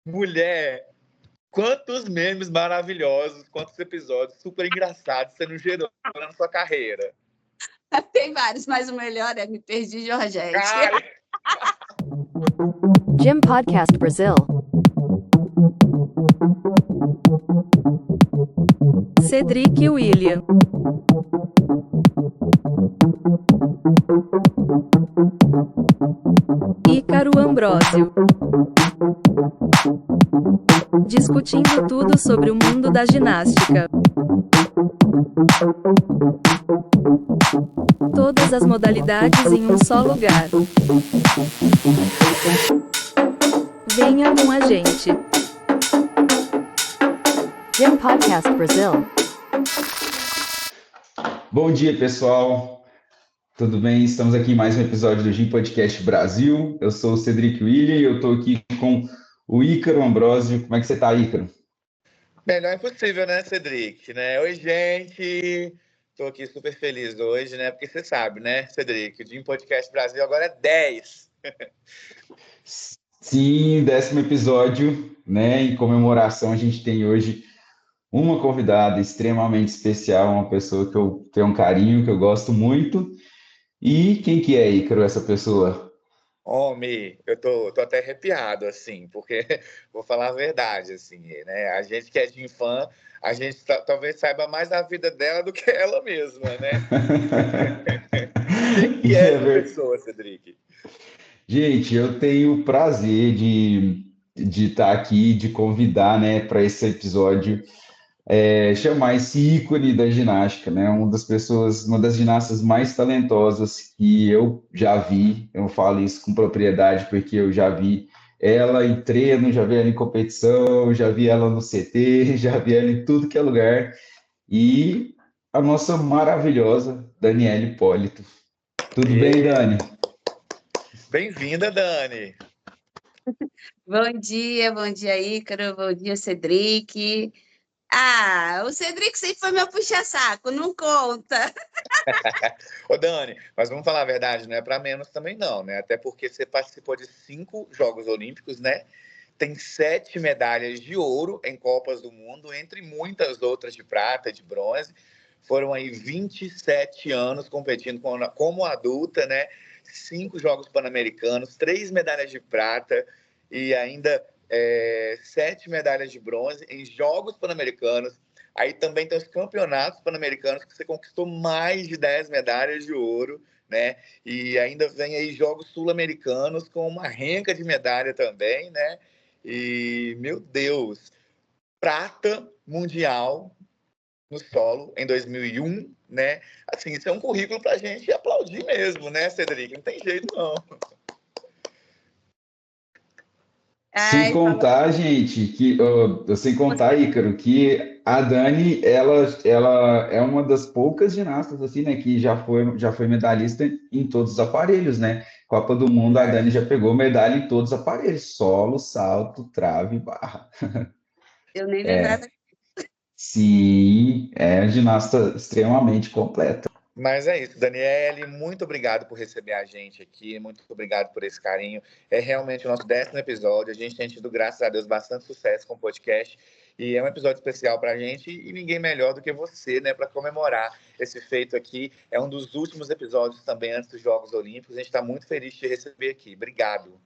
Mulher, quantos memes maravilhosos, quantos episódios super engraçados você não gerou na sua carreira? Tem vários, mas o melhor é Me Perdi, Georgette. Ai, Gym Podcast Brazil. Cedric e William. Ícaro Ambrósio. Discutindo tudo sobre o mundo da ginástica. Todas as modalidades em um só lugar. Venha com a gente. Gym Podcast Brazil. Bom dia, pessoal. Tudo bem? Estamos aqui em mais um episódio do Gym Podcast Brasil. Eu sou o Cedric William e eu estou aqui com o Ícaro Ambrósio. Como é que você está, Ícaro? melhor impossível, né, Cedric? Né? Oi, gente. Tô aqui super feliz hoje, né? Porque você sabe, né, Cedric? O Gym Podcast Brasil agora é 10. Sim, 10º episódio, né? Em comemoração, a gente tem hoje uma convidada extremamente especial, uma pessoa que eu tenho um carinho, que eu gosto muito. E quem que é, Ícaro, essa pessoa? Homem, eu tô até arrepiado, assim, porque vou falar a verdade, assim, né? A gente que é de fã, a gente talvez saiba mais da vida dela do que ela mesma, né? Quem que é essa pessoa, Cedric? Gente, eu tenho o prazer de estar aqui, de convidar, né, para esse episódio, chamar esse ícone da ginástica, né, uma das ginastas mais talentosas que eu já vi. Eu falo isso com propriedade porque eu já vi ela em treino, já vi ela em competição, já vi ela no CT, já vi ela em tudo que é lugar, e a nossa maravilhosa Daniele Hipólito. Tudo bem, Dani? Bem-vinda, Dani. Bom dia, Ícaro. Bom dia, Cedric. O Cedric sempre foi meu puxa-saco, não conta. Ô, Dani, mas vamos falar a verdade, não é para menos também não, né? Até porque você participou de 5 Jogos Olímpicos, né? Tem 7 medalhas de ouro em Copas do Mundo, entre muitas outras de prata, de bronze. Foram aí 27 anos competindo como adulta, né? 5 Jogos Pan-Americanos, 3 medalhas de prata e ainda 7 medalhas de bronze em Jogos Pan-Americanos. Aí também tem os campeonatos pan-americanos que você conquistou mais de 10 medalhas de ouro, né? E ainda vem aí jogos sul-americanos com uma renca de medalha também, né? E, meu Deus, prata mundial no solo em 2001, né? Assim, isso é um currículo pra gente aplaudir mesmo, né, Cedric? Não tem jeito, não. Sem contar, gente, sem contar, Ícaro, que a Dani, ela é uma das poucas ginastas, assim, né, que já foi medalhista em todos os aparelhos, né? Copa do Mundo, a Dani já pegou medalha em todos os aparelhos, solo, salto, trave, barra. Eu nem lembrava. Sim, é ginasta extremamente completa. Mas é isso, Daniele, muito obrigado por receber a gente aqui, muito obrigado por esse carinho. É realmente o nosso 10º episódio, a gente tem tido, graças a Deus, bastante sucesso com o podcast, e é um episódio especial para a gente, e ninguém melhor do que você, né, para comemorar esse feito aqui. É um dos últimos episódios também antes dos Jogos Olímpicos, a gente está muito feliz de te receber aqui. Obrigado.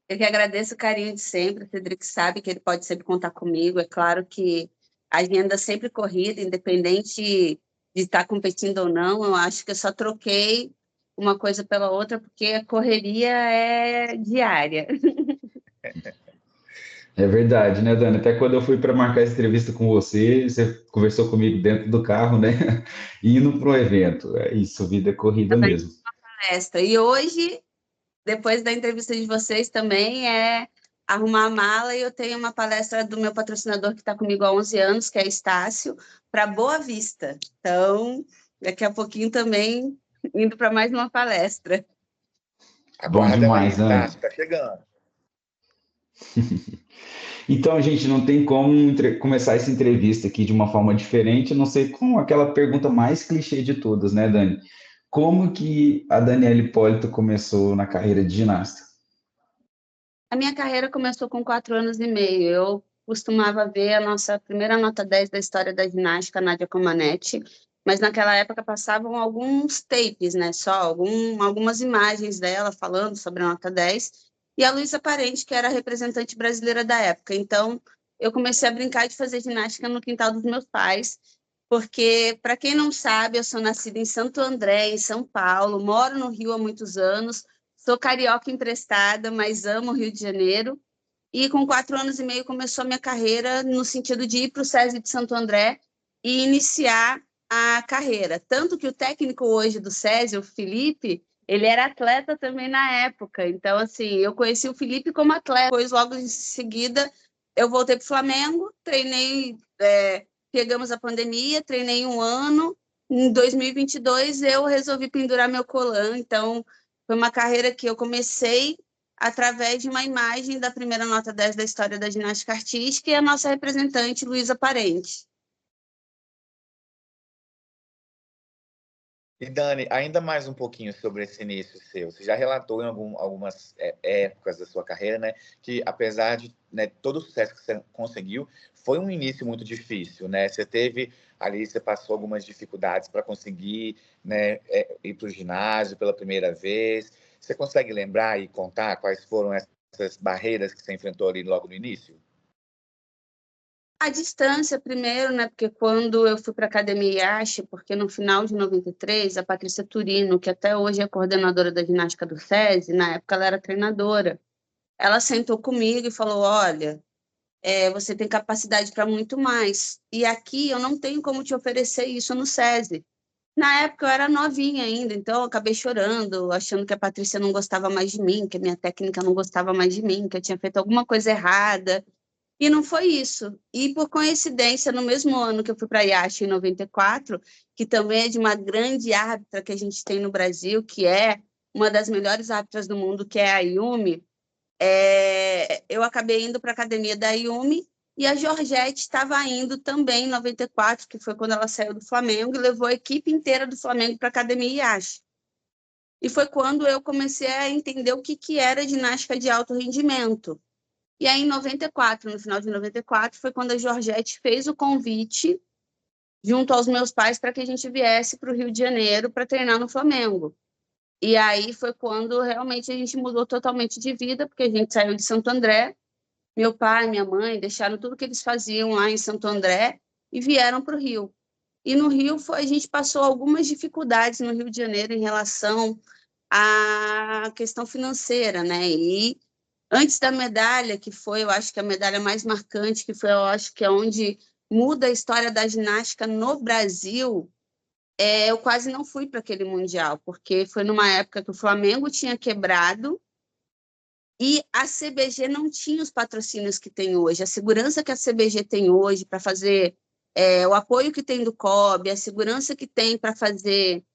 Eu que agradeço o carinho de sempre, o Cedric sabe que ele pode sempre contar comigo, é claro que a agenda sempre corrida, independente de estar competindo ou não, eu acho que eu só troquei uma coisa pela outra, porque a correria é diária. É verdade, né, Dani? Até quando eu fui para marcar essa entrevista com você, você conversou comigo dentro do carro, né? Indo para um evento. É isso, vida é corrida mesmo. Palestra. E hoje, depois da entrevista de vocês, também é arrumar a mala, e eu tenho uma palestra do meu patrocinador que está comigo há 11 anos, que é Estácio, para Boa Vista. Então, daqui a pouquinho também indo para mais uma palestra. Bom demais, Dani. Está chegando. Então, gente, não tem como começar essa entrevista aqui de uma forma diferente, a não ser com aquela pergunta mais clichê de todas, né, Dani? Como que a Daniele Hipólito começou na carreira de ginasta? A minha carreira começou com 4 anos e meio. Eu costumava ver a nossa primeira nota 10 da história da ginástica, Nádia Comaneci, mas naquela época passavam alguns tapes, né? Só algumas imagens dela falando sobre a nota 10, e a Luísa Parente, que era a representante brasileira da época. Então, eu comecei a brincar de fazer ginástica no quintal dos meus pais, porque, para quem não sabe, eu sou nascida em Santo André, em São Paulo, moro no Rio há muitos anos, sou carioca emprestada, mas amo o Rio de Janeiro. E com 4 anos e meio começou a minha carreira no sentido de ir para o SESI de Santo André e iniciar a carreira. Tanto que o técnico hoje do SESI, o Felipe, ele era atleta também na época. Então, assim, eu conheci o Felipe como atleta. Depois, logo em seguida, eu voltei para o Flamengo, treinei, pegamos a pandemia, treinei 1 ano. Em 2022, eu resolvi pendurar meu colã. Então, foi uma carreira que eu comecei através de uma imagem da primeira nota 10 da história da ginástica artística e a nossa representante, Luísa Parente. E Dani, ainda mais um pouquinho sobre esse início seu. Você já relatou em algumas épocas da sua carreira, né, que apesar de, né, todo o sucesso que você conseguiu, foi um início muito difícil, né? Você teve ali, você passou algumas dificuldades para conseguir, né, ir para o ginásio pela primeira vez. Você consegue lembrar e contar quais foram essas barreiras que você enfrentou ali logo no início? A distância, primeiro, né? Porque quando eu fui para a Academia IASH, porque no final de 93, a Patrícia Turino, que até hoje é coordenadora da ginástica do SESI, na época ela era treinadora, ela sentou comigo e falou: olha, você tem capacidade para muito mais. E aqui eu não tenho como te oferecer isso no SESI. Na época eu era novinha ainda, então eu acabei chorando, achando que a Patrícia não gostava mais de mim, que a minha técnica não gostava mais de mim, que eu tinha feito alguma coisa errada. E não foi isso. E, por coincidência, no mesmo ano que eu fui para a IASH, em 94, que também é de uma grande árbitra que a gente tem no Brasil, que é uma das melhores árbitras do mundo, que é a Yumi, eu acabei indo para a academia da Yumi, e a Georgette estava indo também em 94, que foi quando ela saiu do Flamengo, e levou a equipe inteira do Flamengo para a academia IASH. E foi quando eu comecei a entender o que era ginástica de alto rendimento. E aí, em 94, no final de 94, foi quando a Georgette fez o convite junto aos meus pais para que a gente viesse para o Rio de Janeiro para treinar no Flamengo. E aí foi quando realmente a gente mudou totalmente de vida, porque a gente saiu de Santo André, meu pai, minha mãe deixaram tudo que eles faziam lá em Santo André e vieram para o Rio. E no Rio a gente passou algumas dificuldades no Rio de Janeiro em relação à questão financeira, né? E antes da medalha, que foi, eu acho que a medalha mais marcante, que foi, eu acho que é onde muda a história da ginástica no Brasil, eu quase não fui para aquele Mundial, porque foi numa época que o Flamengo tinha quebrado e a CBG não tinha os patrocínios que tem hoje. A segurança que a CBG tem hoje para fazer o apoio que tem do COB, a segurança que tem para fazer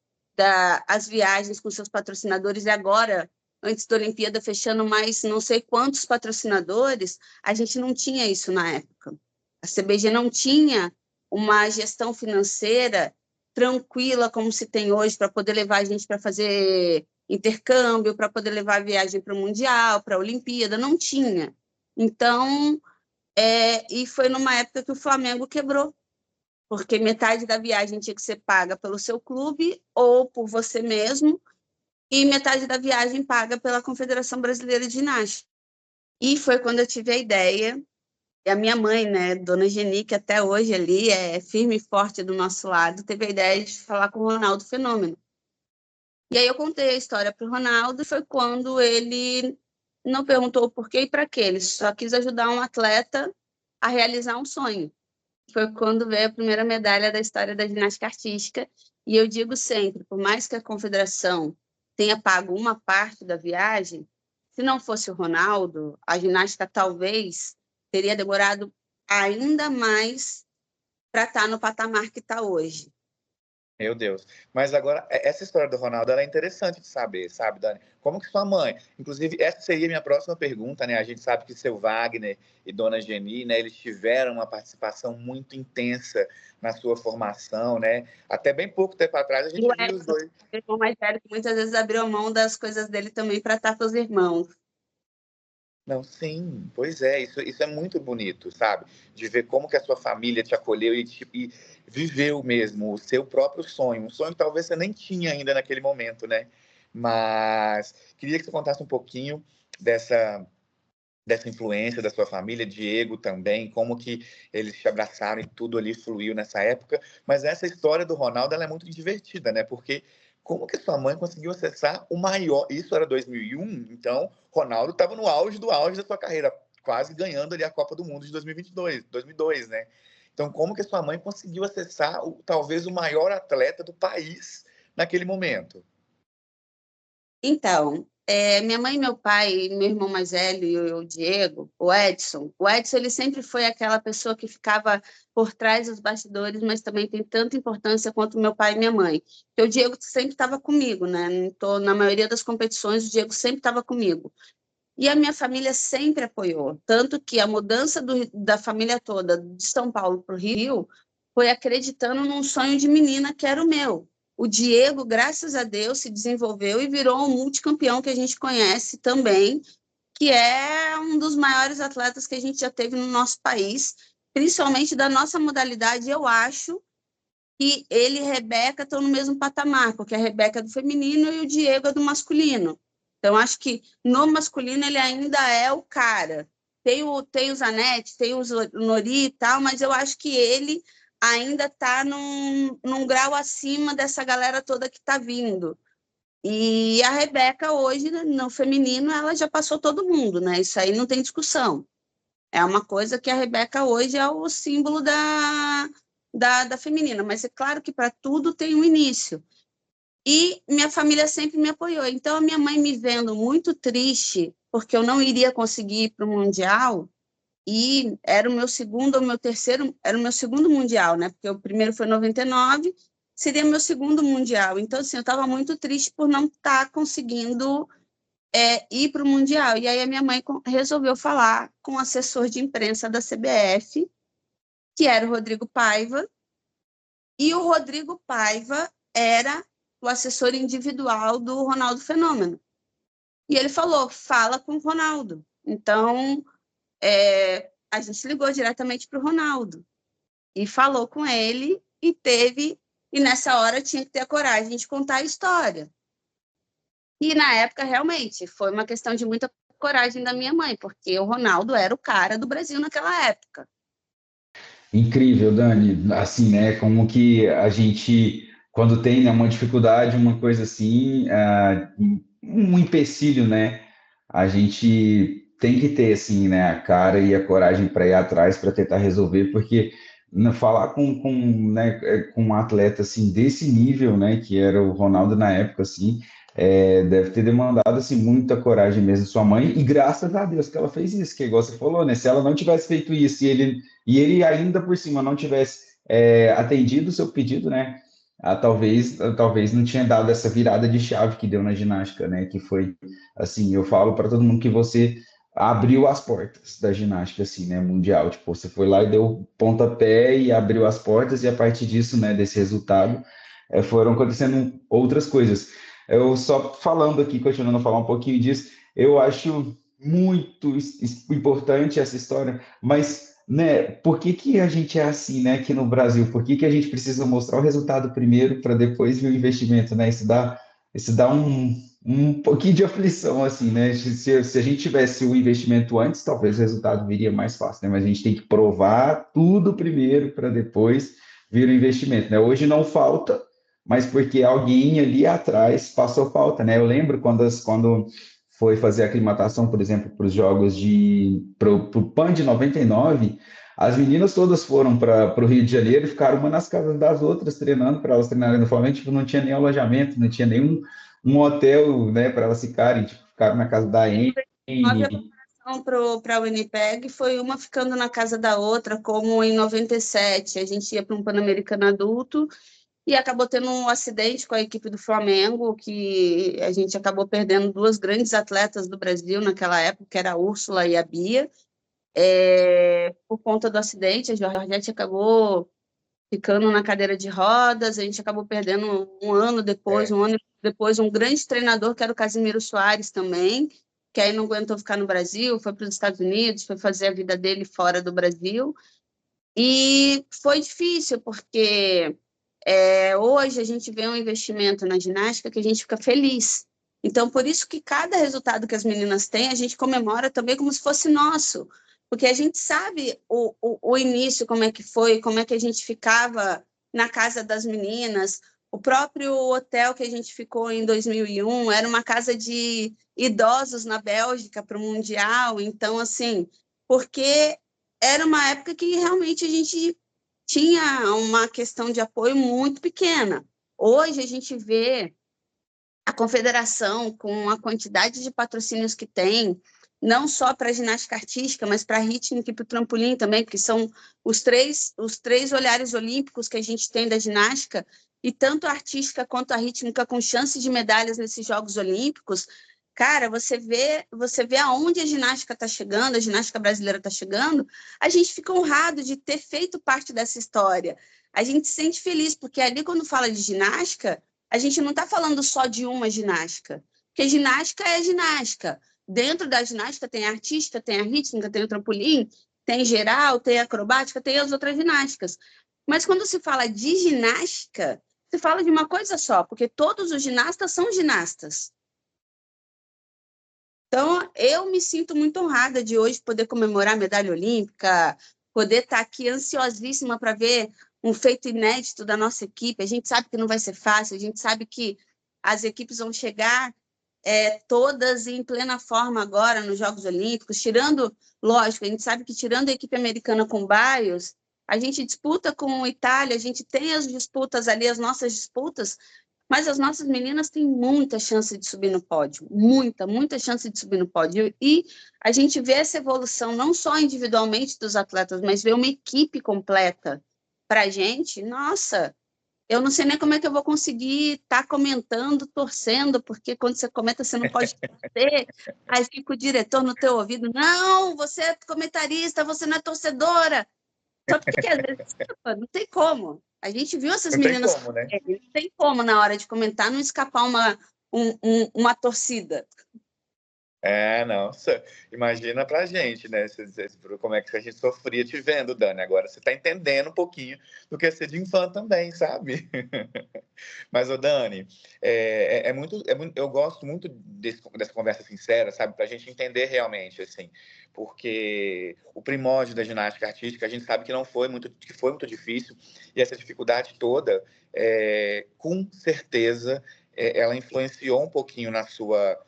as viagens com seus patrocinadores, e agora, antes da Olimpíada, fechando mais não sei quantos patrocinadores, a gente não tinha isso na época. A CBG não tinha uma gestão financeira tranquila como se tem hoje para poder levar a gente para fazer intercâmbio, para poder levar a viagem para o Mundial, para a Olimpíada, não tinha. Então, e foi numa época que o Flamengo quebrou, porque metade da viagem tinha que ser paga pelo seu clube ou por você mesmo, e metade da viagem paga pela Confederação Brasileira de Ginástica. E foi quando eu tive a ideia, e a minha mãe, né, Dona Geni, que até hoje ali é firme e forte do nosso lado, teve a ideia de falar com o Ronaldo Fenômeno. E aí eu contei a história para o Ronaldo, e foi quando ele não perguntou o porquê e para quê, ele só quis ajudar um atleta a realizar um sonho. Foi quando veio a primeira medalha da história da ginástica artística, e eu digo sempre, por mais que a confederação tenha pago uma parte da viagem, se não fosse o Ronaldo, a ginástica talvez teria demorado ainda mais para estar no patamar que está hoje. Meu Deus. Mas agora, essa história do Ronaldo, ela é interessante de saber, sabe, Dani? Como que sua mãe... Inclusive, essa seria a minha próxima pergunta, né? A gente sabe que seu Wagner e Dona Geni, né? Eles tiveram uma participação muito intensa na sua formação, né? Até bem pouco tempo atrás, a gente viu os dois... O irmão mais velho que muitas vezes abriu mão das coisas dele também para estar com os irmãos. Não, sim, pois é, isso é muito bonito, sabe? De ver como que a sua família te acolheu e viveu mesmo o seu próprio sonho, um sonho que talvez você nem tinha ainda naquele momento, né? Mas queria que você contasse um pouquinho dessa, dessa influência da sua família, Diego também, como que eles te abraçaram e tudo ali fluiu nessa época. Mas essa história do Ronaldo, ela é muito divertida, né? Porque como que sua mãe conseguiu acessar o maior... Isso era 2001, então Ronaldo estava no auge do auge da sua carreira, quase ganhando ali a Copa do Mundo de 2002, né? Então, como que sua mãe conseguiu acessar talvez o maior atleta do país naquele momento? Então, minha mãe e meu pai, meu irmão mais velho e o Diego, o Edson ele sempre foi aquela pessoa que ficava por trás dos bastidores, mas também tem tanta importância quanto meu pai e minha mãe. Porque o Diego sempre estava comigo, né? Na maioria das competições, o Diego sempre estava comigo. E a minha família sempre apoiou, tanto que a mudança da família toda de São Paulo para o Rio foi acreditando num sonho de menina que era o meu. O Diego, graças a Deus, se desenvolveu e virou um multicampeão que a gente conhece também, que é um dos maiores atletas que a gente já teve no nosso país, principalmente da nossa modalidade. Eu acho que ele e a Rebeca estão no mesmo patamar, porque a Rebeca é do feminino e o Diego é do masculino. Então, acho que no masculino ele ainda é o cara. Tem o Zanetti, tem o Nori e tal, mas eu acho que ele ainda está num grau acima dessa galera toda que está vindo. E a Rebeca hoje, no feminino, ela já passou todo mundo, né? Isso aí não tem discussão. É uma coisa que a Rebeca hoje é o símbolo da feminina, mas é claro que para tudo tem um início. E minha família sempre me apoiou. Então, a minha mãe me vendo muito triste, porque eu não iria conseguir ir para o Mundial, e era o meu segundo ou meu terceiro, era o meu segundo Mundial, né? Porque o primeiro foi em 99, seria meu segundo Mundial. Então, assim, eu estava muito triste por não estar conseguindo ir para o Mundial. E aí a minha mãe resolveu falar com o assessor de imprensa da CBF, que era o Rodrigo Paiva, e o Rodrigo Paiva era o assessor individual do Ronaldo Fenômeno. E ele falou, fala com o Ronaldo. Então, a gente ligou diretamente para o Ronaldo e falou com ele e nessa hora tinha que ter a coragem de contar a história. E na época, realmente, foi uma questão de muita coragem da minha mãe, porque o Ronaldo era o cara do Brasil naquela época. Incrível, Dani. Assim, né? Como que a gente, quando tem, né, uma dificuldade, uma coisa assim, um empecilho, né? A gente tem que ter, assim, né, a cara e a coragem para ir atrás para tentar resolver, porque falar com um atleta assim desse nível, né, que era o Ronaldo na época, assim, deve ter demandado assim muita coragem mesmo sua mãe, e graças a Deus que ela fez isso, que igual você falou, né? Se ela não tivesse feito isso e ele ainda por cima não tivesse atendido o seu pedido, né? Talvez não tinha dado essa virada de chave que deu na ginástica, né? Que foi assim, eu falo para todo mundo que você abriu as portas da ginástica, assim, né? Mundial. Tipo, você foi lá e deu pontapé e abriu as portas, e a partir disso, né? Desse resultado, foram acontecendo outras coisas. Eu só falando aqui, continuando a falar um pouquinho disso, eu acho muito importante essa história, mas né, por que que a gente é assim, né, aqui no Brasil? Por que que a gente precisa mostrar o resultado primeiro para depois vir o investimento, né? Isso dá um pouquinho de aflição, assim, né? Se a gente tivesse o investimento antes, talvez o resultado viria mais fácil, né? Mas a gente tem que provar tudo primeiro para depois vir o investimento, né? Hoje não falta, mas porque alguém ali atrás passou falta, né? Eu lembro quando foi fazer a aclimatação, por exemplo, para os jogos para o PAN de 99, as meninas todas foram para o Rio de Janeiro e ficaram uma nas casas das outras, treinando para elas treinarem no Flamengo, tipo, não tinha nem alojamento, não tinha nenhum um hotel, né, para elas ficarem, tipo, ficaram na casa da N. Para a Winnipeg foi uma ficando na casa da outra, como em 97, a gente ia para um Pan-Americano adulto e acabou tendo um acidente com a equipe do Flamengo, que a gente acabou perdendo duas grandes atletas do Brasil naquela época, que era a Úrsula e a Bia. Por conta do acidente, a Georgette acabou ficando na cadeira de rodas, a gente acabou perdendo um ano depois um grande treinador, que era o Casimiro Soares também, que aí não aguentou ficar no Brasil, foi para os Estados Unidos, foi fazer a vida dele fora do Brasil. E foi difícil, porque hoje a gente vê um investimento na ginástica que a gente fica feliz. Então, por isso que cada resultado que as meninas têm, a gente comemora também como se fosse nosso. Porque a gente sabe o início, como é que foi, como é que a gente ficava na casa das meninas. O próprio hotel que a gente ficou em 2001 era uma casa de idosos na Bélgica para o Mundial. Então, assim, porque era uma época que realmente a gente tinha uma questão de apoio muito pequena. Hoje a gente vê a confederação com a quantidade de patrocínios que tem, não só para a ginástica artística, mas para a rítmica e para o trampolim também, porque são os três olhares olímpicos que a gente tem da ginástica, e tanto a artística quanto a rítmica com chances de medalhas nesses Jogos Olímpicos. Cara, você vê aonde a ginástica está chegando, a ginástica brasileira está chegando, a gente fica honrado de ter feito parte dessa história. A gente se sente feliz, porque ali, quando fala de ginástica, a gente não está falando só de uma ginástica, porque ginástica é ginástica. Dentro da ginástica tem a artística, tem a rítmica, tem o trampolim, tem geral, tem a acrobática, tem as outras ginásticas. Mas quando se fala de ginástica, se fala de uma coisa só, porque todos os ginastas são ginastas. Então, eu me sinto muito honrada de hoje poder comemorar a medalha olímpica, poder estar aqui ansiosíssima para ver um feito inédito da nossa equipe. A gente sabe que não vai ser fácil, a gente sabe que as equipes vão chegar todas em plena forma agora nos Jogos Olímpicos, tirando, lógico, a gente sabe que tirando a equipe americana com Bios, a gente disputa com a Itália, a gente tem as disputas ali, as nossas disputas, mas as nossas meninas têm muita chance de subir no pódio, muita chance de subir no pódio. E a gente vê essa evolução não só individualmente dos atletas, mas vê uma equipe completa para a gente. Nossa, eu não sei nem como é que eu vou conseguir estar comentando, torcendo, porque quando você comenta, você não pode torcer. Aí fica o diretor no teu ouvido, não, você é comentarista, você não é torcedora. Só porque às vezes não tem como. A gente viu essas meninas. Não tem como, né? Não tem como, na hora de comentar, não escapar uma torcida. Não, imagina pra gente, né? Como é que a gente sofria te vendo, Dani. Agora você tá entendendo um pouquinho do que é ser de fã também, sabe? Mas, ô Dani, eu gosto muito dessa conversa sincera, sabe? Pra gente entender realmente, assim, porque o primórdio da ginástica artística, a gente sabe que foi muito difícil, e essa dificuldade toda, com certeza, ela influenciou um pouquinho na sua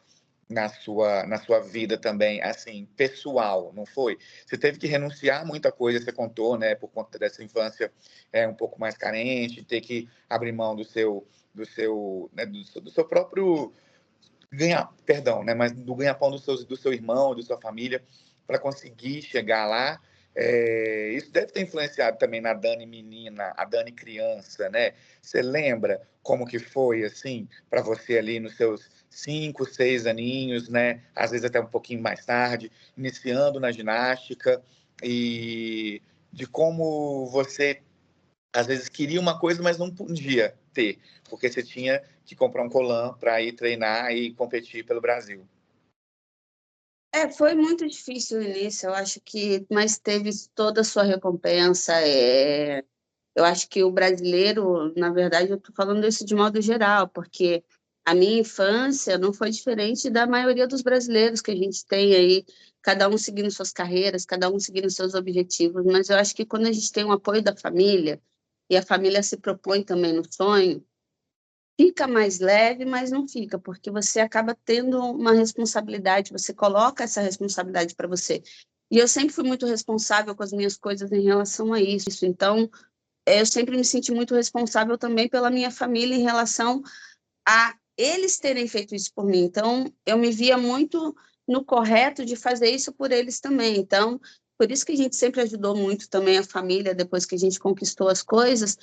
vida também, assim, pessoal, não foi? Você teve que renunciar a muita coisa, você contou, né, por conta dessa infância um pouco mais carente, ter que abrir mão do seu próprio perdão, né, mas do ganha-pão do seu irmão, da sua família, para conseguir chegar lá. Isso deve ter influenciado também na Dani menina, a Dani criança, né? Você lembra como que foi, assim, para você ali nos seus 5, 6 aninhos, né? Às vezes até um pouquinho mais tarde, iniciando na ginástica, e de como você, às vezes, queria uma coisa, mas não podia ter, porque você tinha que comprar um colã para ir treinar e competir pelo Brasil. Foi muito difícil o início, eu acho que, mas teve toda a sua recompensa. Eu acho que o brasileiro, na verdade, eu estou falando isso de modo geral, porque a minha infância não foi diferente da maioria dos brasileiros que a gente tem aí, cada um seguindo suas carreiras, cada um seguindo seus objetivos, mas eu acho que quando a gente tem o apoio da família, e a família se propõe também no sonho, fica mais leve, mas não fica, porque você acaba tendo uma responsabilidade, você coloca essa responsabilidade para você. E eu sempre fui muito responsável com as minhas coisas em relação a isso. Então, eu sempre me senti muito responsável também pela minha família em relação a eles terem feito isso por mim. Então, eu me via muito no correto de fazer isso por eles também. Então, por isso que a gente sempre ajudou muito também a família depois que a gente conquistou as coisas,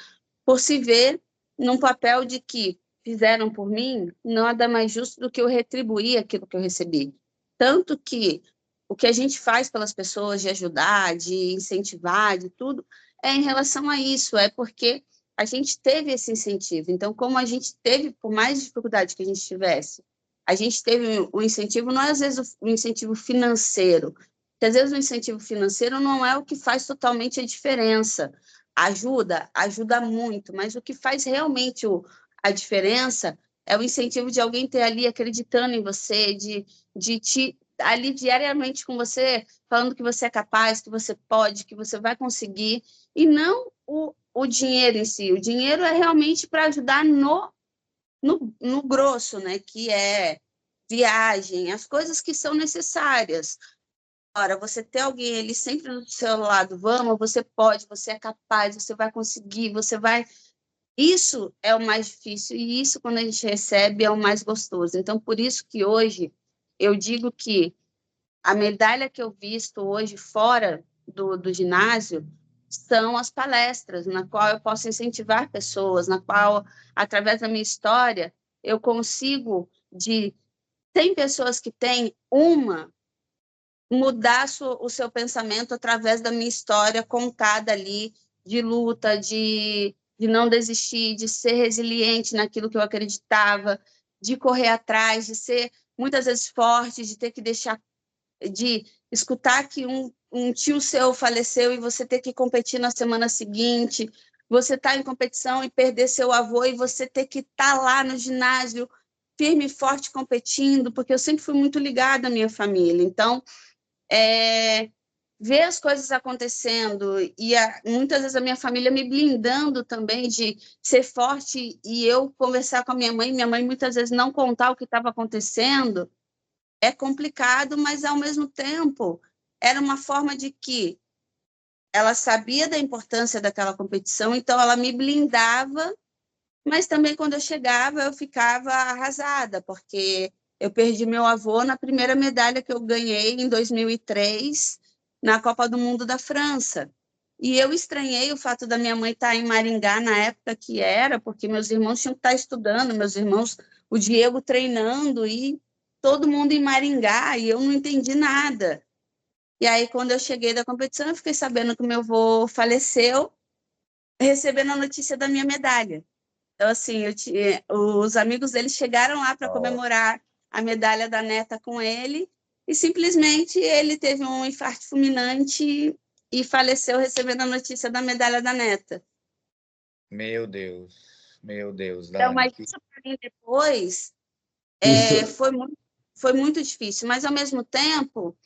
por se ver num papel de que fizeram por mim, nada mais justo do que eu retribuir aquilo que eu recebi. Tanto que o que a gente faz pelas pessoas de ajudar, de incentivar, de tudo, é em relação a isso, é porque a gente teve esse incentivo. Então, como a gente teve, por mais dificuldade que a gente tivesse, A gente teve o incentivo, não é às vezes o incentivo financeiro, porque às vezes o incentivo financeiro não é o que faz totalmente a diferença. Ajuda muito, mas o que faz realmente a diferença é o incentivo de alguém ter ali acreditando em você, de te ali diariamente com você, falando que você é capaz, que você pode, que você vai conseguir, e não o dinheiro em si. O dinheiro é realmente para ajudar no grosso, né? Que é viagem, as coisas que são necessárias. Ora, você ter alguém ali sempre do seu lado, vamos, você pode, você é capaz, você vai conseguir, você vai. Isso é o mais difícil, e isso, quando a gente recebe, é o mais gostoso. Então, por isso que hoje eu digo que a medalha que eu visto hoje fora do ginásio são as palestras, na qual eu posso incentivar pessoas, na qual, através da minha história, eu consigo, de 100 pessoas que têm, uma mudar o seu pensamento através da minha história contada ali, de luta, de não desistir, de ser resiliente naquilo que eu acreditava, de correr atrás, de ser muitas vezes forte, de ter que deixar, de escutar que um tio seu faleceu e você ter que competir na semana seguinte, você estar em competição e perder seu avô e você ter que estar lá no ginásio firme e forte competindo, porque eu sempre fui muito ligada à minha família. Então, ver as coisas acontecendo e muitas vezes a minha família me blindando também de ser forte e eu conversar com a minha mãe muitas vezes não contar o que estava acontecendo, é complicado, mas ao mesmo tempo era uma forma de que ela sabia da importância daquela competição, então ela me blindava, mas também quando eu chegava eu ficava arrasada, porque eu perdi meu avô na primeira medalha que eu ganhei em 2003 na Copa do Mundo da França. E eu estranhei o fato da minha mãe estar em Maringá na época que era, porque meus irmãos tinham que estar estudando, meus irmãos, o Diego treinando e todo mundo em Maringá, e eu não entendi nada. E aí, quando eu cheguei da competição, eu fiquei sabendo que meu avô faleceu, recebendo a notícia da minha medalha. Então, assim, os amigos dele chegaram lá para comemorar a medalha da neta com ele, e simplesmente ele teve um infarto fulminante e faleceu recebendo a notícia da medalha da neta. Meu Deus, Então, Dani. mas isso para mim depois Isso, foi muito difícil, mas ao mesmo tempo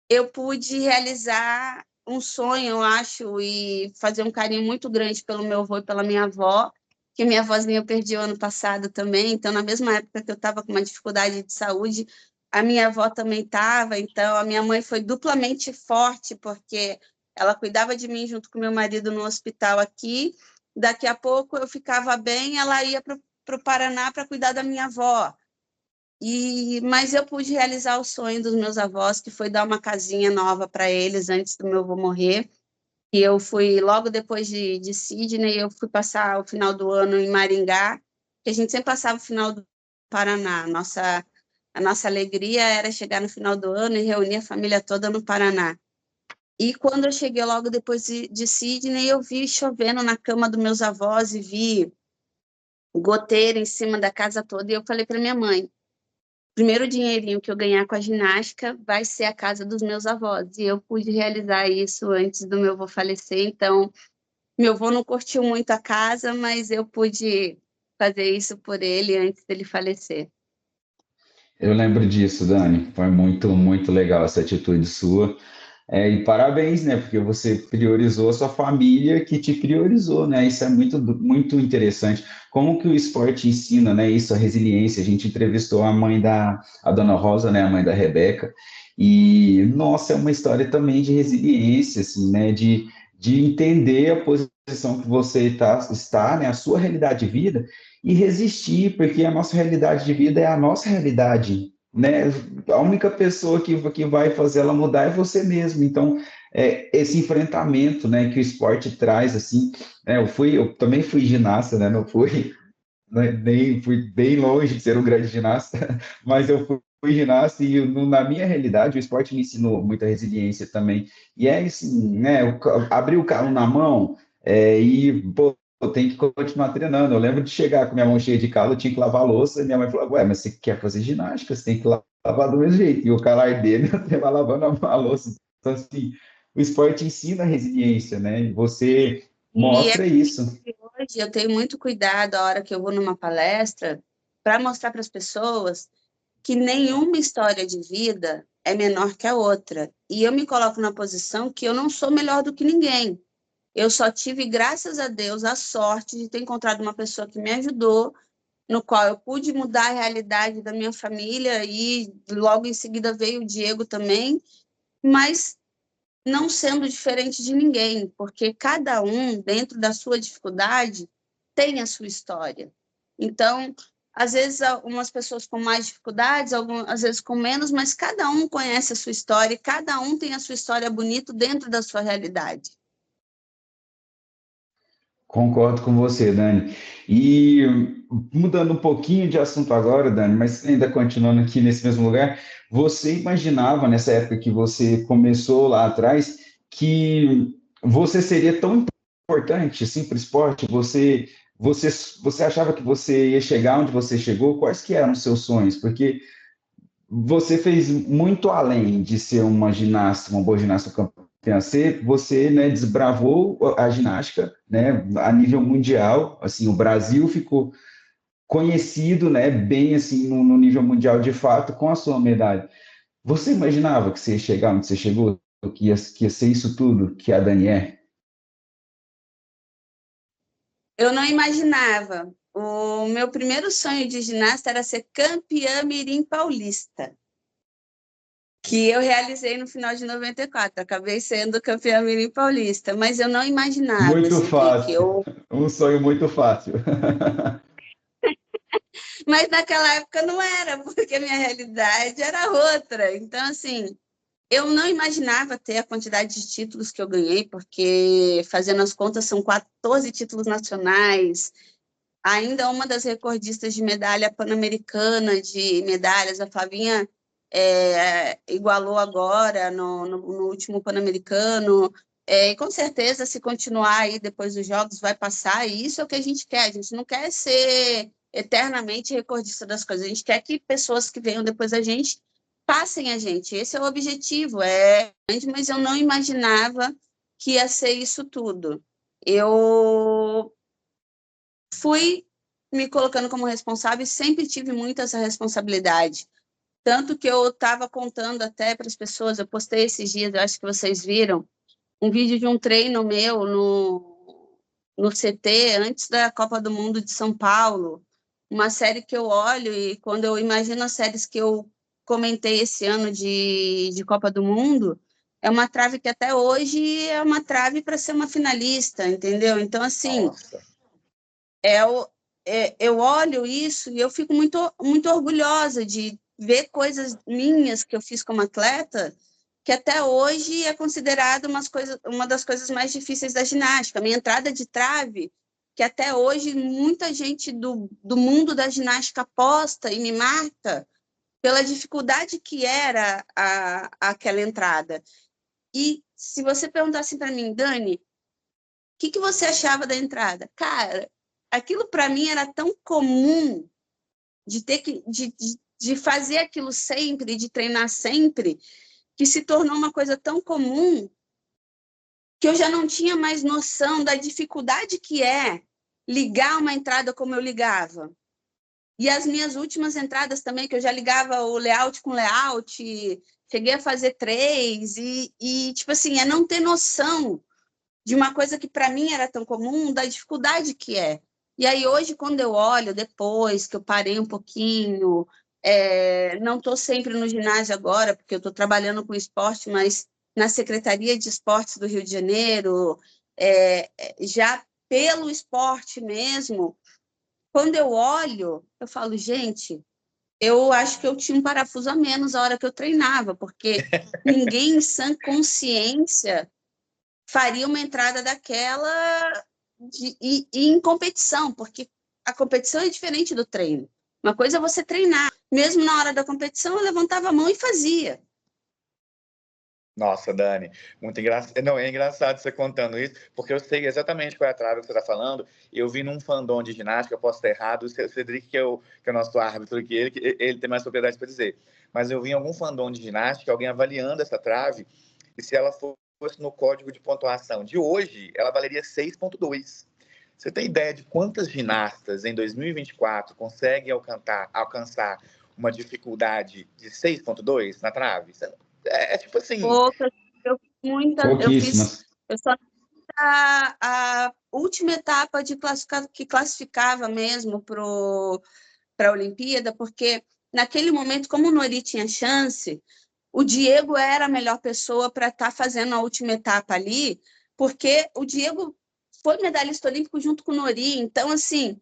eu pude realizar um sonho, eu acho, e fazer um carinho muito grande pelo meu avô e pela minha avó, que minha avózinha eu perdi o ano passado também, então na mesma época que eu estava com uma dificuldade de saúde, a minha avó também estava, então a minha mãe foi duplamente forte, porque ela cuidava de mim junto com meu marido no hospital aqui, daqui a pouco eu ficava bem, ela ia para o Paraná para cuidar da minha avó. Mas eu pude realizar o sonho dos meus avós, que foi dar uma casinha nova para eles antes do meu avô morrer. E eu fui, logo depois de Sydney, eu fui passar o final do ano em Maringá, que a gente sempre passava o final do Paraná. A nossa alegria era chegar no final do ano e reunir a família toda no Paraná. E quando eu cheguei logo depois de Sydney, eu vi chovendo na cama dos meus avós e vi goteira em cima da casa toda. E eu falei para minha mãe, primeiro dinheirinho que eu ganhar com a ginástica vai ser a casa dos meus avós. E eu pude realizar isso antes do meu avô falecer. Então, meu avô não curtiu muito a casa, mas eu pude fazer isso por ele antes dele falecer. eu lembro disso, Dani. Foi muito, muito legal essa atitude sua. E parabéns, né? Porque você priorizou a sua família que te priorizou, né? Isso é muito, muito interessante. Como que o esporte ensina, né? Isso, a resiliência. A gente entrevistou a dona Rosa, né? A mãe da Rebeca. E, nossa, é uma história também de resiliência, assim, né? De entender a posição que você está, né? A sua realidade de vida e resistir, porque a nossa realidade de vida é a nossa realidade, né? A única pessoa que vai fazer ela mudar é você mesmo. Então, esse enfrentamento, né, que o esporte traz, assim, né, eu também fui ginasta, né, não fui, né, nem fui bem longe de ser um grande ginasta, mas eu fui ginasta e na minha realidade o esporte me ensinou muita resiliência também. E é assim, né, abrir o carro na mão e pô, tem que continuar treinando. Eu lembro de chegar com minha mão cheia de calo, eu tinha que lavar a louça, e minha mãe falou, ué, mas você quer fazer ginástica, você tem que lavar do mesmo jeito. E o calar dele, você vai lavando a louça. Então, assim, o esporte ensina resiliência, né? E você E é mostra isso. que hoje eu tenho muito cuidado a hora que eu vou numa palestra para mostrar para as pessoas que nenhuma história de vida é menor que a outra. E eu me coloco na posição que eu não sou melhor do que ninguém. Eu só tive, graças a Deus, a sorte de ter encontrado uma pessoa que me ajudou, no qual eu pude mudar a realidade da minha família e logo em seguida veio o Diego também, mas não sendo diferente de ninguém, porque cada um, dentro da sua dificuldade, tem a sua história. Então, às vezes, algumas pessoas com mais dificuldades, às vezes com menos, mas cada um conhece a sua história e cada um tem a sua história bonita dentro da sua realidade. Concordo com você, Dani. E mudando um pouquinho de assunto agora, Dani, mas ainda continuando aqui nesse mesmo lugar, você imaginava nessa época que você começou lá atrás que você seria tão importante assim para o esporte? Você achava que você ia chegar onde você chegou? Quais que eram os seus sonhos? Porque você fez muito além de ser uma ginasta, uma boa ginasta campeã. Você, né, desbravou a ginástica, né, a nível mundial. Assim, o Brasil ficou conhecido, né, bem assim no nível mundial de fato com a sua medalha. Você imaginava que você ia chegar onde você chegou, que ia ser isso tudo que a Dani é? Eu não imaginava. O meu primeiro sonho de ginasta era ser campeã mirim paulista, que eu realizei no final de 94. Acabei sendo campeã mirim paulista, mas eu não imaginava Muito assim, que fácil, eu... um sonho muito fácil. Mas naquela época não era, porque a minha realidade era outra. Então, assim, eu não imaginava ter a quantidade de títulos que eu ganhei, porque, fazendo as contas, são 14 títulos nacionais. Ainda uma das recordistas de medalha pan-americana de medalhas, a Flavinha igualou agora no último pan-americano. E com certeza, se continuar aí depois dos Jogos, vai passar. E isso é o que a gente quer. A gente não quer ser eternamente recordista das coisas. A gente quer que pessoas que venham depois da gente passem a gente. Esse é o objetivo. É grande, mas eu não imaginava que ia ser isso tudo. Eu fui me colocando como responsável e sempre tive muito essa responsabilidade. Tanto que eu estava contando até para as pessoas, eu postei esses dias, eu acho que vocês viram, um vídeo de um treino meu no CT, antes da Copa do Mundo de São Paulo, uma série que eu olho e quando eu imagino as séries que eu comentei esse ano de Copa do Mundo, é uma trave que até hoje é uma trave para ser uma finalista, entendeu? Então, assim, Nossa. eu olho isso e eu fico muito, muito orgulhosa de ver coisas minhas que eu fiz como atleta, que até hoje é considerada uma das coisas mais difíceis da ginástica. A minha entrada de trave, que até hoje muita gente do mundo da ginástica aposta e me marca pela dificuldade que era aquela entrada. E se você perguntasse para mim, Dani, o que você achava da entrada? Cara, aquilo para mim era tão comum de ter de fazer aquilo sempre, de treinar sempre, que se tornou uma coisa tão comum que eu já não tinha mais noção da dificuldade que é ligar uma entrada como eu ligava. E as minhas últimas entradas também, que eu já ligava o layout com layout, cheguei a fazer 3, tipo assim, é não ter noção de uma coisa que para mim era tão comum, da dificuldade que é. E aí hoje, quando eu olho, depois que eu parei um pouquinho, não estou sempre no ginásio agora, porque eu estou trabalhando com esporte, mas na Secretaria de Esportes do Rio de Janeiro, já pelo esporte mesmo, quando eu olho, eu falo, gente, eu acho que eu tinha um parafuso a menos a hora que eu treinava, porque ninguém em sã consciência faria uma entrada daquela e em competição, porque a competição é diferente do treino. Uma coisa é você treinar. Mesmo na hora da competição, eu levantava a mão e fazia. Nossa, Dani, muito engraçado. Não, é engraçado você contando isso, porque eu sei exatamente qual é a trave que você está falando. Eu vi num fandom de ginástica, eu posso estar errado, o Cedric, que é o nosso árbitro aqui, ele tem mais propriedade para dizer. Mas eu vi em algum fandom de ginástica alguém avaliando essa trave, e se ela fosse no código de pontuação de hoje, ela valeria 6,2. Você tem ideia de quantas ginastas em 2024 conseguem alcançar uma dificuldade de 6,2 na trave? É tipo assim. Poucas, Pouquíssimas. eu só a última etapa que classificava mesmo para a Olimpíada, porque naquele momento, como o Nori tinha chance, o Diego era a melhor pessoa para estar fazendo a última etapa ali, porque o Diego foi medalhista olímpico junto com o Nori, então, assim,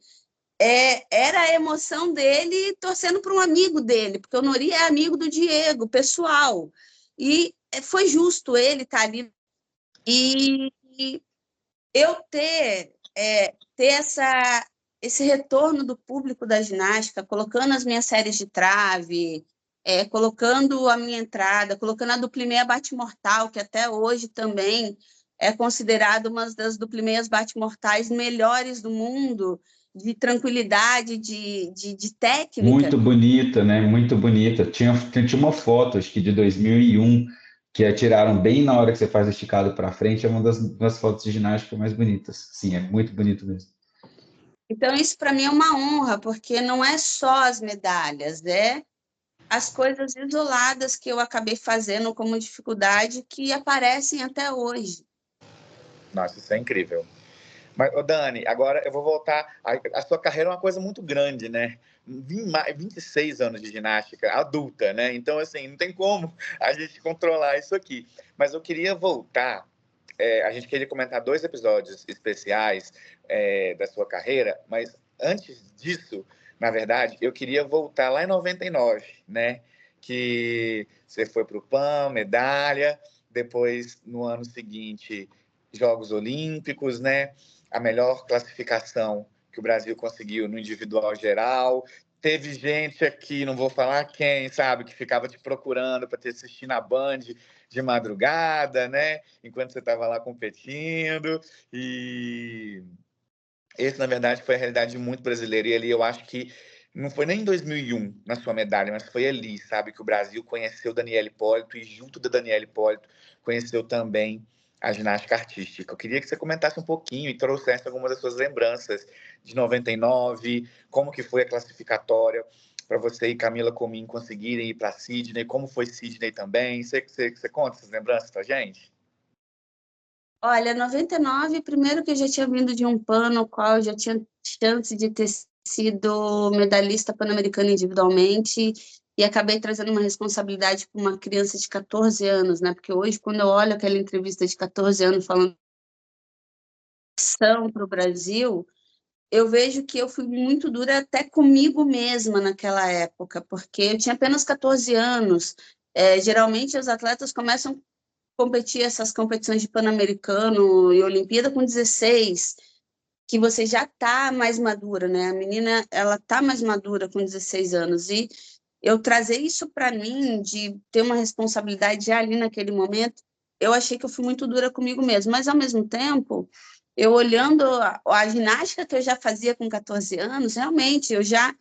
era a emoção dele torcendo para um amigo dele, porque o Nori é amigo do Diego, pessoal, e foi justo ele estar ali e eu ter esse retorno do público da ginástica, colocando as minhas séries de trave, colocando a minha entrada, colocando a duplimê bate-mortal, que até hoje também é considerado uma das duplimeias bate-mortais melhores do mundo, de tranquilidade, de técnica. Muito bonita, né? Muito bonita. Tinha uma foto, acho que de 2001, que tiraram bem na hora que você faz o esticado para frente. É uma das fotos de ginástica mais bonitas. Sim, é muito bonito mesmo. Então, isso para mim é uma honra, porque não é só as medalhas, as coisas isoladas que eu acabei fazendo como dificuldade que aparecem até hoje. Nossa, isso é incrível. Mas, ô Dani, agora eu vou voltar. A sua carreira é uma coisa muito grande, né? 26 anos de ginástica adulta, né? Então, assim, não tem como a gente controlar isso aqui. Mas eu queria voltar. A gente queria comentar 2 episódios especiais da sua carreira, mas antes disso, na verdade, eu queria voltar lá em 99, né? Que você foi para o PAN, medalha, depois, no ano seguinte, Jogos Olímpicos, né? A melhor classificação que o Brasil conseguiu no individual geral. Teve gente aqui, não vou falar quem, sabe, que ficava te procurando para te assistir na Band de madrugada, né? Enquanto você estava lá competindo. E esse, na verdade, foi a realidade muito brasileira. E ali eu acho que não foi nem em 2001 na sua medalha, mas foi ali, sabe, que o Brasil conheceu Daniela Hipólito e junto da Daniela Hipólito conheceu também a ginástica artística. Eu queria que você comentasse um pouquinho e trouxesse algumas das suas lembranças de 99, como que foi a classificatória para você e Camila Comim conseguirem ir para Sydney, como foi Sydney também. Você conta essas lembranças para a gente? Olha, 99, primeiro que eu já tinha vindo de um PAN no qual eu já tinha chance de ter sido medalhista pan-americana individualmente e acabei trazendo uma responsabilidade para uma criança de 14 anos, né? Porque hoje, quando eu olho aquela entrevista de 14 anos falando para o Brasil, eu vejo que eu fui muito dura até comigo mesma naquela época, porque eu tinha apenas 14 anos. Geralmente, os atletas começam a competir essas competições de Pan-Americano e Olimpíada com 16, que você já está mais madura, né? A menina, ela está mais madura com 16 anos. E eu trazer isso para mim, de ter uma responsabilidade já ali naquele momento, eu achei que eu fui muito dura comigo mesma. Mas, ao mesmo tempo, eu olhando a ginástica que eu já fazia com 14 anos, realmente, eu já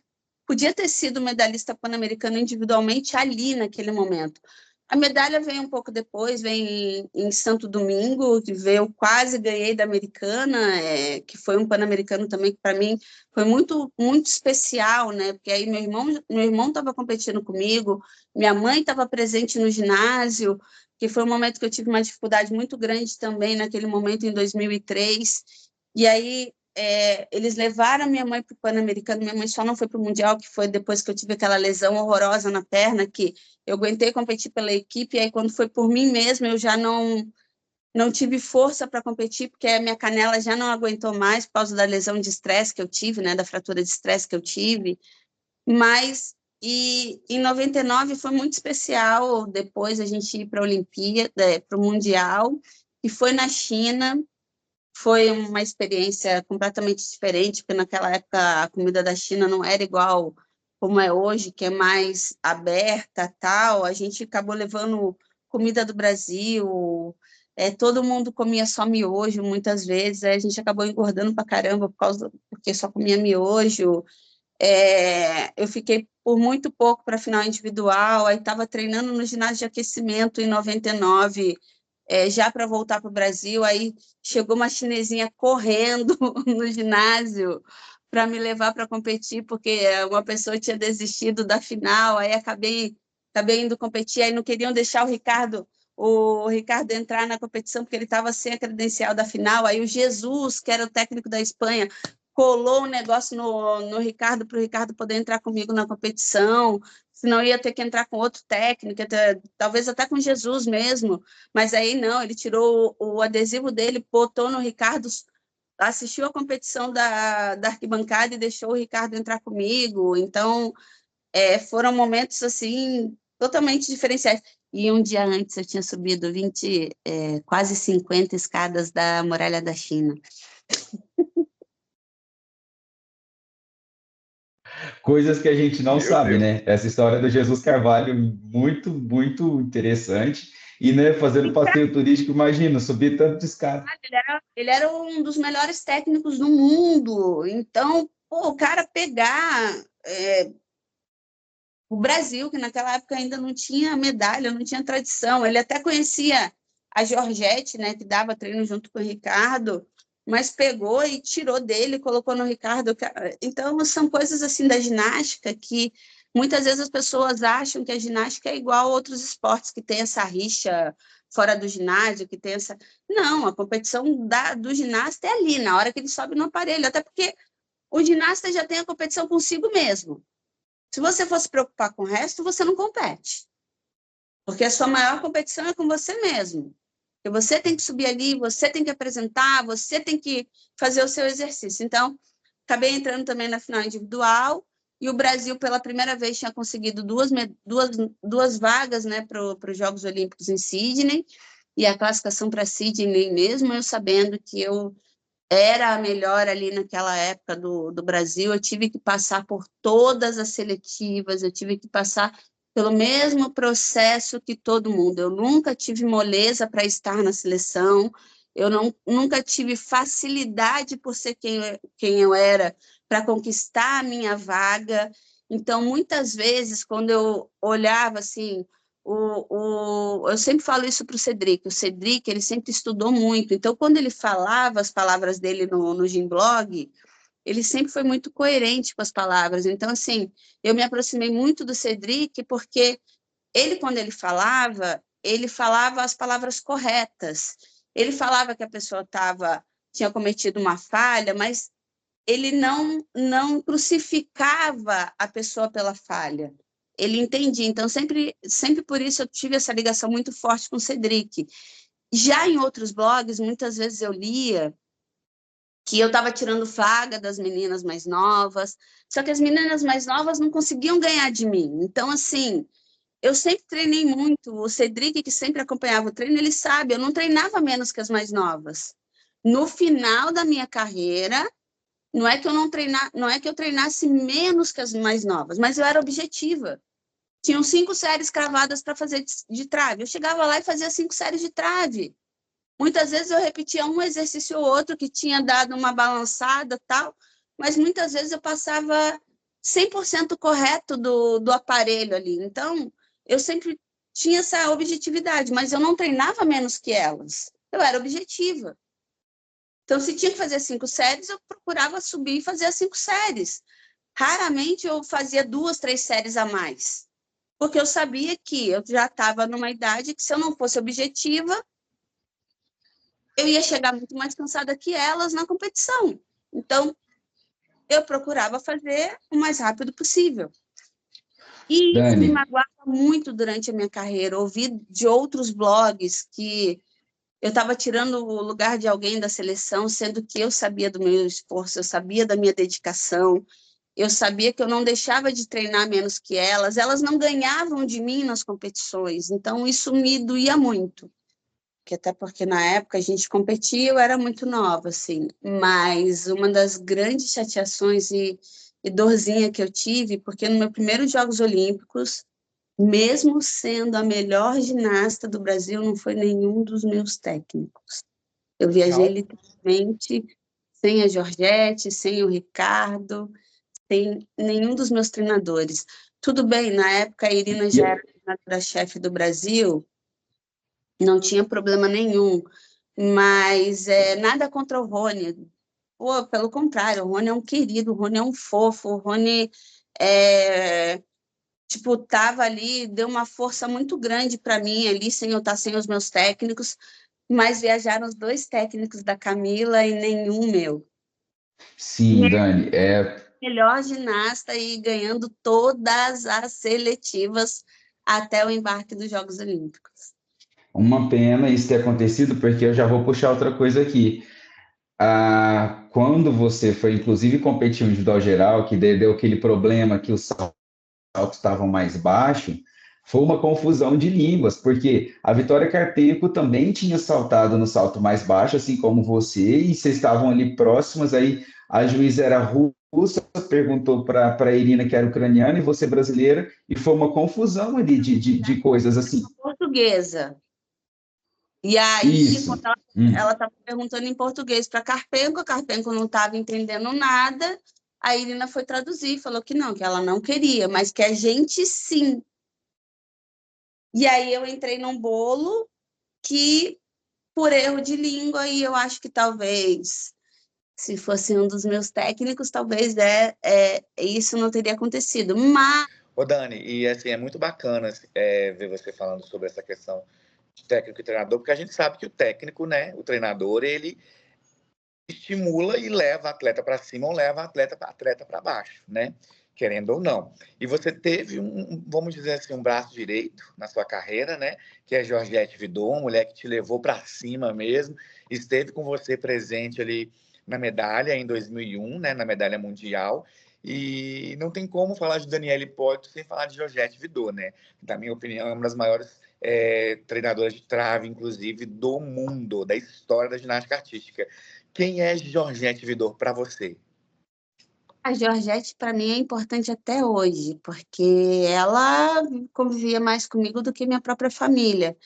podia ter sido medalhista pan-americana individualmente ali naquele momento. A medalha veio um pouco depois, vem em Santo Domingo, que eu quase ganhei da americana, que foi um pan-americano também, que para mim foi muito, muito especial, né? Porque aí meu irmão estava competindo comigo, minha mãe estava presente no ginásio, que foi um momento que eu tive uma dificuldade muito grande também naquele momento, em 2003. E aí eles levaram minha mãe para o Pan-Americano, minha mãe só não foi para o Mundial, que foi depois que eu tive aquela lesão horrorosa na perna, que eu aguentei competir pela equipe, e aí quando foi por mim mesma, eu já não tive força para competir, porque a minha canela já não aguentou mais por causa da lesão de estresse que eu tive, né, da fratura de estresse que eu tive. Mas em 99 foi muito especial, depois a gente ir para a Olimpíada, para o Mundial, e foi na China. Foi uma experiência completamente diferente, porque naquela época a comida da China não era igual como é hoje, que é mais aberta, tal. A gente acabou levando comida do Brasil, todo mundo comia só miojo muitas vezes, aí a gente acabou engordando pra caramba porque só comia miojo. Eu fiquei por muito pouco para final individual, aí estava treinando no ginásio de aquecimento em 99, já para voltar para o Brasil, aí chegou uma chinesinha correndo no ginásio para me levar para competir, porque uma pessoa tinha desistido da final, aí acabei indo competir, aí não queriam deixar o Ricardo entrar na competição, porque ele estava sem a credencial da final, aí o Jesus, que era o técnico da Espanha, colou um negócio no Ricardo, para o Ricardo poder entrar comigo na competição, senão ia ter que entrar com outro técnico, talvez até com Jesus mesmo, mas aí não, ele tirou o adesivo dele, botou no Ricardo, assistiu a competição da arquibancada e deixou o Ricardo entrar comigo, então foram momentos assim totalmente diferenciais. E um dia antes eu tinha subido quase 50 escadas da Muralha da China. Coisas que a gente não Meu sabe, Deus. né? Essa história do Jesus Carvalho, muito, muito interessante. E, né, fazendo passeio turístico, imagina, subir tanto de escada. Ele era um dos melhores técnicos do mundo. Então, pô, o cara pegar o Brasil, que naquela época ainda não tinha medalha, não tinha tradição. Ele até conhecia a Georgette, né, que dava treino junto com o Ricardo, mas pegou e tirou dele, colocou no Ricardo. Então, são coisas assim da ginástica que muitas vezes as pessoas acham que a ginástica é igual a outros esportes, que tem essa rixa fora do ginásio, que tem essa... Não, a competição do ginasta é ali, na hora que ele sobe no aparelho, até porque o ginasta já tem a competição consigo mesmo. Se você for se preocupar com o resto, você não compete. Porque a sua maior competição é com você mesmo. Porque você tem que subir ali, você tem que apresentar, você tem que fazer o seu exercício. Então, acabei entrando também na final individual, e o Brasil, pela primeira vez, tinha conseguido duas vagas, né, para os Jogos Olímpicos em Sydney, e a classificação para Sydney mesmo, eu sabendo que eu era a melhor ali naquela época do Brasil, eu tive que passar por todas as seletivas, eu tive que passar pelo mesmo processo que todo mundo. Eu nunca tive moleza para estar na seleção, eu nunca tive facilidade por ser quem eu era para conquistar a minha vaga. Então, muitas vezes, quando eu olhava assim, eu sempre falo isso para o Cedric, ele sempre estudou muito, então quando ele falava as palavras dele no Gymblog, ele sempre foi muito coerente com as palavras, então assim, eu me aproximei muito do Cedric, porque quando ele falava as palavras corretas, ele falava que a pessoa tinha cometido uma falha, mas ele não crucificava a pessoa pela falha. Ele entendia. Então, sempre por isso eu tive essa ligação muito forte com o Cedric. Já em outros blogs, muitas vezes eu lia que eu estava tirando flaga das meninas mais novas, só que as meninas mais novas não conseguiam ganhar de mim. Então, assim, eu sempre treinei muito. O Cedric, que sempre acompanhava o treino, ele sabe, eu não treinava menos que as mais novas. No final da minha carreira, não é que eu treinasse menos que as mais novas, mas eu era objetiva. Tinham 5 séries cravadas para fazer de trave. Eu chegava lá e fazia 5 séries de trave. Muitas vezes eu repetia um exercício ou outro que tinha dado uma balançada, tal, mas muitas vezes eu passava 100% correto do aparelho ali. Então, eu sempre tinha essa objetividade, mas eu não treinava menos que elas. Eu era objetiva. Então, se tinha que fazer 5 séries, eu procurava subir e fazer as 5 séries. Raramente eu fazia 2, 3 séries a mais, porque eu sabia que eu já estava numa idade que, se eu não fosse objetiva, eu ia chegar muito mais cansada que elas na competição. Então, eu procurava fazer o mais rápido possível. E isso me Dani, magoava muito durante a minha carreira. Ouvi de outros blogs que eu estava tirando o lugar de alguém da seleção, sendo que eu sabia do meu esforço, eu sabia da minha dedicação, eu sabia que eu não deixava de treinar menos que elas não ganhavam de mim nas competições, então isso me doía muito, até porque na época a gente competia, eu era muito nova, assim, mas uma das grandes chateações e dorzinha que eu tive, porque no meu primeiro Jogos Olímpicos, Mesmo sendo a melhor ginasta do Brasil, não foi nenhum dos meus técnicos. Eu viajei Não? literalmente sem a Georgette, sem o Ricardo, sem nenhum dos meus treinadores. Tudo bem, na época a Irina já era treinadora-chefe do Brasil, não tinha problema nenhum, mas nada contra o Rony. Pô, pelo contrário, o Rony é um querido, o Rony é um fofo, o Rony tipo, tava ali, deu uma força muito grande para mim ali, sem eu estar sem os meus técnicos, mas viajaram os 2 técnicos da Camila e nenhum meu. Sim, Dani, Melhor ginasta e ganhando todas as seletivas até o embarque dos Jogos Olímpicos. uma pena isso ter acontecido, porque eu já vou puxar outra coisa aqui. Quando você foi, inclusive, competir no individual geral, que deu aquele problema que os saltos estavam mais baixos, foi uma confusão de línguas, porque a Vitória Karpenko também tinha saltado no salto mais baixo, assim como você, e vocês estavam ali próximas, aí a juíza era russa, perguntou para a Irina, que era ucraniana, e você brasileira, e foi uma confusão ali de coisas assim. Portuguesa. E aí, Isso. quando ela estava perguntando em português para a Karpenko não estava entendendo nada, a Irina foi traduzir, falou que não, que ela não queria, mas que a gente sim. E aí eu entrei num bolo que, por erro de língua, e eu acho que talvez, se fosse um dos meus técnicos, talvez isso não teria acontecido. Mas Ô, Dani, e assim, é muito bacana ver você falando sobre essa questão de técnico e treinador, porque a gente sabe que o técnico, né, o treinador, ele estimula e leva a atleta para cima ou leva a atleta para baixo, né? Querendo ou não. E você teve vamos dizer assim, um braço direito na sua carreira, né? Que é Georgette Vidot, uma mulher que te levou para cima mesmo, esteve com você presente ali na medalha em 2001, né? Na medalha mundial. E não tem como falar de Daniele Porto sem falar de Georgette Vidot, né? Na minha opinião, é uma das maiores treinadoras de trave, inclusive, do mundo, da história da ginástica artística. Quem é Georgette Vidot para você? a Georgette, para mim, é importante até hoje, porque ela convivia mais comigo do que minha própria família.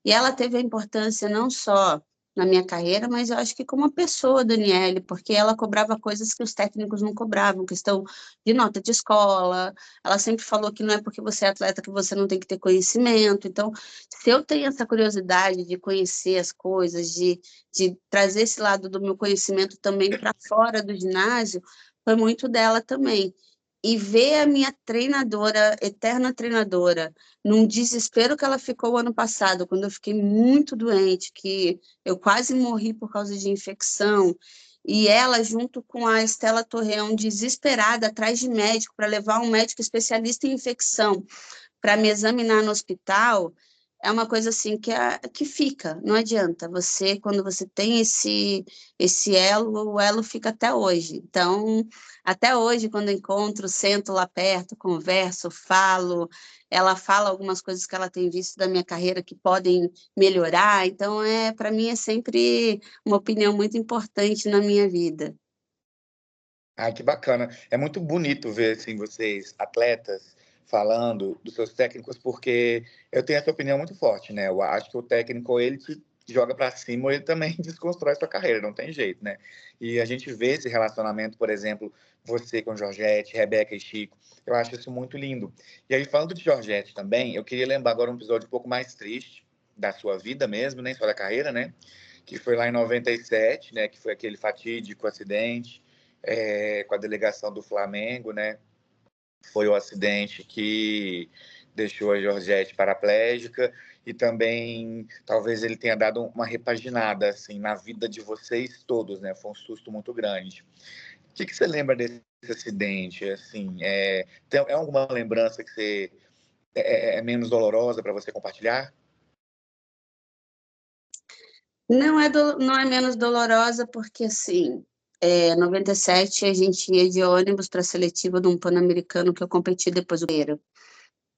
E ela teve a importância não só na minha carreira, mas eu acho que como uma pessoa, Daniele, porque ela cobrava coisas que os técnicos não cobravam, questão de nota de escola. Ela sempre falou que não é porque você é atleta que você não tem que ter conhecimento. Então, se eu tenho essa curiosidade de conhecer as coisas, de trazer esse lado do meu conhecimento também para fora do ginásio, foi muito dela também. E ver a minha treinadora, eterna treinadora, num desespero que ela ficou ano passado, quando eu fiquei muito doente, que eu quase morri por causa de infecção, e ela, junto com a Estela Torreão, desesperada, atrás de médico, para levar um médico especialista em infecção para me examinar no hospital, é uma coisa assim que fica, não adianta. Você, quando você tem esse elo, o elo fica até hoje. Então, até hoje, quando eu encontro, sento lá perto, converso, falo, ela fala algumas coisas que ela tem visto da minha carreira que podem melhorar. Então, para mim, é sempre uma opinião muito importante na minha vida. Ah, que bacana. É muito bonito ver assim, vocês, atletas, falando dos seus técnicos, porque eu tenho essa opinião muito forte, né? Eu acho que o técnico, ele te joga para cima, ou ele também desconstrói sua carreira, não tem jeito, né? E a gente vê esse relacionamento, por exemplo, você com Georgette, Rebeca e Chico, eu acho isso muito lindo. E aí, falando de Georgette também, eu queria lembrar agora um episódio um pouco mais triste da sua vida mesmo, nem só da carreira, né? Que foi lá em 97, né? Que foi aquele fatídico acidente com a delegação do Flamengo, né? Foi o acidente que deixou a Georgette paraplégica e também talvez ele tenha dado uma repaginada assim na vida de vocês todos, né? Foi um susto muito grande. O que você lembra desse acidente? Assim, tem alguma lembrança que você é menos dolorosa para você compartilhar? Não é menos dolorosa, porque, assim, 97 a gente ia de ônibus para a seletiva de um Pan-Americano que eu competi depois do Beira.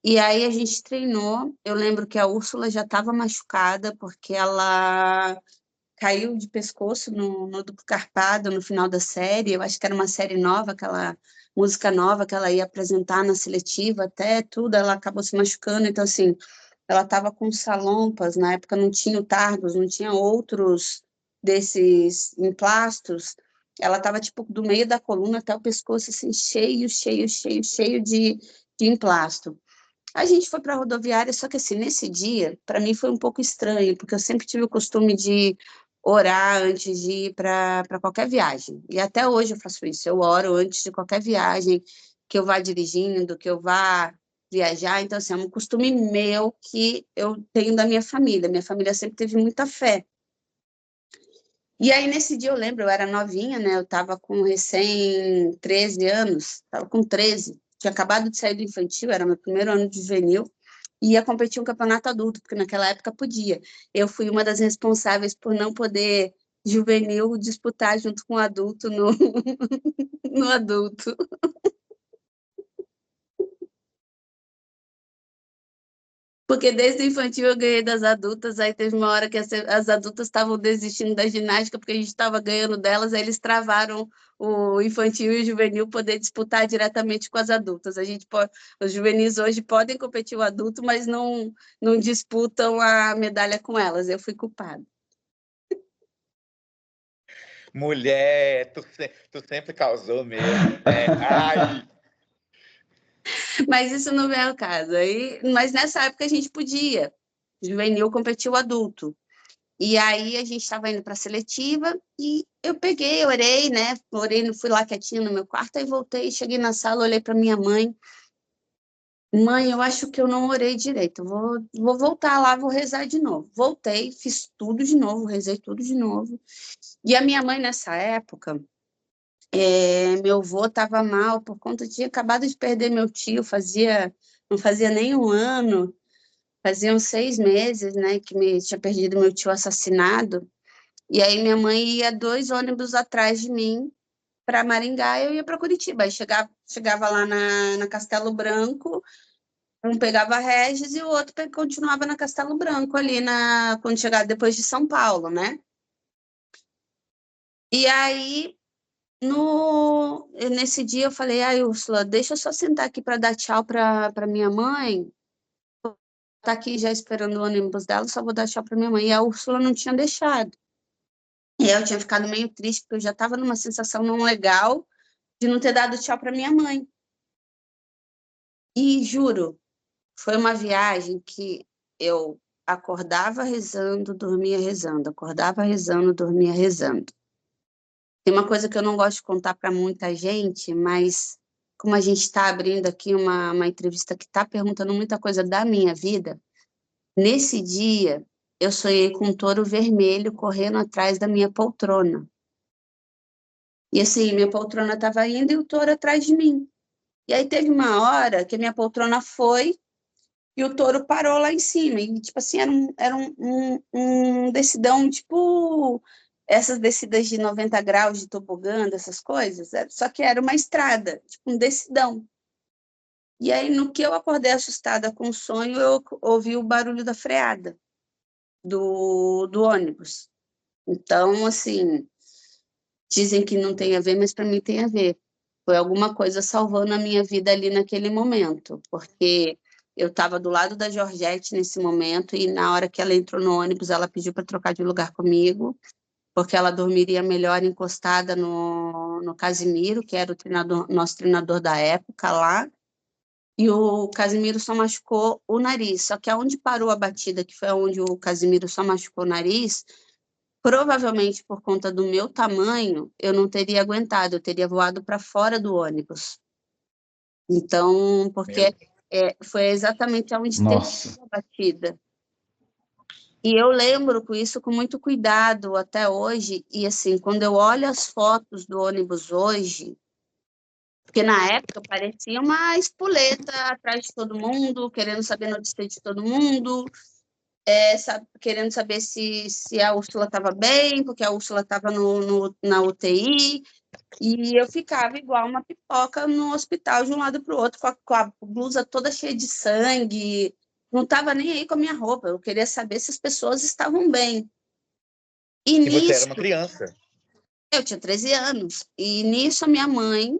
E aí a gente treinou. Eu lembro que a Úrsula já estava machucada, porque caiu de pescoço no duplo carpado no final da série. Eu acho que era uma série nova, aquela música nova que ela ia apresentar na seletiva, até tudo, ela acabou se machucando. Então, assim, ela estava com salompas, na época não tinha o Targus, não tinha outros desses emplastos. Ela estava, tipo, do meio da coluna até o pescoço, assim, cheio de emplasto. A gente foi para a rodoviária, só que assim, nesse dia, para mim foi um pouco estranho, porque eu sempre tive o costume de orar antes de ir para qualquer viagem. E até hoje eu faço isso, eu oro antes de qualquer viagem, que eu vá dirigindo, que eu vá viajar. Então, assim, é um costume meu que eu tenho da minha família. Minha família sempre teve muita fé. E aí, nesse dia, eu lembro, eu era novinha, né? Eu estava com recém 13 anos, estava com 13. Tinha acabado de sair do infantil, era meu primeiro ano de juvenil, e ia competir um campeonato adulto, porque naquela época podia. Eu fui uma das responsáveis por não poder juvenil disputar junto com o adulto no, no adulto. Porque desde o infantil eu ganhei das adultas, aí teve uma hora que as adultas estavam desistindo da ginástica porque a gente estava ganhando delas, aí eles travaram o infantil e o juvenil poder disputar diretamente com as adultas. A gente pode, os juvenis hoje podem competir o adulto, mas não disputam a medalha com elas. Eu fui culpada. Mulher, tu sempre causou mesmo, né? Ai, Mas isso não é o caso. Mas nessa época a gente podia. Juvenil competiu adulto. E aí a gente estava indo para a seletiva e eu peguei, orei, né? Orei, fui lá quietinha no meu quarto, aí voltei, cheguei na sala, olhei para minha mãe. Mãe, eu acho que eu não orei direito. Vou voltar lá, vou rezar de novo. Voltei, fiz tudo de novo, rezei tudo de novo. E a minha mãe, nessa época, meu avô estava mal por conta de tinha acabado de perder meu tio, não fazia nem um ano, faziam 6 meses, né, que tinha perdido meu tio assassinado. E aí minha mãe ia 2 ônibus atrás de mim para Maringá, eu ia para Curitiba. Aí chegava lá na Castelo Branco, um pegava a Regis e o outro continuava na Castelo Branco ali quando chegava depois de São Paulo, né? E aí nesse dia eu falei, ai, Úrsula, deixa eu só sentar aqui para dar tchau para minha mãe. Tá aqui já esperando o ônibus dela, só vou dar tchau para minha mãe. E a Úrsula não tinha deixado. E aí eu tinha ficado meio triste, porque eu já estava numa sensação não legal de não ter dado tchau para minha mãe. E juro, foi uma viagem que eu acordava rezando, dormia rezando, acordava rezando, dormia rezando. Tem uma coisa que eu não gosto de contar para muita gente, mas como a gente está abrindo aqui uma entrevista que está perguntando muita coisa da minha vida, nesse dia eu sonhei com um touro vermelho correndo atrás da minha poltrona. E assim, minha poltrona estava indo e o touro atrás de mim. E aí teve uma hora que a minha poltrona foi e o touro parou lá em cima. E, tipo assim, era um descidão, tipo essas descidas de 90 graus de tobogã, essas coisas. Só que era uma estrada, tipo um descidão. E aí, no que eu acordei assustada com o sonho, eu ouvi o barulho da freada do ônibus. Então, assim, dizem que não tem a ver, mas para mim tem a ver. Foi alguma coisa salvando a minha vida ali naquele momento, porque eu estava do lado da Georgette nesse momento e na hora que ela entrou no ônibus, ela pediu para trocar de lugar comigo, porque ela dormiria melhor encostada no Casimiro, que era nosso treinador da época lá, e o Casimiro só machucou o nariz. Só que aonde parou a batida, que foi onde o Casimiro só machucou o nariz, provavelmente por conta do meu tamanho, eu não teria aguentado, eu teria voado para fora do ônibus. Então, meu. porque foi exatamente onde teve Nossa. a batida. E eu lembro com isso com muito cuidado até hoje. E assim, quando eu olho as fotos do ônibus hoje, porque na época parecia uma espoleta atrás de todo mundo, querendo saber notícia de todo mundo, querendo saber se a Úrsula estava bem, porque a Úrsula estava na UTI, e eu ficava igual uma pipoca no hospital de um lado para o outro, com a blusa toda cheia de sangue, não estava nem aí com a minha roupa, eu queria saber se as pessoas estavam bem. E E você era nisso, uma criança. eu tinha 13 anos. E nisso a minha mãe,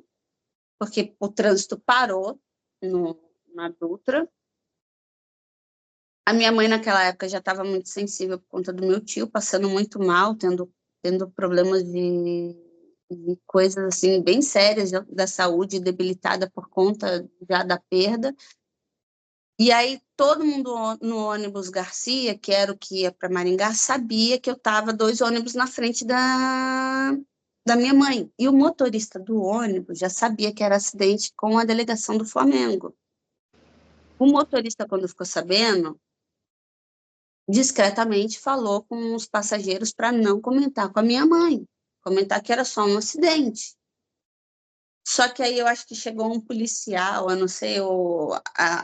porque o trânsito parou na Dutra. A minha mãe, naquela época, já estava muito sensível por conta do meu tio, passando muito mal, tendo problemas de coisas assim, bem sérias da saúde, debilitada por conta já da perda. E aí todo mundo no ônibus Garcia, que era o que ia para Maringá, sabia que eu estava 2 ônibus na frente da minha mãe. E o motorista do ônibus já sabia que era acidente com a delegação do Flamengo. O motorista, quando ficou sabendo, discretamente falou com os passageiros para não comentar com a minha mãe, comentar que era só um acidente. Só que aí eu acho que chegou um policial, eu não sei,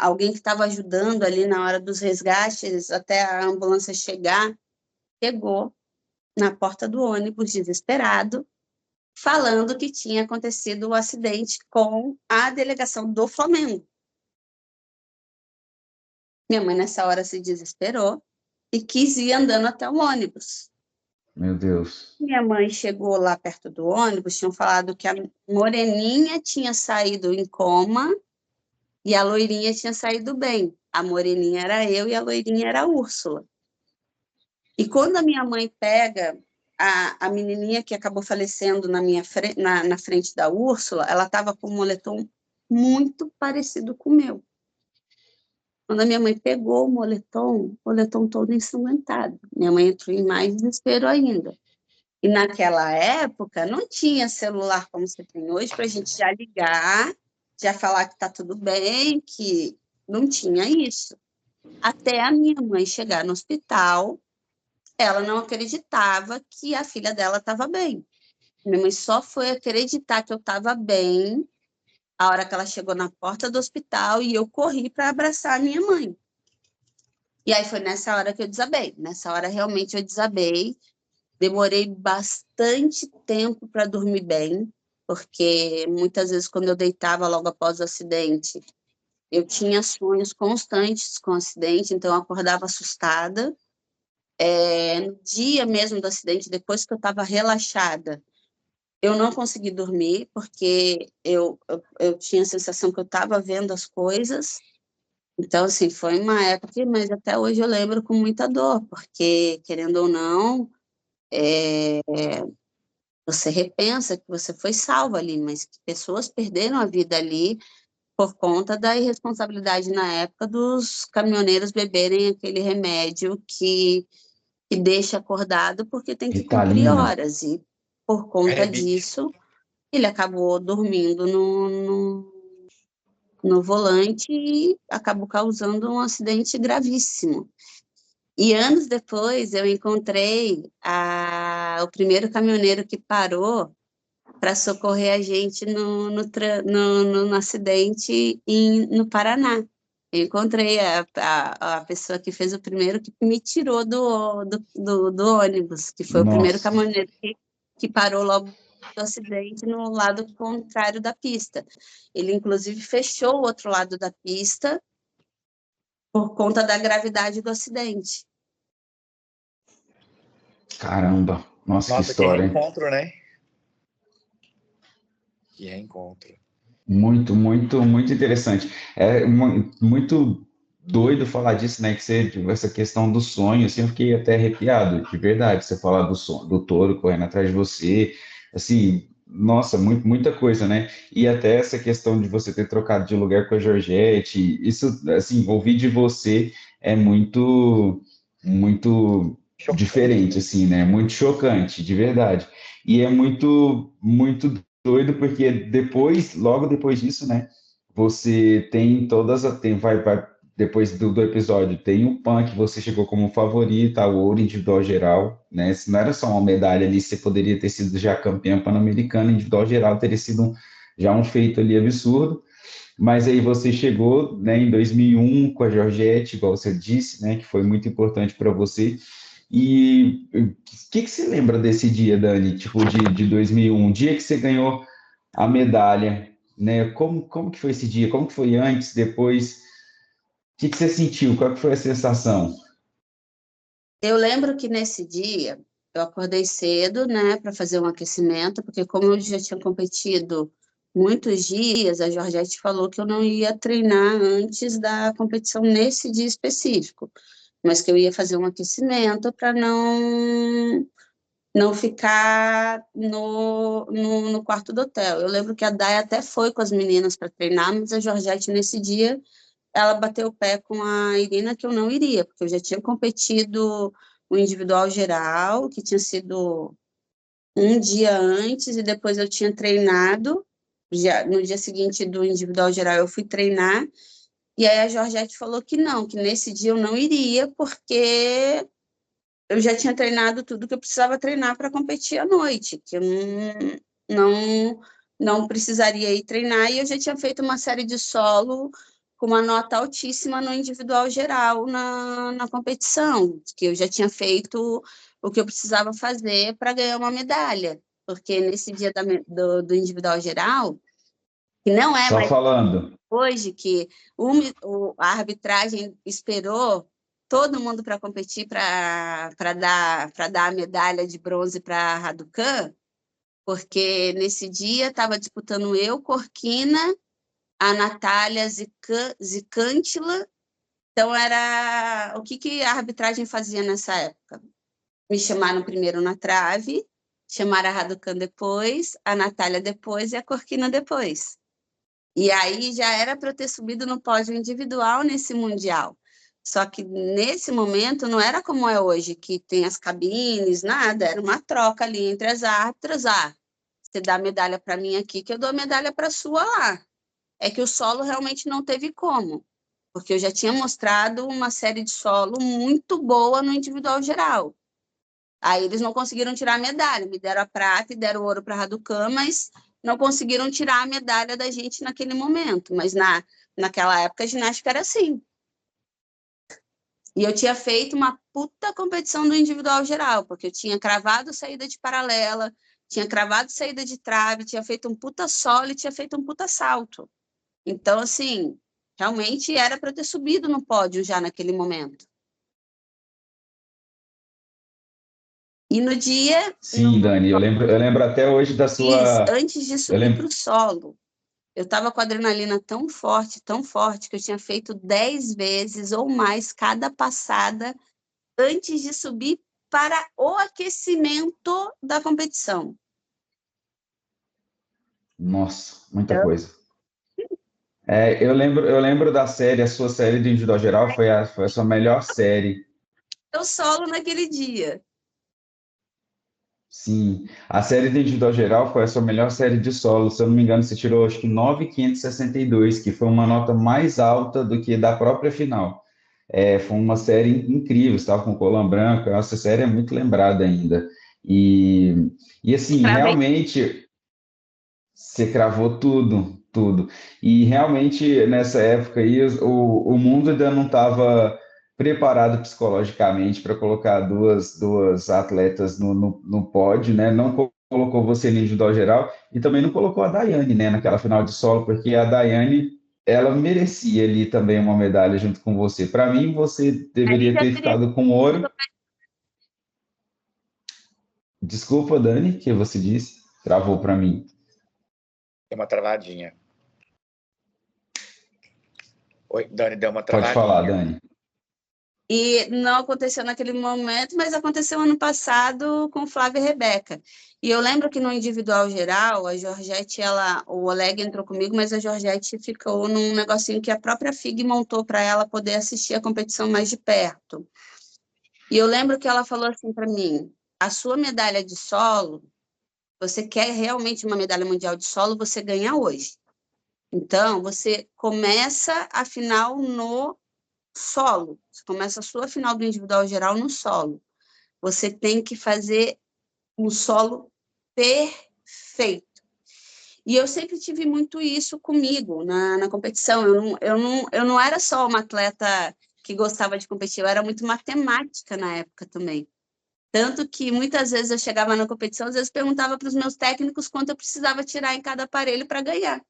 alguém que estava ajudando ali na hora dos resgates até a ambulância chegar, chegou na porta do ônibus desesperado, falando que tinha acontecido o acidente com a delegação do Flamengo. Minha mãe nessa hora se desesperou e quis ir andando até o ônibus. Meu Deus. Minha mãe chegou lá perto do ônibus, tinham falado que a moreninha tinha saído em coma e a loirinha tinha saído bem. A moreninha era eu e a loirinha era a Úrsula. E quando a minha mãe pega a menininha que acabou falecendo na frente da Úrsula, ela estava com um moletom muito parecido com o meu. Quando a minha mãe pegou o moletom todo ensanguentado. Minha mãe entrou em mais desespero ainda. E naquela época não tinha celular como você tem hoje para a gente já ligar, já falar que está tudo bem, que não tinha isso. Até a minha mãe chegar no hospital, ela não acreditava que a filha dela estava bem. Minha mãe só foi acreditar que eu estava bem a hora que ela chegou na porta do hospital e eu corri para abraçar a minha mãe. E aí foi nessa hora que eu desabei. Nessa hora realmente eu desabei. Demorei bastante tempo para dormir bem, porque muitas vezes quando eu deitava logo após o acidente, eu tinha sonhos constantes com o acidente, então eu acordava assustada. No dia mesmo do acidente, depois que eu estava relaxada, eu não consegui dormir, porque eu tinha a sensação que eu estava vendo as coisas. Então, assim, foi uma época, mas até hoje eu lembro com muita dor, porque, querendo ou não, você repensa que você foi salvo ali, mas que pessoas perderam a vida ali por conta da irresponsabilidade na época dos caminhoneiros beberem aquele remédio que deixa acordado porque tem que cumprir Ritalina. horas. E por conta disso, ele acabou dormindo no volante e acabou causando um acidente gravíssimo. E anos depois eu encontrei o primeiro caminhoneiro que parou para socorrer a gente no acidente no Paraná. Eu encontrei a pessoa que fez o primeiro, que me tirou do ônibus, que foi o primeiro Nossa. caminhoneiro que parou logo do acidente no lado contrário da pista. Ele, inclusive, fechou o outro lado da pista por conta da gravidade do acidente. Caramba. Nossa, que Nossa, que história, hein? reencontro, né? Que reencontro. Muito, muito, muito interessante. Muito doido falar disso, né? Que você, essa questão do sonho, assim, eu fiquei até arrepiado, de verdade. Você falar do sonho, do touro correndo atrás de você, assim, nossa, muita coisa, né? E até essa questão de você ter trocado de lugar com a Georgette, isso, assim, ouvir de você é muito diferente, assim, né? Muito chocante, de verdade. E é muito doido porque logo depois disso, né? Você tem depois do episódio, tem o PAN que você chegou como favorita, o ouro individual geral, né? Se não era só uma medalha ali, você poderia ter sido já campeã pan-americana individual geral, teria sido já um feito ali absurdo. Mas aí você chegou, né, em 2001 com a Georgette, igual você disse, né, que foi muito importante para você. E o que você lembra desse dia, Dani, tipo de 2001, dia que você ganhou a medalha, né? Como que foi esse dia? Como que foi antes, depois? O que você sentiu? Qual que foi a sensação? Eu lembro que nesse dia eu acordei cedo, né, para fazer um aquecimento, porque como eu já tinha competido muitos dias, a Georgette falou que eu não ia treinar antes da competição nesse dia específico, mas que eu ia fazer um aquecimento para não ficar no quarto do hotel. Eu lembro que a Day até foi com as meninas para treinar, mas a Georgette, nesse dia, ela bateu o pé com a Irina que eu não iria, porque eu já tinha competido o individual geral, que tinha sido um dia antes, e depois eu tinha treinado. Já, no dia seguinte do individual geral, eu fui treinar, e aí a Georgette falou que não, que nesse dia eu não iria, porque eu já tinha treinado tudo que eu precisava treinar para competir à noite, que eu não, não precisaria ir treinar, e eu já tinha feito uma série de solo com uma nota altíssima no individual geral na competição, que eu já tinha feito o que eu precisava fazer para ganhar uma medalha, porque nesse dia do individual geral, que não é Só mais falando. hoje, que a arbitragem esperou todo mundo para competir para dar a medalha de bronze para a Raducan, porque nesse dia estava disputando eu, Corquina, a Natália Zicântila. Então, era o que a arbitragem fazia nessa época? Me chamaram primeiro na trave, chamaram a Raducan depois, a Natália depois e a Corquina depois. E aí já era para eu ter subido no pódio individual nesse Mundial. Só que nesse momento não era como é hoje, que tem as cabines, nada, era uma troca ali entre as árbitras. Você dá a medalha para mim aqui, que eu dou a medalha para a sua lá. É que o solo realmente não teve como, porque eu já tinha mostrado uma série de solo muito boa no individual geral. Aí eles não conseguiram tirar a medalha, me deram a prata e deram o ouro para a Raducan, mas não conseguiram tirar a medalha da gente naquele momento. Mas naquela época a ginástica era assim. E eu tinha feito uma puta competição do individual geral, porque eu tinha cravado saída de paralela, tinha cravado saída de trave, tinha feito um puta solo e tinha feito um puta salto. Então, assim, realmente era para eu ter subido no pódio já naquele momento. E no dia... Sim, Dani, eu lembro até hoje da sua. Antes de Eu subir para lembro. o solo, eu estava com a adrenalina tão forte, que eu tinha feito 10 vezes ou mais cada passada antes de subir para o aquecimento da competição. Nossa, muita coisa. Eu lembro da série, a sua série de individual geral foi a sua melhor série. Eu solo naquele dia. Sim, a série de individual geral foi a sua melhor série de solo. Se eu não me engano, você tirou acho que 9.562, que foi uma nota mais alta do que da própria final. Foi uma série incrível, você estava com o Colan Branco, essa série é muito lembrada ainda. E assim, Cravei. realmente, você cravou tudo, tudo. E realmente, nessa época aí, o mundo ainda não estava preparado psicologicamente para colocar duas atletas no pódio, né? Não colocou você no individual geral e também não colocou a Daiane, né, naquela final de solo, porque a Daiane, ela merecia ali também uma medalha junto com você. Para mim, você Aí deveria já ter teria... ficado com ouro. Desculpa, Dani, que você disse, travou para mim. Deu uma travadinha. Oi, Dani, deu uma Pode falar, travadinha. Dani. E não aconteceu naquele momento, mas aconteceu ano passado com Flávia e Rebeca. E eu lembro que no individual geral, a Georgette, o Oleg entrou comigo, mas a Georgette ficou num negocinho que a própria FIG montou para ela poder assistir a competição mais de perto. E eu lembro que ela falou assim para mim: a sua medalha de solo, você quer realmente uma medalha mundial de solo, você ganha hoje. Então, você começa a final no solo. Você começa a sua final do individual geral no solo. Você tem que fazer um solo perfeito. E eu sempre tive muito isso comigo na competição. Eu não era só uma atleta que gostava de competir, eu era muito matemática na época também. Tanto que muitas vezes eu chegava na competição, às vezes perguntava para os meus técnicos quanto eu precisava tirar em cada aparelho para ganhar.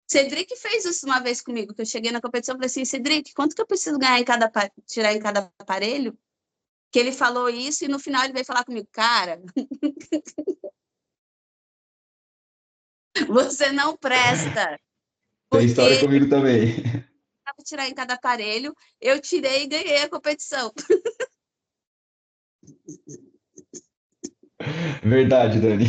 Cedric fez isso uma vez comigo, que eu cheguei na competição e falei assim: Cedric, quanto que eu preciso ganhar tirar em cada aparelho que ele falou isso e no final ele veio falar comigo, cara, você não presta, Tem história porque comigo também. eu tirar em cada aparelho, eu tirei e ganhei a competição. Verdade, Dani.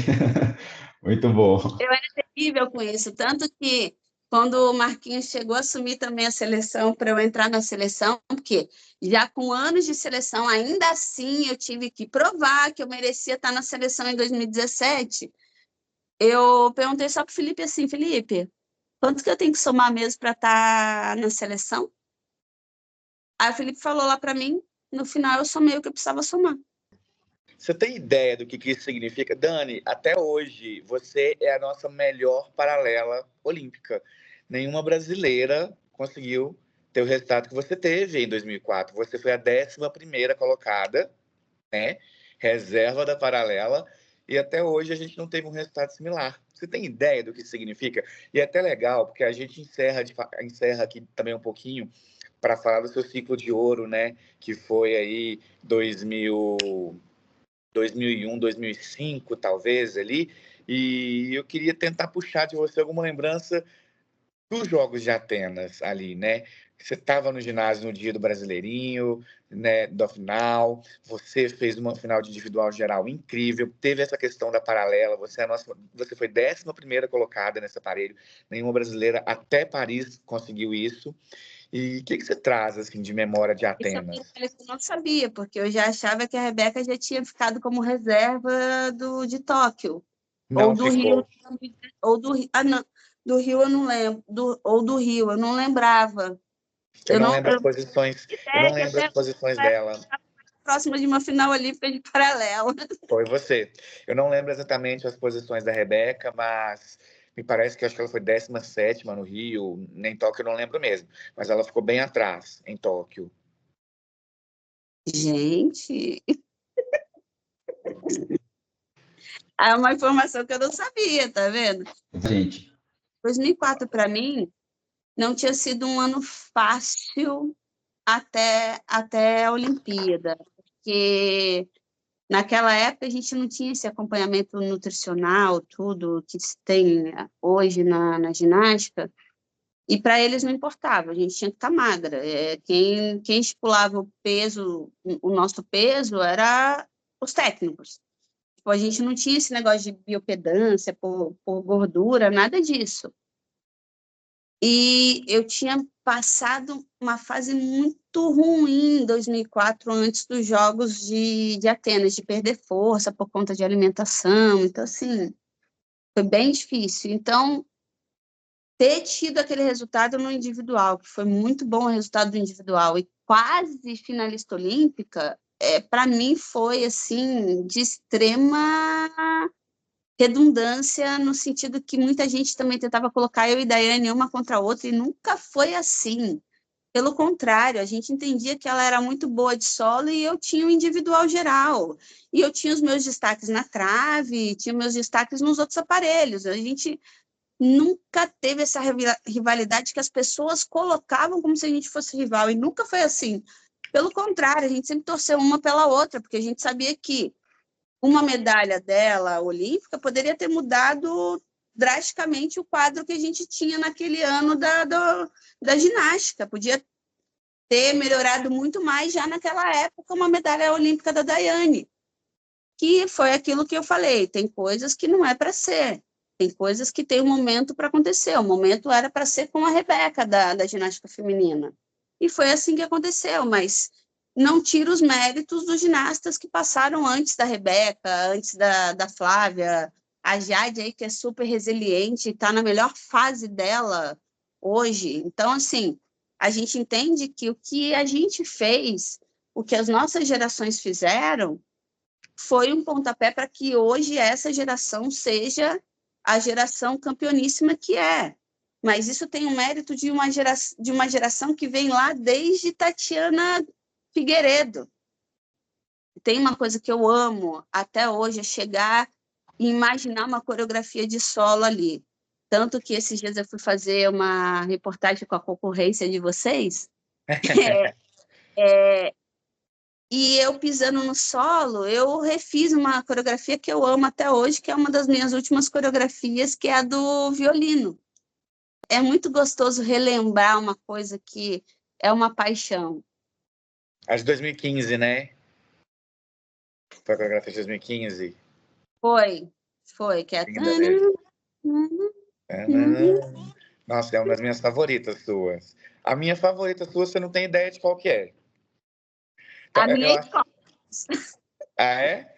Muito bom. Eu era terrível com isso, tanto que quando o Marquinhos chegou a assumir também a seleção para eu entrar na seleção, porque já com anos de seleção, ainda assim eu tive que provar que eu merecia estar na seleção em 2017. Eu perguntei só para o Felipe assim, Felipe, quanto que eu tenho que somar mesmo para estar na seleção? Aí o Felipe falou lá para mim, no final eu somei o que eu precisava somar. Você tem ideia do que isso significa? Dani, até hoje, você é a nossa melhor paralela olímpica. Nenhuma brasileira conseguiu ter o resultado que você teve em 2004. Você foi a 11ª colocada, né? Reserva da paralela, e até hoje a gente não teve um resultado similar. Você tem ideia do que isso significa? E é até legal, porque a gente encerra aqui também um pouquinho para falar do seu ciclo de ouro, né? Que foi aí 2001, 2005, talvez, ali. E eu queria tentar puxar de você alguma lembrança dos Jogos de Atenas ali, né? Você estava no ginásio no dia do Brasileirinho, né, da final, você fez uma final de individual geral incrível, teve essa questão da paralela, você foi 11ª colocada nesse aparelho, nenhuma brasileira até Paris conseguiu isso. E o que você traz assim de memória de Isso é um Atenas? detalhe que eu não sabia, porque eu já achava que a Rebeca já tinha ficado como reserva de Tóquio. Ou Não do Rio, ficou. ou do Rio, não, do Rio eu não lembro, ou do Rio, eu não lembrava. Eu Eu não não, lembro as posições, eu não ideia que lembro as até posições dela. próxima de uma final olímpica de paralela. Foi você. Eu não lembro exatamente as posições da Rebeca, mas me parece que acho que ela foi 17ª no Rio, em Tóquio eu não lembro mesmo, mas ela ficou bem atrás em Tóquio. Gente, é uma informação que eu não sabia, tá vendo? Gente, 2004 para mim não tinha sido um ano fácil até a Olimpíada, porque naquela época a gente não tinha esse acompanhamento nutricional, tudo que se tem hoje na ginástica, e para eles não importava, a gente tinha que estar magra. Quem estipulava o peso, o nosso peso, era os técnicos. Tipo, a gente não tinha esse negócio de biopedância por gordura, nada disso. E eu tinha passado uma fase muito ruim em 2004, antes dos Jogos de Atenas, de perder força por conta de alimentação. Então, assim, foi bem difícil. Então, ter tido aquele resultado no individual, que foi muito bom o resultado do individual, e quase finalista olímpica, para mim foi, assim, de extrema redundância, no sentido que muita gente também tentava colocar eu e Daiane uma contra a outra, e nunca foi assim. Pelo contrário, a gente entendia que ela era muito boa de solo e eu tinha o individual geral. E eu tinha os meus destaques na trave, tinha meus destaques nos outros aparelhos. A gente nunca teve essa rivalidade que as pessoas colocavam como se a gente fosse rival, e nunca foi assim. Pelo contrário, a gente sempre torceu uma pela outra, porque a gente sabia que uma medalha dela olímpica poderia ter mudado drasticamente o quadro que a gente tinha naquele ano da ginástica. Podia ter melhorado muito mais já naquela época uma medalha olímpica da Daiane, que foi aquilo que eu falei, tem coisas que não é para ser, tem coisas que tem um momento para acontecer, o momento era para ser com a Rebeca da ginástica feminina, e foi assim que aconteceu, mas não tira os méritos dos ginastas que passaram antes da Rebeca, antes da Flávia, a Jade aí que é super resiliente, está na melhor fase dela hoje, então assim, a gente entende que o que a gente fez, o que as nossas gerações fizeram, foi um pontapé para que hoje essa geração seja a geração campeoníssima que é. Mas isso tem o mérito de uma geração que vem lá desde Tatiana Figueiredo. Tem uma coisa que eu amo até hoje, é chegar e imaginar uma coreografia de solo ali. Tanto que esses dias eu fui fazer uma reportagem com a concorrência de vocês, E eu pisando no solo, eu refiz uma coreografia que eu amo até hoje, que é uma das minhas últimas coreografias, que é a do violino. É muito gostoso relembrar uma coisa que é uma paixão. A de 2015, né? Foi a coreografia de 2015. Foi, que é... Linda mesmo. Nossa, é uma das minhas favoritas suas. A minha favorita sua, você não tem ideia de qual que é. A minha Eu é acho... Ah, é?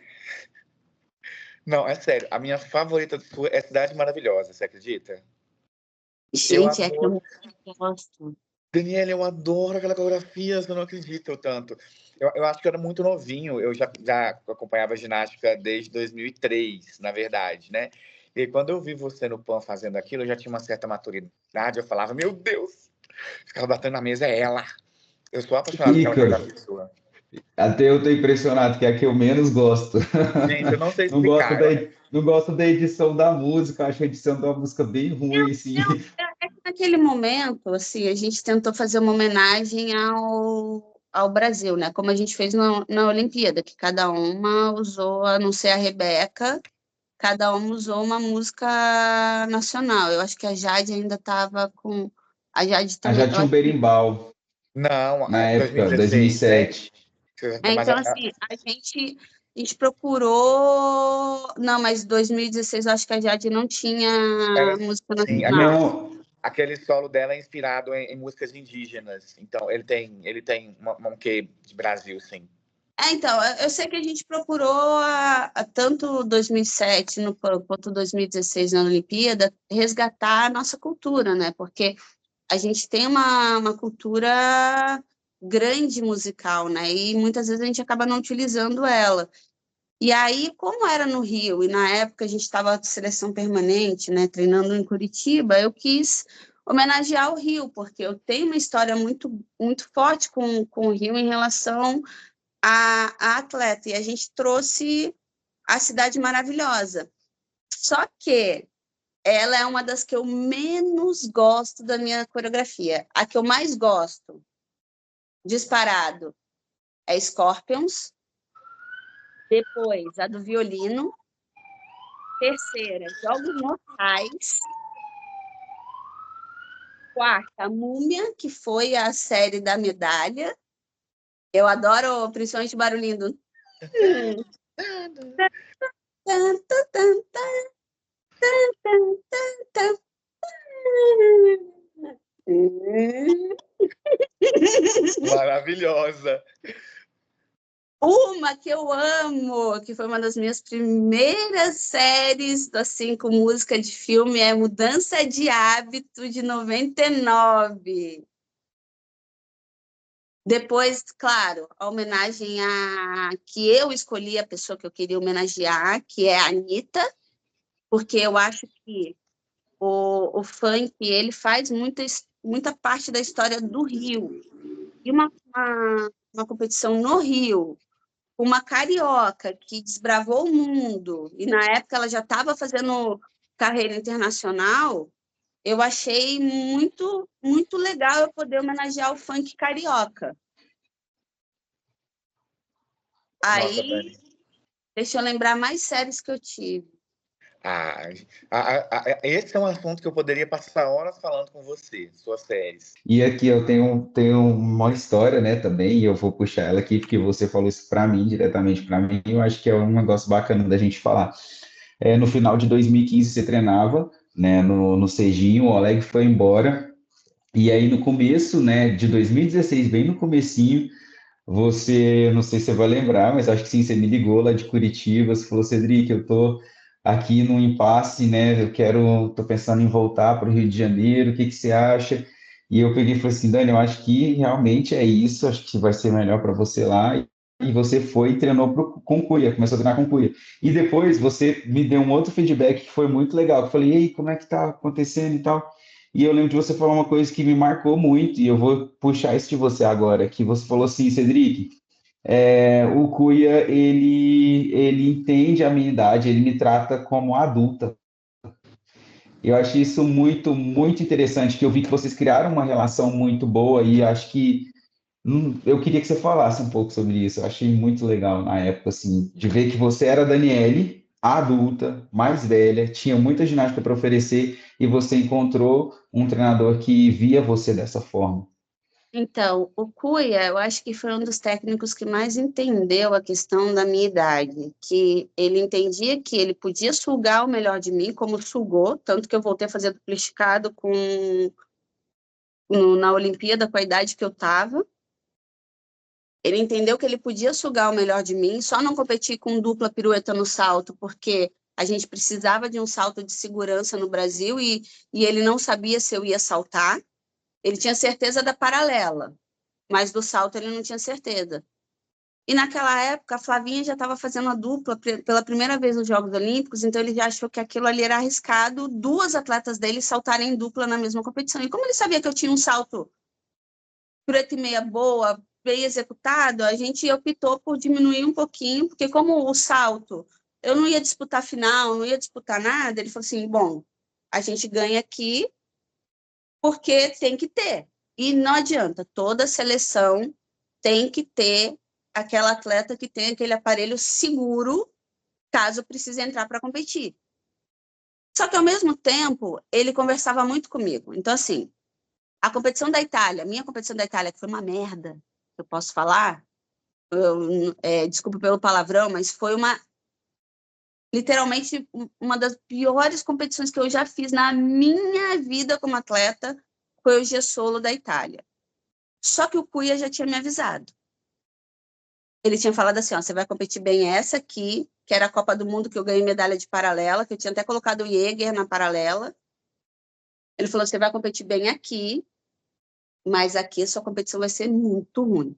Não, é sério. A minha favorita sua é Cidade Maravilhosa, você acredita? Gente, é que eu gosto. Daniela, eu adoro aquela coreografia, você não acredita o tanto. Eu acho que eu era muito novinho, eu já acompanhava ginástica desde 2003, na verdade, né? E quando eu vi você no PAN fazendo aquilo, eu já tinha uma certa maturidade, eu falava, meu Deus, ficava batendo na mesa, é ela. Eu sou apaixonado por aquela Ícaro, coreografia sua. até eu tô impressionado, que é a que eu menos gosto. Gente, eu não sei Não gosto explicar. não gosto da edição da música, acho a edição da música bem ruim, assim. É que naquele momento, assim, a gente tentou fazer uma homenagem ao Brasil, né? Como a gente fez na Olimpíada, que cada uma usou, a não ser a Rebeca, cada uma usou uma música nacional. Eu acho que a Jade ainda estava com... A Jade também... Já Eu tinha um acho berimbau, Não, na época, 2016, né? 2007. Mas Então, assim, a gente procurou... Não, mas 2016 eu acho que a Jade não tinha era, música sim, nacional. Não, aquele solo dela é inspirado em músicas indígenas. Então, ele tem um quê de Brasil, sim. Então, eu sei que a gente procurou tanto 2007 no PAN quanto 2016 na Olimpíada resgatar a nossa cultura, né? Porque a gente tem uma cultura grande musical, né? E muitas vezes a gente acaba não utilizando ela. E aí, como era no Rio, e na época a gente estava de seleção permanente, né, treinando em Curitiba, eu quis homenagear o Rio, porque eu tenho uma história muito, muito forte com o Rio em relação a atleta, e a gente trouxe a Cidade Maravilhosa. Só que ela é uma das que eu menos gosto da minha coreografia. A que eu mais gosto, disparado, é Scorpions, depois a do violino, terceira, Jogos Mortais, quarta, Múmia, que foi a série da medalha. Eu adoro, principalmente o barulhinho do... Maravilhosa. Uma que eu amo, que foi uma das minhas primeiras séries, assim, com música de filme, é Mudança de Hábito, de 99. Depois, claro, a homenagem a que eu escolhi a pessoa que eu queria homenagear, que é a Anitta, porque eu acho que o funk ele faz muita parte da história do Rio. E uma competição no Rio, uma carioca que desbravou o mundo, e na época ela já estava fazendo carreira internacional, eu achei muito, muito legal eu poder homenagear o funk carioca. Nossa, Aí, Dani. deixa eu lembrar mais séries que eu tive. Ah, esse é um assunto que eu poderia passar horas falando com você, suas séries. E aqui eu tenho uma história, né, também, e eu vou puxar ela aqui, porque você falou isso para mim, diretamente para mim, eu acho que é um negócio bacana da gente falar. No final de 2015 você treinava, né, no Serginho, o Oleg foi embora, e aí no começo, né, de 2016, bem no comecinho, você, não sei se você vai lembrar, mas acho que sim, você me ligou lá de Curitiba, você falou, Cedric, eu tô aqui num impasse, né? Tô pensando em voltar para o Rio de Janeiro, o que que você acha? E eu peguei e falei assim, Dani, eu acho que realmente é isso, acho que vai ser melhor para você lá. E você foi e treinou com cuia, começou a treinar com cuia. E depois você me deu um outro feedback que foi muito legal. Eu falei, ei, como é que tá acontecendo e tal? E eu lembro de você falar uma coisa que me marcou muito, e eu vou puxar isso de você agora, que você falou assim, Cedric, o Cuia, ele entende a minha idade, ele me trata como adulta. Eu acho isso muito, muito interessante, que eu vi que vocês criaram uma relação muito boa e acho que Eu queria que você falasse um pouco sobre isso. Eu achei muito legal na época, assim, de ver que você era a Daniele, adulta, mais velha, tinha muita ginástica para oferecer e você encontrou um treinador que via você dessa forma. Então, o Cuia, eu acho que foi um dos técnicos que mais entendeu a questão da minha idade, que ele entendia que ele podia sugar o melhor de mim, como sugou, tanto que eu voltei a fazer duplicado na Olimpíada com a idade que eu estava. Ele entendeu que ele podia sugar o melhor de mim, só não competir com dupla pirueta no salto, porque a gente precisava de um salto de segurança no Brasil e ele não sabia se eu ia saltar. Ele tinha certeza da paralela, mas do salto ele não tinha certeza. E naquela época, a Flavinha já estava fazendo a dupla pela primeira vez nos Jogos Olímpicos, então ele já achou que aquilo ali era arriscado, duas atletas dele saltarem em dupla na mesma competição. E como ele sabia que eu tinha um salto pirueta e meia boa, bem executado, a gente optou por diminuir um pouquinho, porque como o salto, eu não ia disputar final, não ia disputar nada, ele falou assim, bom, a gente ganha aqui porque tem que ter. E não adianta, toda seleção tem que ter aquela atleta que tem aquele aparelho seguro caso precise entrar para competir. Só que, ao mesmo tempo, ele conversava muito comigo. Então, assim, a competição da Itália, minha competição da Itália, que foi uma merda, eu posso falar, desculpa pelo palavrão, mas foi literalmente, uma das piores competições que eu já fiz na minha vida como atleta, foi o G-Solo da Itália. Só que o Cuia já tinha me avisado. Ele tinha falado assim, ó, você vai competir bem essa aqui, que era a Copa do Mundo que eu ganhei medalha de paralela, que eu tinha até colocado o Jäger na paralela. Ele falou, você vai competir bem aqui, mas aqui a sua competição vai ser muito ruim.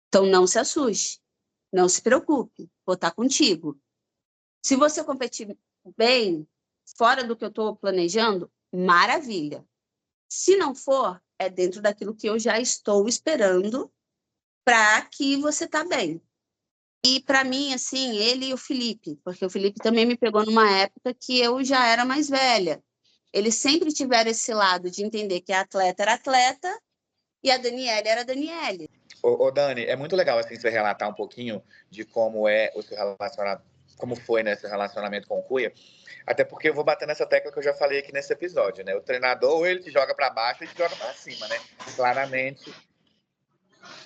Então não se assuste, não se preocupe, vou estar contigo. Se você competir bem, fora do que eu estou planejando, maravilha. Se não for, é dentro daquilo que eu já estou esperando para que você está bem. E para mim, assim, ele e o Felipe, porque o Felipe também me pegou numa época que eu já era mais velha. Eles sempre tiveram esse lado de entender que a atleta era atleta e a Daniele era Daniele. Ô, Dani, é muito legal assim você relatar um pouquinho de como é o seu relacionamento, como foi, né, seu relacionamento com o Cuia. Até porque eu vou bater nessa tecla que eu já falei aqui nesse episódio, né? O treinador, ou ele te joga para baixo, ou ele te joga para cima, né?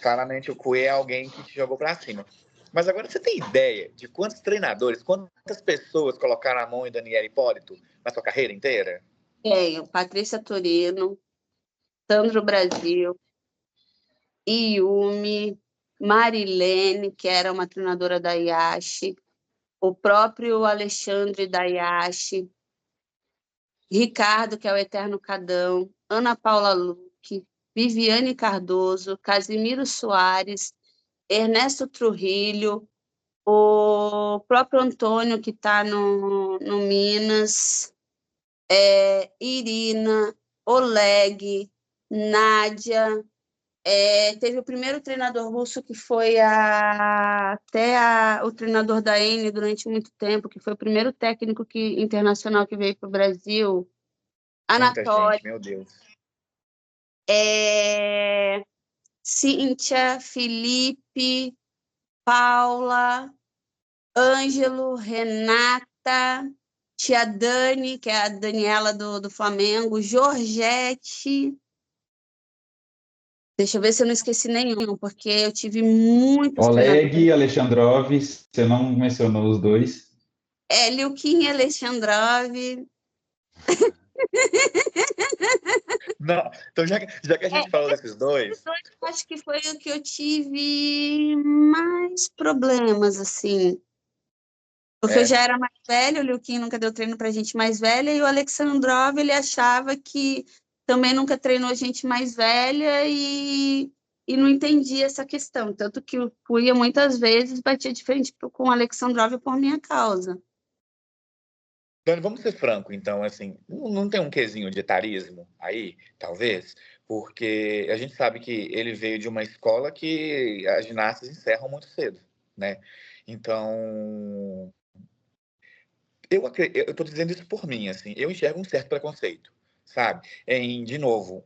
Claramente o Cuia é alguém que te jogou para cima. Mas agora você tem ideia de quantos treinadores, quantas pessoas colocaram a mão em Daniel Hipólito na sua carreira inteira? Tenho Patrícia Torino, Sandro Brasil, Yumi, Marilene, que era uma treinadora da IASH, o próprio Alexandre da IASH, Ricardo, que é o Eterno Cadão, Ana Paula Luque, Viviane Cardoso, Casimiro Soares, Ernesto Trujillo, o próprio Antônio, que está no Minas, Irina, Oleg, Nádia, teve o primeiro treinador russo que foi o treinador da N durante muito tempo, que foi o primeiro técnico internacional que veio para o Brasil, Muita Anatoly, gente, meu Deus. Cíntia, Felipe, Paula, Ângelo, Renata, tia Dani, que é a Daniela do Flamengo, Georgette. Deixa eu ver se eu não esqueci nenhum, porque eu tive muitos treinadores. Oleg, Alexandrov, você não mencionou os dois. Liuquinha Alexandrov. Não, então já que a gente falou desses dois, Acho que foi o que eu tive mais problemas, assim. Porque eu já era mais velha, o Liuquinho nunca deu treino para gente mais velha, e o Alexandrov, ele achava que também nunca treinou gente mais velha e não entendia essa questão. Tanto que o Cuia muitas vezes batia de frente com o Alexandrov por minha causa. Dani, vamos ser franco, então, assim, não tem um quesinho de etarismo aí, talvez? Porque a gente sabe que ele veio de uma escola que as ginastas encerram muito cedo, né? Então, eu tô dizendo isso por mim, assim, eu enxergo um certo preconceito, sabe? De novo,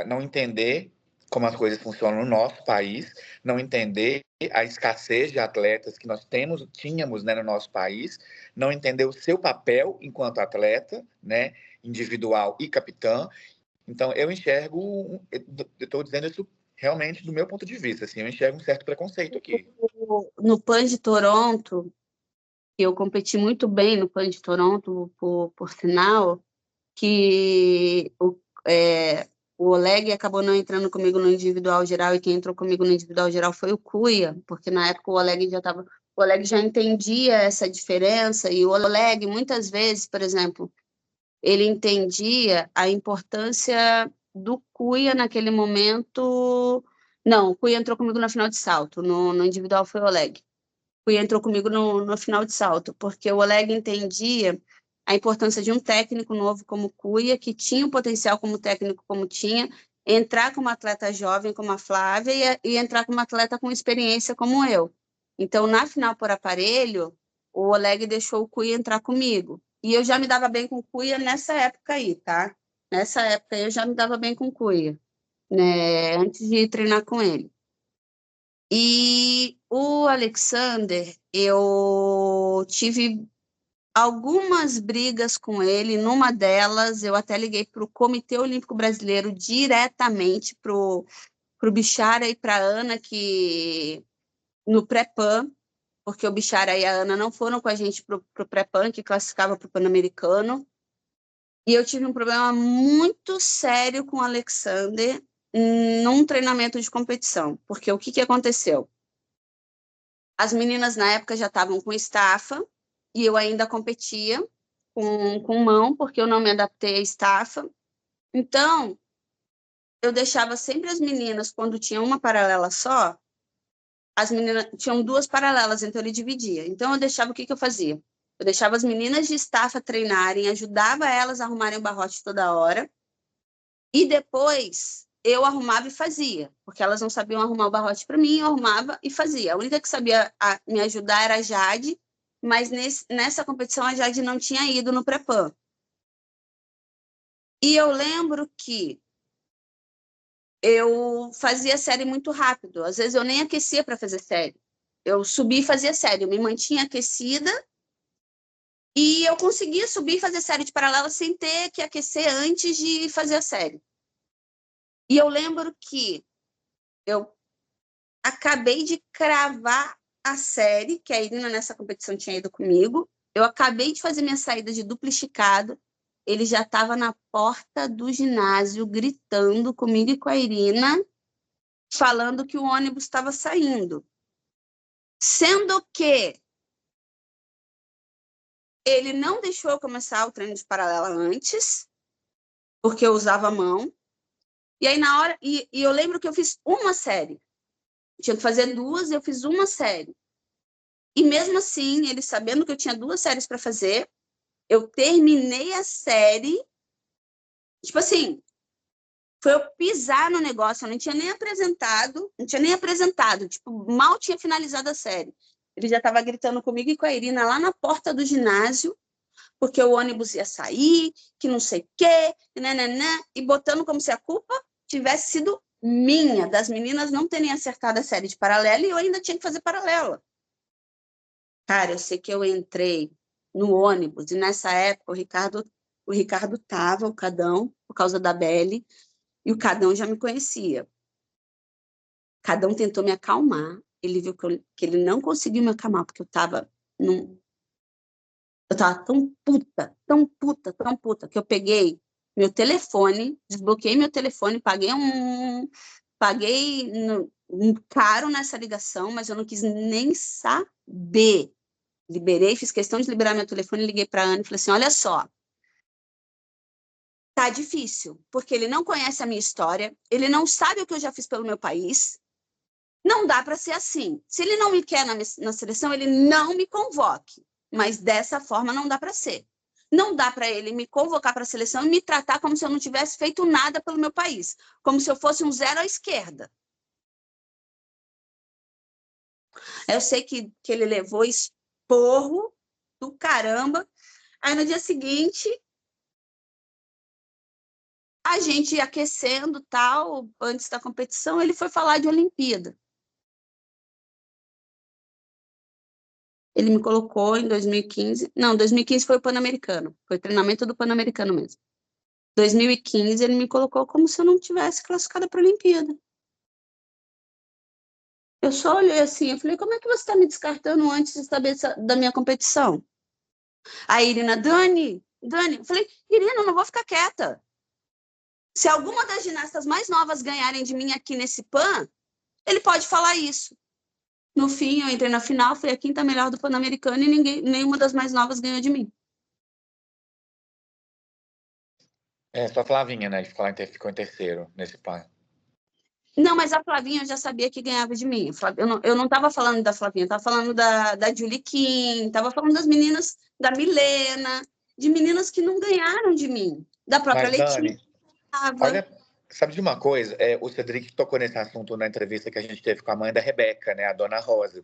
não entender como as coisas funcionam no nosso país, não entender a escassez de atletas que nós tínhamos, né, no nosso país, não entender o seu papel enquanto atleta, né, individual e capitã. Então, eu enxergo, eu estou dizendo isso realmente do meu ponto de vista, assim, eu enxergo um certo preconceito aqui. No PAN de Toronto, eu competi muito bem no PAN de Toronto, por sinal, que o Oleg acabou não entrando comigo no individual geral, e quem entrou comigo no individual geral foi o Cuia, porque na época o Oleg já entendia essa diferença, e o Oleg, muitas vezes, por exemplo, ele entendia a importância do Cuia naquele momento. Não, o Cuia entrou comigo na final de salto, no individual foi o Oleg. O Cuia entrou comigo no final de salto, porque o Oleg entendia a importância de um técnico novo como o Cuia, que tinha o potencial como técnico como tinha, entrar como atleta jovem como a Flávia e entrar como atleta com experiência como eu. Então, na final por aparelho, o Oleg deixou o Cuia entrar comigo. E eu já me dava bem com o Cuia nessa época aí, tá? Nessa época eu já me dava bem com o Cuia, né? Antes de treinar com ele. E o Alexander, eu tive algumas brigas com ele. Numa delas, eu até liguei para o Comitê Olímpico Brasileiro diretamente, para o Bichara e para a Ana, que no pré-PAN, porque o Bichara e a Ana não foram com a gente para o pré-PAN, que classificava para o Pan-Americano. E eu tive um problema muito sério com o Alexander num treinamento de competição, porque o que aconteceu? As meninas na época já estavam com estafa e eu ainda competia com mão, porque eu não me adaptei à estafa. Então, eu deixava sempre as meninas, quando tinha uma paralela só, as meninas tinham duas paralelas, então ele dividia. Então, eu deixava, o que eu fazia? Eu deixava as meninas de estafa treinarem, ajudava elas a arrumarem o barrote toda hora, e depois eu arrumava e fazia, porque elas não sabiam arrumar o barrote para mim, eu arrumava e fazia. A única que sabia me ajudar era a Jade, mas nessa competição a Jade não tinha ido no pré-pan. E eu lembro que eu fazia série muito rápido, às vezes eu nem aquecia para fazer série. Eu subia e fazia série, eu me mantinha aquecida e eu conseguia subir e fazer série de paralela sem ter que aquecer antes de fazer a série. E eu lembro que eu acabei de cravar a série, que a Irina nessa competição tinha ido comigo. Eu acabei de fazer minha saída de dupla esticado. Ele já estava na porta do ginásio, gritando comigo e com a Irina, falando que o ônibus estava saindo. Sendo que ele não deixou eu começar o treino de paralela antes, porque eu usava a mão. E aí, na hora. E eu lembro que eu fiz uma série. Tinha que fazer duas, eu fiz uma série. E mesmo assim, ele sabendo que eu tinha duas séries para fazer, eu terminei a série. Tipo assim, foi eu pisar no negócio, eu não tinha nem apresentado, tipo, mal tinha finalizado a série. Ele já estava gritando comigo e com a Irina lá na porta do ginásio, porque o ônibus ia sair, que não sei o quê, nananã, e botando como se a culpa tivesse sido minha, das meninas não terem acertado a série de paralela e eu ainda tinha que fazer paralela. Cara, eu sei que eu entrei no ônibus e nessa época o Ricardo tava, o Cadão, por causa da Belle, e o Cadão já me conhecia. O Cadão tentou me acalmar, ele viu que ele não conseguiu me acalmar, porque eu tava tão puta, que eu peguei meu telefone, desbloqueei meu telefone, paguei um caro nessa ligação, mas eu não quis nem saber. Liberei, fiz questão de liberar meu telefone, liguei para a Ana e falei assim, olha só, tá difícil, porque ele não conhece a minha história, ele não sabe o que eu já fiz pelo meu país, não dá para ser assim. Se ele não me quer na seleção, ele não me convoque, mas dessa forma não dá para ser. Não dá para ele me convocar para a seleção e me tratar como se eu não tivesse feito nada pelo meu país, como se eu fosse um zero à esquerda. Eu sei que ele levou esporro do caramba. Aí no dia seguinte, A gente aquecendo, tal, antes da competição, ele foi falar de Olimpíada. Ele me colocou em 2015. Não, 2015 foi o Pan-Americano. Foi o treinamento do Pan-Americano mesmo. 2015, ele me colocou como se eu não tivesse classificada para a Olimpíada. Eu só olhei assim, eu falei, como é que você está me descartando antes de saber da minha competição? A Irina, Dani, eu falei, Irina, eu não vou ficar quieta. Se alguma das ginastas mais novas ganharem de mim aqui nesse PAN, ele pode falar isso. No fim, eu entrei na final, fui a quinta melhor do Pan-Americano e nenhuma das mais novas ganhou de mim. Só a Flavinha, né? Ficou em terceiro nesse PAN. Não, mas a Flavinha eu já sabia que ganhava de mim. Eu não estava falando da Flavinha, eu estava falando da Julie Kim, estava falando das meninas, da Milena, de meninas que não ganharam de mim. Da própria Mas, Letícia. Dani, olha, sabe de uma coisa? O Cedric tocou nesse assunto na entrevista que a gente teve com a mãe da Rebeca, né? A Dona Rosa,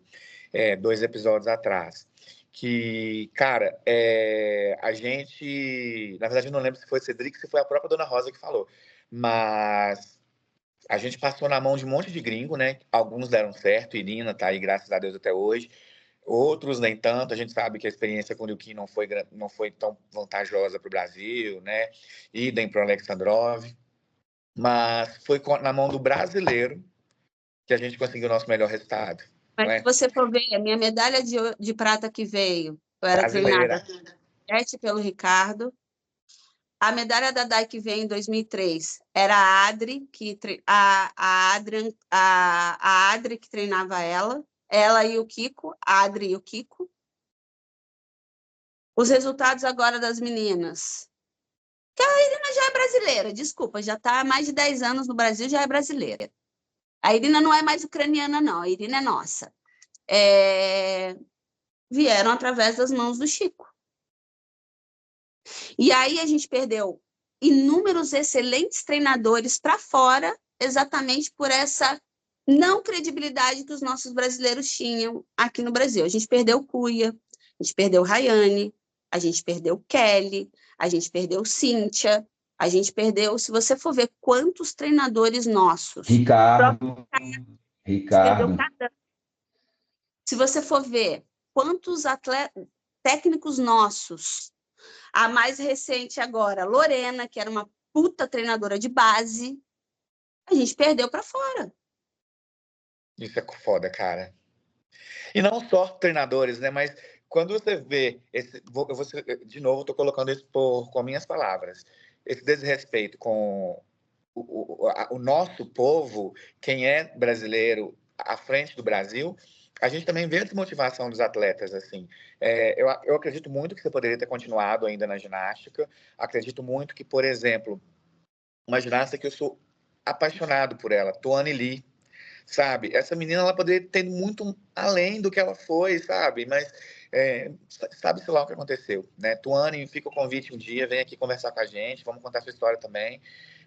2 episódios atrás. Que, cara, a gente... Na verdade, eu não lembro se foi o Cedric, se foi a própria Dona Rosa que falou. Mas a gente passou na mão de um monte de gringo, né? Alguns deram certo, Irina tá aí, graças a Deus, até hoje. Outros nem tanto. A gente sabe que a experiência com o Liu Kim não foi tão vantajosa para o Brasil, né? Idem para o Alexandrov. Mas foi na mão do brasileiro que a gente conseguiu o nosso melhor resultado. Mas se você for ver, a minha medalha de prata que veio, eu era Brasileira. treinada pelo Ricardo. A medalha da DAI que veio em 2003 era a Adri, a Adri que treinava ela e o Kiko, a Adri e o Kiko. Os resultados agora das meninas. Que a Irina já é brasileira, desculpa, já está há mais de 10 anos no Brasil, já é brasileira. A Irina não é mais ucraniana, não, a Irina é nossa. Vieram através das mãos do Chico. E aí a gente perdeu inúmeros excelentes treinadores para fora, exatamente por essa não credibilidade que os nossos brasileiros tinham aqui no Brasil. A gente perdeu o Cuia, a gente perdeu o Rayane, a gente perdeu o Kelly, a gente perdeu o Cíntia, a gente perdeu, se você for ver quantos treinadores nossos... Ricardo. Se você for ver quantos técnicos nossos, a mais recente agora, Lorena, que era uma puta treinadora de base, a gente perdeu para fora. Isso é foda, cara. E não só treinadores, né? Mas quando você vê de novo, estou colocando isso com minhas palavras, esse desrespeito com o nosso povo, quem é brasileiro à frente do Brasil, a gente também vê a desmotivação dos atletas, assim. Eu acredito muito que você poderia ter continuado ainda na ginástica. Acredito muito que, por exemplo, uma ginasta que eu sou apaixonado por ela, Tuane Lee, sabe? Essa menina, ela poderia ter ido muito além do que ela foi, sabe? Mas sabe-se lá o que aconteceu, né? Tuane, fica o convite um dia, vem aqui conversar com a gente, vamos contar sua história também.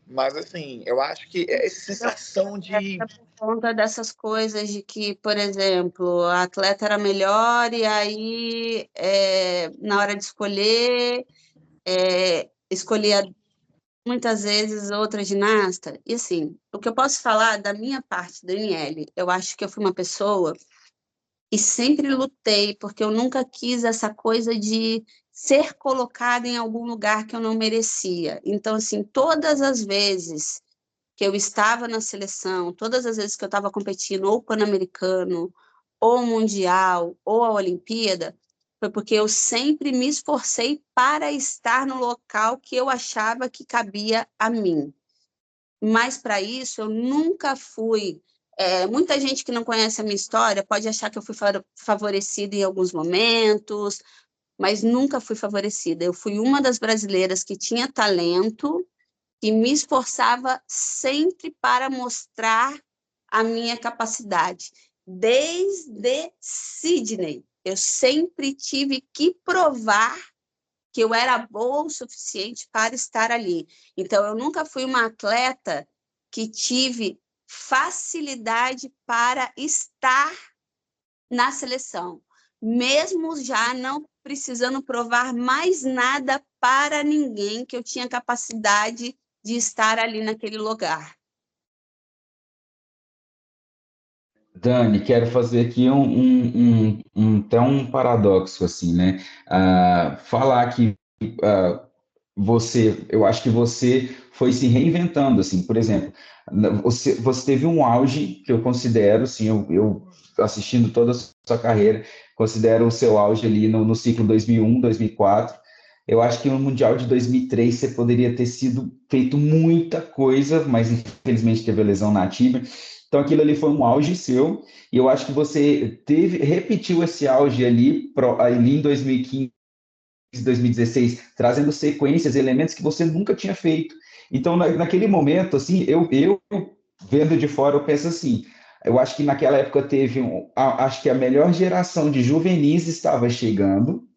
Mas, assim, eu acho que essa sensação de... Por conta dessas coisas de que, por exemplo, a atleta era melhor e aí, na hora de escolher, escolhia muitas vezes outra ginasta. E, assim, o que eu posso falar da minha parte, Daniele, eu acho que eu fui uma pessoa e sempre lutei, porque eu nunca quis essa coisa de ser colocada em algum lugar que eu não merecia. Então, assim, todas as vezes que eu estava na seleção, todas as vezes que eu estava competindo ou Pan-Americano, ou Mundial, ou a Olimpíada, foi porque eu sempre me esforcei para estar no local que eu achava que cabia a mim. Mas, para isso, eu nunca fui... muita gente que não conhece a minha história pode achar que eu fui favorecida em alguns momentos, mas nunca fui favorecida. Eu fui uma das brasileiras que tinha talento e me esforçava sempre para mostrar a minha capacidade. Desde Sydney, eu sempre tive que provar que eu era boa o suficiente para estar ali. Então, eu nunca fui uma atleta que tive facilidade para estar na seleção, mesmo já não precisando provar mais nada para ninguém, que eu tinha capacidade de estar ali naquele lugar. Dani, quero fazer aqui até um paradoxo, assim, né? Falar que eu acho que você foi se reinventando, assim, por exemplo, você teve um auge que eu considero, assim, eu assistindo toda a sua carreira, considero o seu auge ali no ciclo 2001, 2004. Eu acho que no Mundial de 2003 você poderia ter sido feito muita coisa, mas infelizmente teve a lesão na tíbia. Então aquilo ali foi um auge seu, e eu acho que você repetiu esse auge ali em 2015, 2016, trazendo sequências, elementos que você nunca tinha feito. Então, naquele momento, assim, eu vendo de fora, eu penso assim, eu acho que naquela época acho que a melhor geração de juvenis estava chegando,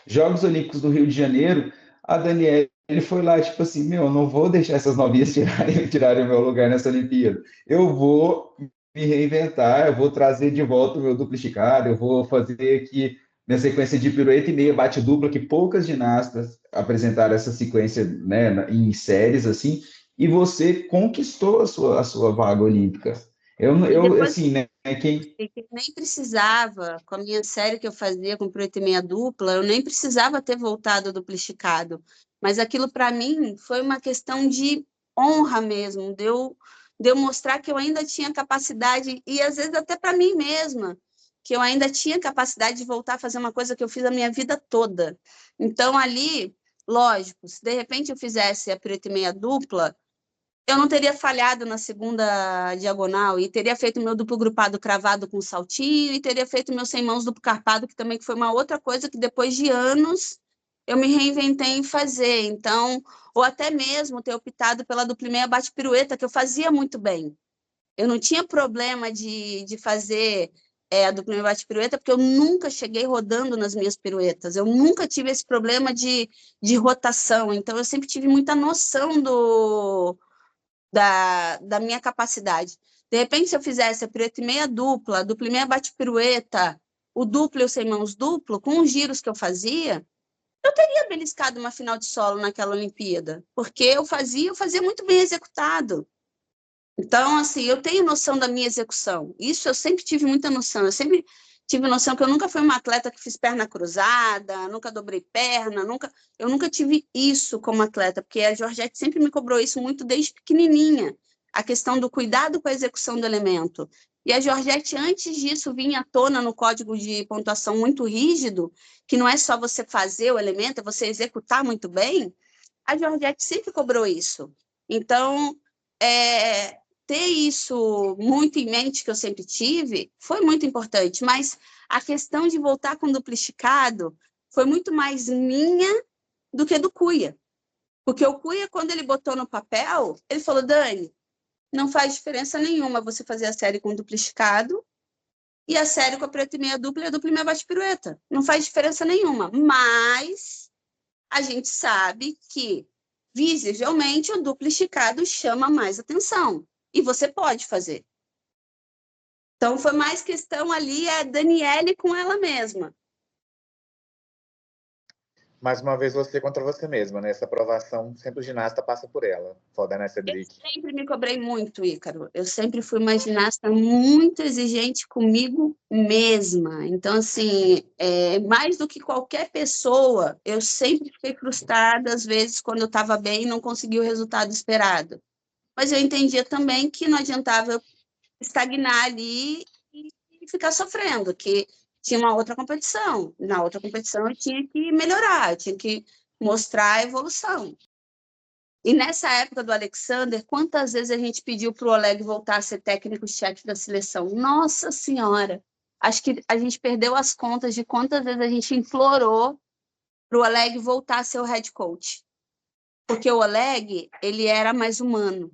Jogos Olímpicos do Rio de Janeiro, a Daniela, ele foi lá, tipo assim, eu não vou deixar essas novinhas tirarem o meu lugar nessa Olimpíada. Eu vou me reinventar, eu vou trazer de volta o meu duplo esticado, eu vou fazer aqui minha sequência de pirueta e meia bate dupla, que poucas ginastas apresentaram essa sequência, né, em séries, assim, e você conquistou a sua vaga olímpica. E depois Assim, né, quem... que nem precisava, com a minha série que eu fazia com pirueta e meia dupla, eu nem precisava ter voltado ao duplo esticado. Mas aquilo, para mim, foi uma questão de honra mesmo, de eu mostrar que eu ainda tinha capacidade, e às vezes até para mim mesma, que eu ainda tinha capacidade de voltar a fazer uma coisa que eu fiz a minha vida toda. Então, ali, lógico, se de repente eu fizesse a pirueta e meia dupla, eu não teria falhado na segunda diagonal e teria feito meu duplo grupado cravado com saltinho e teria feito meu 100 mãos duplo carpado, que também foi uma outra coisa que depois de anos eu me reinventei em fazer. Então, ou até mesmo ter optado pela dupla e meia bate pirueta, que eu fazia muito bem. Eu não tinha problema de fazer a dupla e meia bate pirueta, porque eu nunca cheguei rodando nas minhas piruetas. Eu nunca tive esse problema de rotação. Então, eu sempre tive muita noção da minha capacidade. De repente, se eu fizesse a pirueta e meia dupla e meia bate pirueta, o duplo e o 100 mãos duplo, com os giros que eu fazia, eu teria beliscado uma final de solo naquela Olimpíada, porque eu fazia muito bem executado. Então, assim, eu tenho noção da minha execução. Isso eu sempre tive muita noção. Eu sempre tive noção que eu nunca fui uma atleta que fiz perna cruzada, nunca dobrei perna, eu nunca tive isso como atleta, porque a Georgette sempre me cobrou isso muito desde pequenininha, a questão do cuidado com a execução do elemento. E a Georgette, antes disso, vinha à tona no código de pontuação muito rígido, que não é só você fazer o elemento, é você executar muito bem. A Georgette sempre cobrou isso. Então, ter isso muito em mente, que eu sempre tive, foi muito importante, mas a questão de voltar com duplo esticado foi muito mais minha do que do Cuia. Porque o Cuia, quando ele botou no papel, ele falou, Dani, não faz diferença nenhuma você fazer a série com duplo esticado e a série com a preta e meia dupla e a dupla e meia bate pirueta. Não faz diferença nenhuma, mas a gente sabe que visivelmente o duplo esticado chama mais atenção. E você pode fazer. Então, foi mais questão ali, a Daniele com ela mesma. Mais uma vez, você contra você mesma, né? Essa aprovação, sempre o ginasta passa por ela. Foda, né, Eu Cedric? sempre me cobrei muito, Ícaro. Eu sempre fui uma ginasta muito exigente comigo mesma. Então, assim, mais do que qualquer pessoa, eu sempre fiquei frustrada, às vezes, quando eu estava bem e não conseguia o resultado esperado. Mas eu entendia também que não adiantava eu estagnar ali e ficar sofrendo, que tinha uma outra competição. Na outra competição eu tinha que melhorar, eu tinha que mostrar a evolução. E nessa época do Alexander, quantas vezes a gente pediu para o Oleg voltar a ser técnico-chefe da seleção? Nossa Senhora! Acho que a gente perdeu as contas de quantas vezes a gente implorou para o Oleg voltar a ser o head coach. Porque o Oleg, ele era mais humano.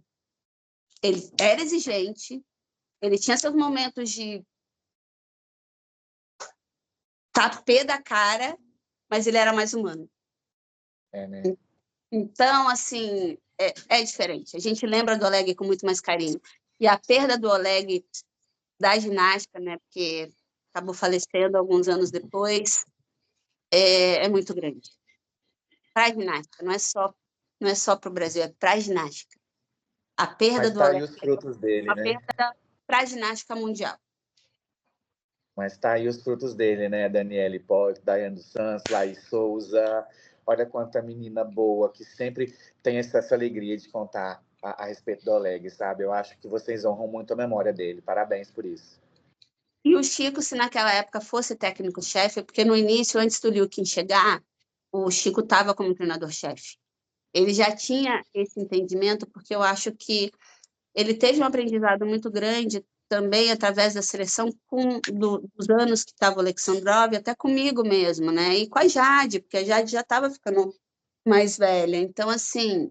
Ele era exigente, ele tinha seus momentos de tapê da cara, mas ele era mais humano. Né? Então, assim, é diferente. A gente lembra do Oleg com muito mais carinho. E a perda do Oleg da ginástica, né, porque acabou falecendo alguns anos depois, é muito grande. Para a ginástica, não é só não é só para o Brasil, é para a ginástica. A perda Mas do tá Oleco aí os frutos dele, a né? perda para a ginástica mundial. Mas tá aí os frutos dele, né? Daniele Pó, Daiane dos Santos, Laís Souza. Olha quanta menina boa que sempre tem essa alegria de contar a respeito do Oleg, sabe? Eu acho que vocês honram muito a memória dele. Parabéns por isso. E o Chico, se naquela época fosse técnico-chefe, porque no início, antes do Liu Qin chegar, o Chico estava como treinador-chefe. Ele já tinha esse entendimento, porque eu acho que ele teve um aprendizado muito grande também através da seleção dos anos que estava o Alexandrov, até comigo mesmo, né? E com a Jade, porque a Jade já estava ficando mais velha. Então, assim,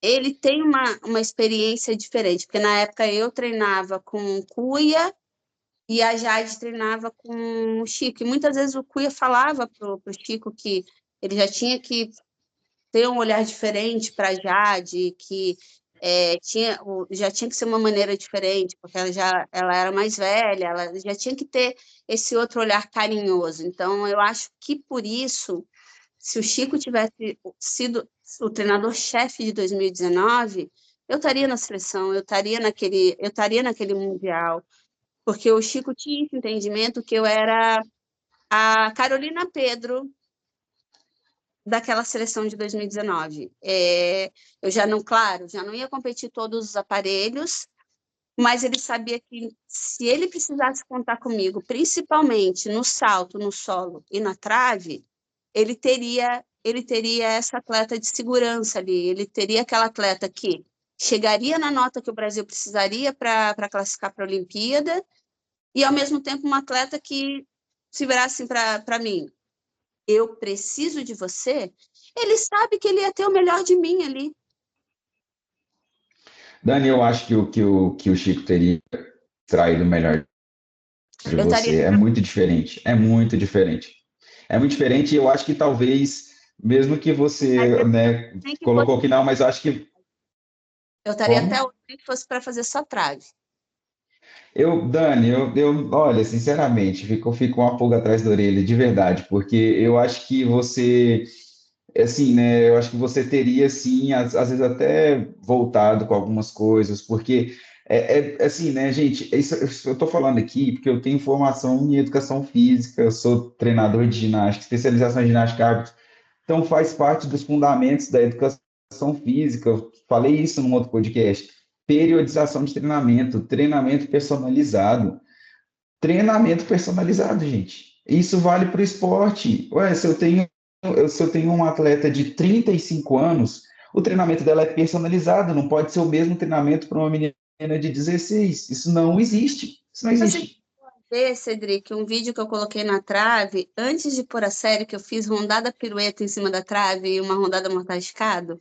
ele tem uma experiência diferente, porque na época eu treinava com o Cuia e a Jade treinava com o Chico. E muitas vezes o Cuia falava para o Chico que ele já tinha que ter um olhar diferente para a Jade, que já tinha que ser uma maneira diferente, porque ela era mais velha, ela já tinha que ter esse outro olhar carinhoso. Então, eu acho que por isso, se o Chico tivesse sido o treinador-chefe de 2019, eu estaria na seleção, eu estaria naquele Mundial, porque o Chico tinha esse entendimento que eu era a Carolina Pedro daquela seleção de 2019. Eu já não ia competir todos os aparelhos, mas ele sabia que se ele precisasse contar comigo, principalmente no salto, no solo e na trave, ele teria essa atleta de segurança ali, ele teria aquela atleta que chegaria na nota que o Brasil precisaria para classificar para a Olimpíada e, ao mesmo tempo, uma atleta que se virasse assim para mim, eu preciso de você, ele sabe que ele ia ter o melhor de mim ali. Dani, eu acho que o Chico teria traído o melhor de Eu você. estaria, É muito diferente. É muito diferente. É muito diferente e eu acho que talvez, mesmo que você, né, nem que fosse, colocou que não, mas eu acho que... eu estaria até Como? hoje nem que fosse para fazer só trave. Dani, olha, sinceramente, fico uma pulga atrás da orelha, de verdade, porque eu acho que você, assim, né, eu acho que você teria, sim, às vezes até voltado com algumas coisas, porque, assim, né, gente, eu tô falando aqui porque eu tenho formação em educação física, eu sou treinador de ginástica, especialização em ginástica árbitra, então faz parte dos fundamentos da educação física, eu falei isso num outro podcast, periodização de treinamento, treinamento personalizado, gente. Isso vale para o esporte. Ué, se eu tenho um atleta de 35 anos, o treinamento dela é personalizado, não pode ser o mesmo treinamento para uma menina de 16. Isso não existe. Isso não Você existe. vê, Cedric, um vídeo que eu coloquei na trave, antes de pôr a série, que eu fiz rondada pirueta em cima da trave e uma rondada mortal escada,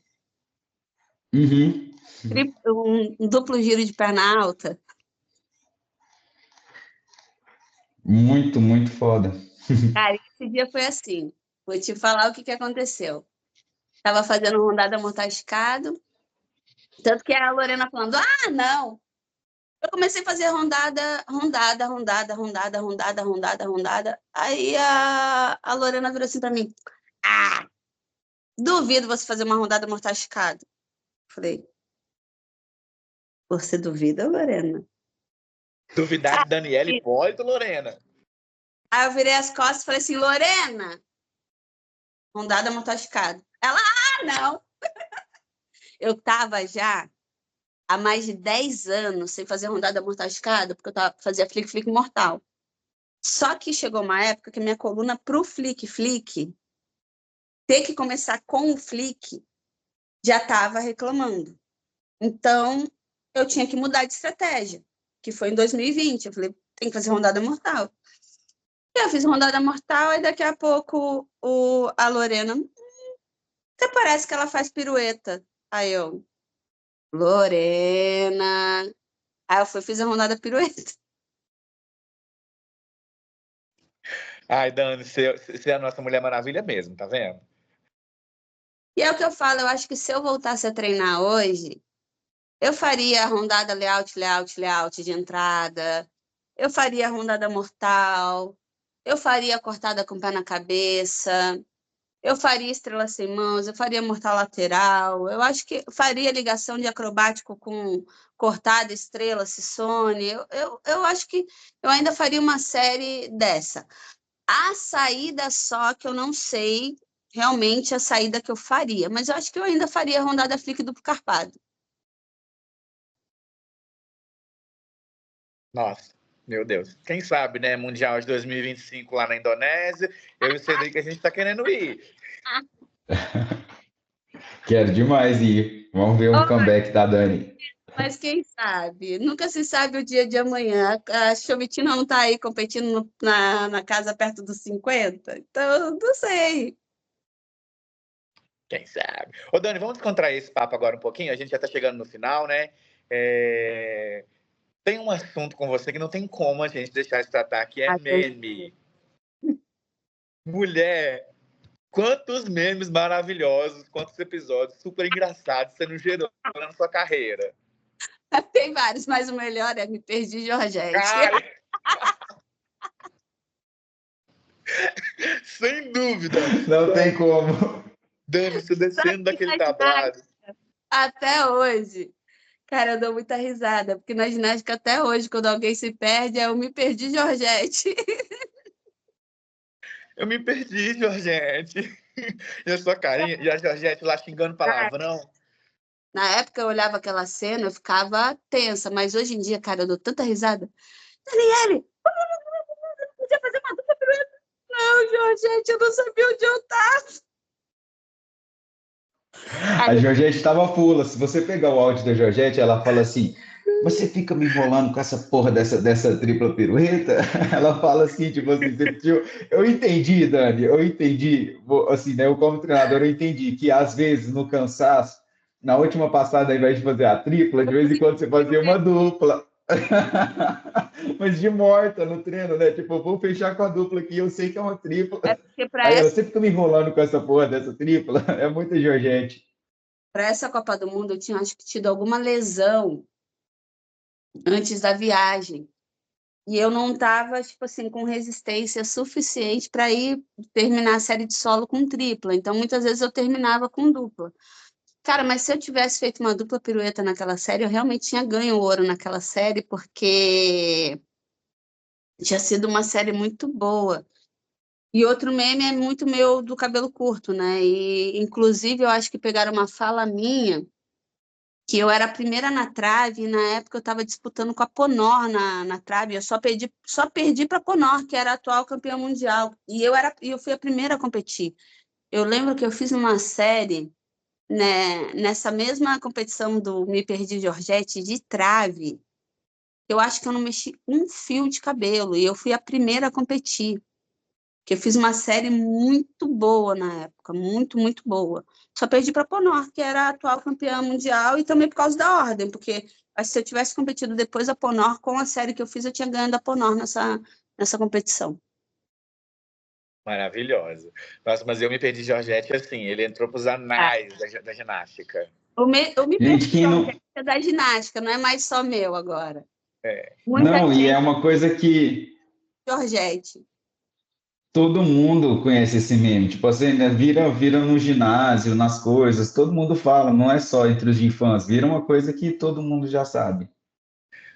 Uhum. um duplo giro de perna alta. Muito, muito foda. Cara, esse dia foi assim. Vou te falar o que aconteceu. Estava fazendo rondada mortal escada, tanto que a Lorena falando, não. Eu comecei a fazer rondada. Aí a Lorena virou assim para mim, duvido você fazer uma rondada mortal escada. Falei, você duvida, Lorena? Duvidar de Daniele Hipólito, Lorena? Aí eu virei as costas e falei assim, Lorena, rondada mortal escada. Ela, não. Eu estava já há mais de 10 anos sem fazer rondada mortal escada, porque eu fazia flick mortal. Só que chegou uma época que minha coluna pro flick ter que começar com o flick, já estava reclamando. Então, eu tinha que mudar de estratégia, que foi em 2020. Eu falei, tem que fazer rondada mortal. E eu fiz rondada mortal, e daqui a pouco a Lorena, até parece que ela faz pirueta. Aí eu, Lorena... Aí eu fiz a rondada pirueta. Ai, Dani, você é a nossa Mulher Maravilha mesmo, tá vendo? E é o que eu falo, eu acho que se eu voltasse a treinar hoje, eu faria a rondada layout de entrada, eu faria a rondada mortal, eu faria a cortada com o pé na cabeça, Eu faria Estrela Sem Mãos, eu faria Mortal Lateral, eu acho que faria ligação de acrobático com Cortada, Estrela, Cicone. Eu acho que eu ainda faria uma série dessa. A saída só que eu não sei realmente a saída que eu faria, mas eu acho que eu ainda faria Rondada Flick Duplo Carpado. Nossa, meu Deus. Quem sabe, né? Mundial de 2025 lá na Indonésia. Eu e o Cedric, a gente tá querendo ir. Quero demais ir. Vamos ver um comeback da Dani. Mas quem sabe? Nunca se sabe o dia de amanhã. A Chovitina não está aí competindo na casa perto dos 50? Então, não sei. Quem sabe? Ô, Dani, vamos descontrair esse papo agora um pouquinho? A gente já tá chegando no final, né? Tem um assunto com você que não tem como a gente deixar de tratar, que é meme. Mulher, quantos memes maravilhosos, quantos episódios super engraçados você não gerou na sua carreira? Tem vários, mas o melhor é Me Perdi, Georgette. Cara, sem dúvida. Não tem como. Dani, você descendo daquele tablado. Até hoje. Cara, eu dou muita risada, porque na ginástica até hoje, quando alguém se perde, eu me perdi, Georgette. Eu me perdi, Georgette. E a sua carinha, e a Georgette lá xingando palavrão. Na época eu olhava aquela cena, eu ficava tensa, mas hoje em dia, cara, eu dou tanta risada. Daniele, podia fazer uma dupla pirueta? Não, Georgette, eu não sabia onde eu estava. A Georgette estava pula. Se você pegar o áudio da Georgette, ela fala assim: você fica me enrolando com essa porra dessa tripla pirueta? Ela fala assim, tipo assim, eu entendi, Dani, eu entendi, assim, né, eu como treinador, eu entendi que às vezes no cansaço, na última passada, ao invés de fazer a tripla, de vez em quando você fazia uma dupla. Mas de morta no treino, né? Tipo, eu vou fechar com a dupla aqui, eu sei que é uma tripla. Aí ela sempre fica me enrolando com essa porra dessa tripla. É muita Georgette. Para essa Copa do Mundo, eu tinha, acho que, tido alguma lesão antes da viagem. E eu não estava, tipo assim, com resistência suficiente para ir terminar a série de solo com tripla. Então, muitas vezes eu terminava com dupla. Cara, mas se eu tivesse feito uma dupla pirueta naquela série, eu realmente tinha ganho ouro naquela série, porque tinha sido uma série muito boa. E outro meme é muito meu do cabelo curto, né? E, inclusive, eu acho que pegaram uma fala minha, que eu era a primeira na trave, e na época eu estava disputando com a Ponor na trave, eu só perdi para a Ponor, que era a atual campeã mundial, e eu fui a primeira a competir. Eu lembro que eu fiz uma série, né, nessa mesma competição do Me Perdi, Georgette, de trave, eu acho que eu não mexi um fio de cabelo, e eu fui a primeira a competir. Que eu fiz uma série muito boa na época, muito, muito boa. Só perdi para a Ponor, que era a atual campeã mundial, e também por causa da ordem, porque acho que se eu tivesse competido depois da Ponor, com a série que eu fiz, eu tinha ganho da Ponor nessa competição. Maravilhosa. Nossa, mas eu me perdi, Georgette, assim, ele entrou para os anais da ginástica. Eu me Gente, perdi da ginástica, não é mais só meu agora. Não, e é uma coisa que Georgette. todo mundo conhece esse meme. Tipo assim, né, vira no ginásio, nas coisas, todo mundo fala, não é só entre os de infância, vira uma coisa que todo mundo já sabe.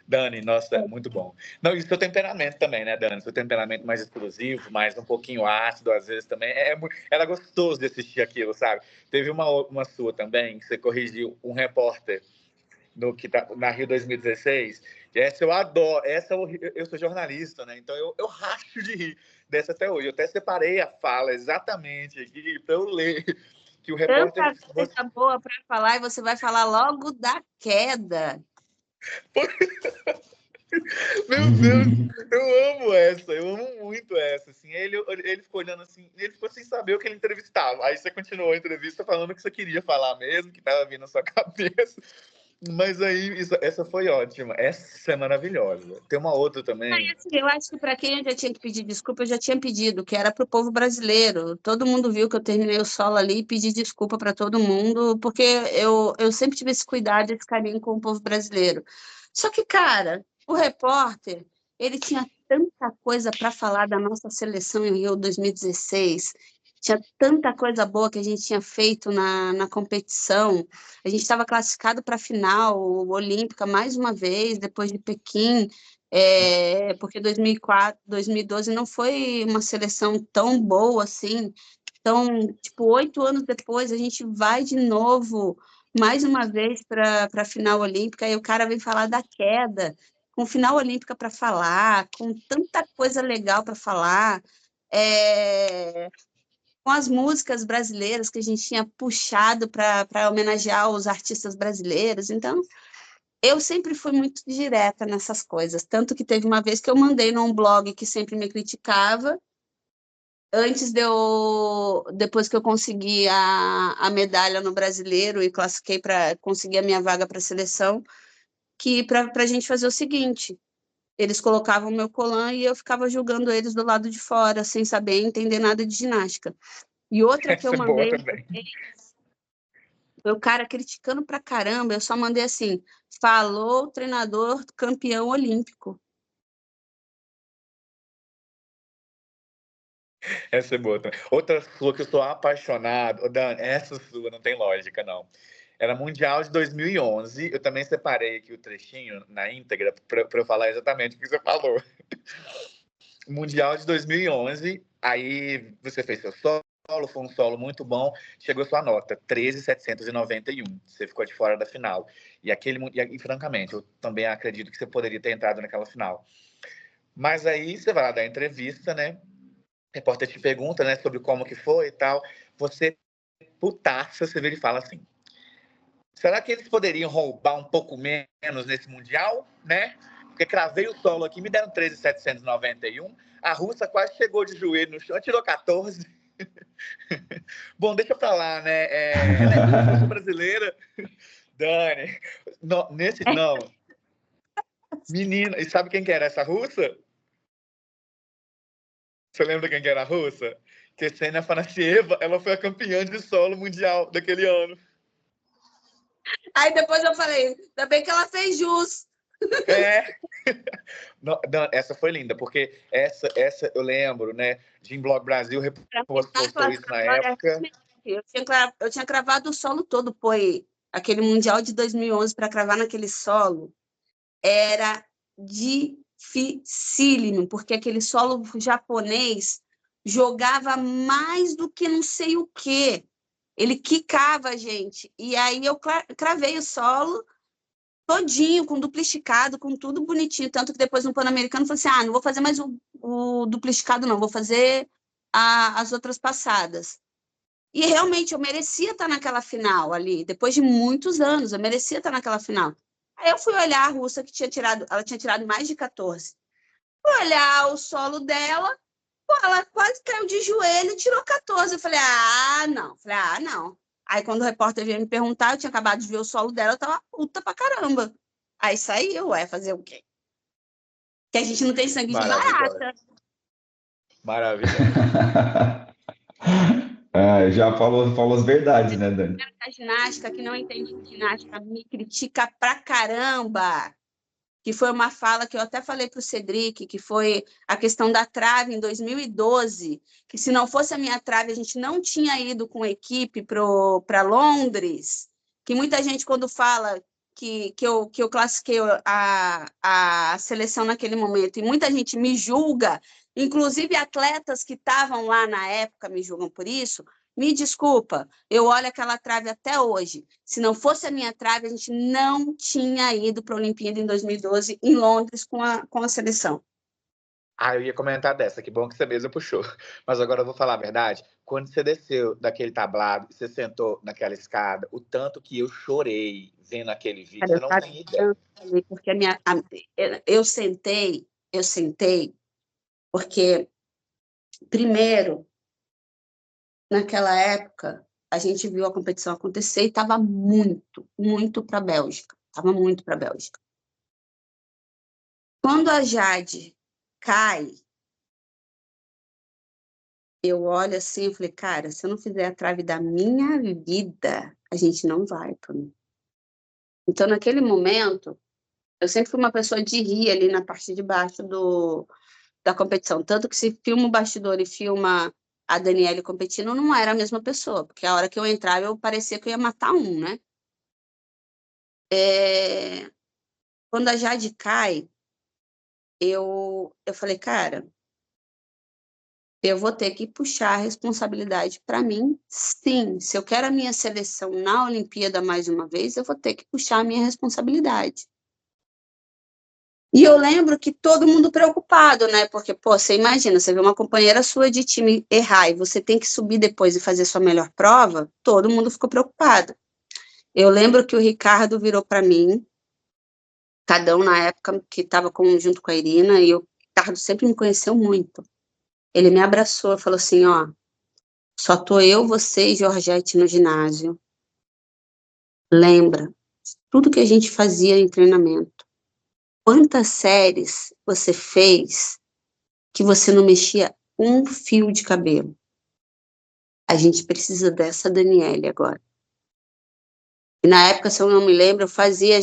Dani, nossa, é muito bom. Não, e seu temperamento também, né, Dani? Seu temperamento mais explosivo, mais um pouquinho ácido, às vezes também. Era gostoso de assistir aquilo, sabe? Teve uma sua também, que você corrigiu um repórter na Rio 2016. E essa eu adoro. Eu sou jornalista, né? Então eu racho de rir dessa até hoje. Eu até separei a fala exatamente aqui para eu ler. Que o repórter. Tanta coisa boa para falar e você vai falar logo da queda. Meu Deus, eu amo muito essa, assim, ele ficou olhando assim, ele ficou sem saber o que ele entrevistava, aí você continuou a entrevista falando o que você queria falar mesmo, que estava vindo na sua cabeça, mas aí, essa foi ótima, essa é maravilhosa, tem uma outra também. Assim, eu acho que para quem eu já tinha que pedir desculpa, eu já tinha pedido, que era para o povo brasileiro, todo mundo viu que eu terminei o solo ali e pedi desculpa para todo mundo, porque eu sempre tive esse cuidado, esse carinho com o povo brasileiro. Só que, cara, o repórter, ele tinha tanta coisa para falar da nossa seleção em Rio 2016, Tinha tanta coisa boa que a gente tinha feito na competição. A gente estava classificado para a final olímpica mais uma vez, depois de Pequim, porque 2004, 2012 não foi uma seleção tão boa assim. Então, tipo, 8 anos depois, a gente vai de novo, mais uma vez, para a final olímpica, e o cara vem falar da queda, com final olímpica para falar, com tanta coisa legal para falar. Com as músicas brasileiras que a gente tinha puxado para homenagear os artistas brasileiros. Então, eu sempre fui muito direta nessas coisas. Tanto que teve uma vez que eu mandei num blog que sempre me criticava, depois que eu consegui a medalha no brasileiro e classifiquei para conseguir a minha vaga para a seleção, que para a gente fazer o seguinte. Eles colocavam meu colã e eu ficava julgando eles do lado de fora, sem saber entender nada de ginástica. E outra que eu Essa é boa mandei, também. foi o cara criticando pra caramba, eu só mandei assim, falou o treinador campeão olímpico. Essa é boa também. Outra sua que eu sou apaixonado. Ô, Dani, essa sua não tem lógica, não. Era Mundial de 2011. Eu também separei aqui o trechinho na íntegra para eu falar exatamente o que você falou. Mundial de 2011. Aí você fez seu solo, foi um solo muito bom. Chegou sua nota, 13.791. Você ficou de fora da final. E francamente, eu também acredito que você poderia ter entrado naquela final. Mas aí você vai lá dar entrevista, né? O repórter te pergunta, né, sobre como que foi e tal. Você, putaça, você vira e fala assim: será que eles poderiam roubar um pouco menos nesse Mundial, né? Porque cravei o solo aqui, me deram 13.791. A russa quase chegou de joelho no chão, tirou 14. Bom, deixa pra lá, né? Ela é russa, eu sou brasileira. Dani, não. Menina, e sabe quem que era essa russa? Você lembra quem que era a russa? Ksenia Afanasieva, ela foi a campeã de solo mundial daquele ano. Aí depois eu falei, ainda bem que ela fez jus. É. Não, essa foi linda, porque essa eu lembro, né? Gymblog Brasil postou isso na época. Eu tinha cravado o solo todo, foi aquele Mundial de 2011 para cravar naquele solo. Era dificílimo, porque aquele solo japonês jogava mais do que não sei o quê. Ele quicava a gente. E aí eu cravei o solo todinho, com duplo esticado, com tudo bonitinho. Tanto que depois no Pan-Americano eu falei assim, não vou fazer mais o duplo esticado, não. Vou fazer as outras passadas. E realmente eu merecia estar naquela final ali. Depois de muitos anos, eu merecia estar naquela final. Aí eu fui olhar a russa que ela tinha tirado mais de 14. Fui olhar o solo dela, ela quase caiu de joelho e tirou 14. Eu falei, não. Não. Aí quando o repórter veio me perguntar, eu tinha acabado de ver o solo dela, eu tava puta pra caramba. Aí saiu, fazer o quê? Que a gente não tem sangue de barata. Maravilhosa. Já falou as verdades, né, Dani? A ginástica, que não entende de ginástica, me critica pra caramba. Que foi uma fala que eu até falei para o Cedric, que foi a questão da trave em 2012, que se não fosse a minha trave, a gente não tinha ido com a equipe para Londres, que muita gente, quando fala que eu classifiquei a seleção naquele momento, e muita gente me julga, inclusive atletas que estavam lá na época me julgam por isso, me desculpa, eu olho aquela trave até hoje. Se não fosse a minha trave, a gente não tinha ido para a Olimpíada em 2012, em Londres, com a seleção. Eu ia comentar dessa, que bom que você mesmo puxou. Mas agora eu vou falar a verdade. Quando você desceu daquele tablado, você sentou naquela escada, o tanto que eu chorei vendo aquele vídeo, você não tem ideia. Porque eu sentei, porque, primeiro, naquela época, a gente viu a competição acontecer e estava muito, muito para a Bélgica. Estava muito para a Bélgica. Quando a Jade cai, eu olho assim e falei, cara, se eu não fizer a trave da minha vida, a gente não vai para mim. Então, naquele momento, eu sempre fui uma pessoa de rir ali na parte de baixo da competição. Tanto que se filma o bastidor e filma a Daniele competindo, não era a mesma pessoa, porque a hora que eu entrava, eu parecia que eu ia matar um, né? Quando a Jade cai, eu falei, cara, eu vou ter que puxar a responsabilidade para mim, sim. Se eu quero a minha seleção na Olimpíada mais uma vez, eu vou ter que puxar a minha responsabilidade. E eu lembro que todo mundo preocupado, né? Porque, pô, você imagina, você vê uma companheira sua de time errar e você tem que subir depois e fazer sua melhor prova, todo mundo ficou preocupado. Eu lembro que o Ricardo virou para mim, Cadão, na época que estava junto com a Irina, e o Ricardo sempre me conheceu muito. Ele me abraçou e falou assim, ó, só tô eu, você e Georgette no ginásio. Lembra, tudo que a gente fazia em treinamento. Quantas séries você fez que você não mexia um fio de cabelo? A gente precisa dessa Daniele agora. E na época, se eu não me lembro, eu fazia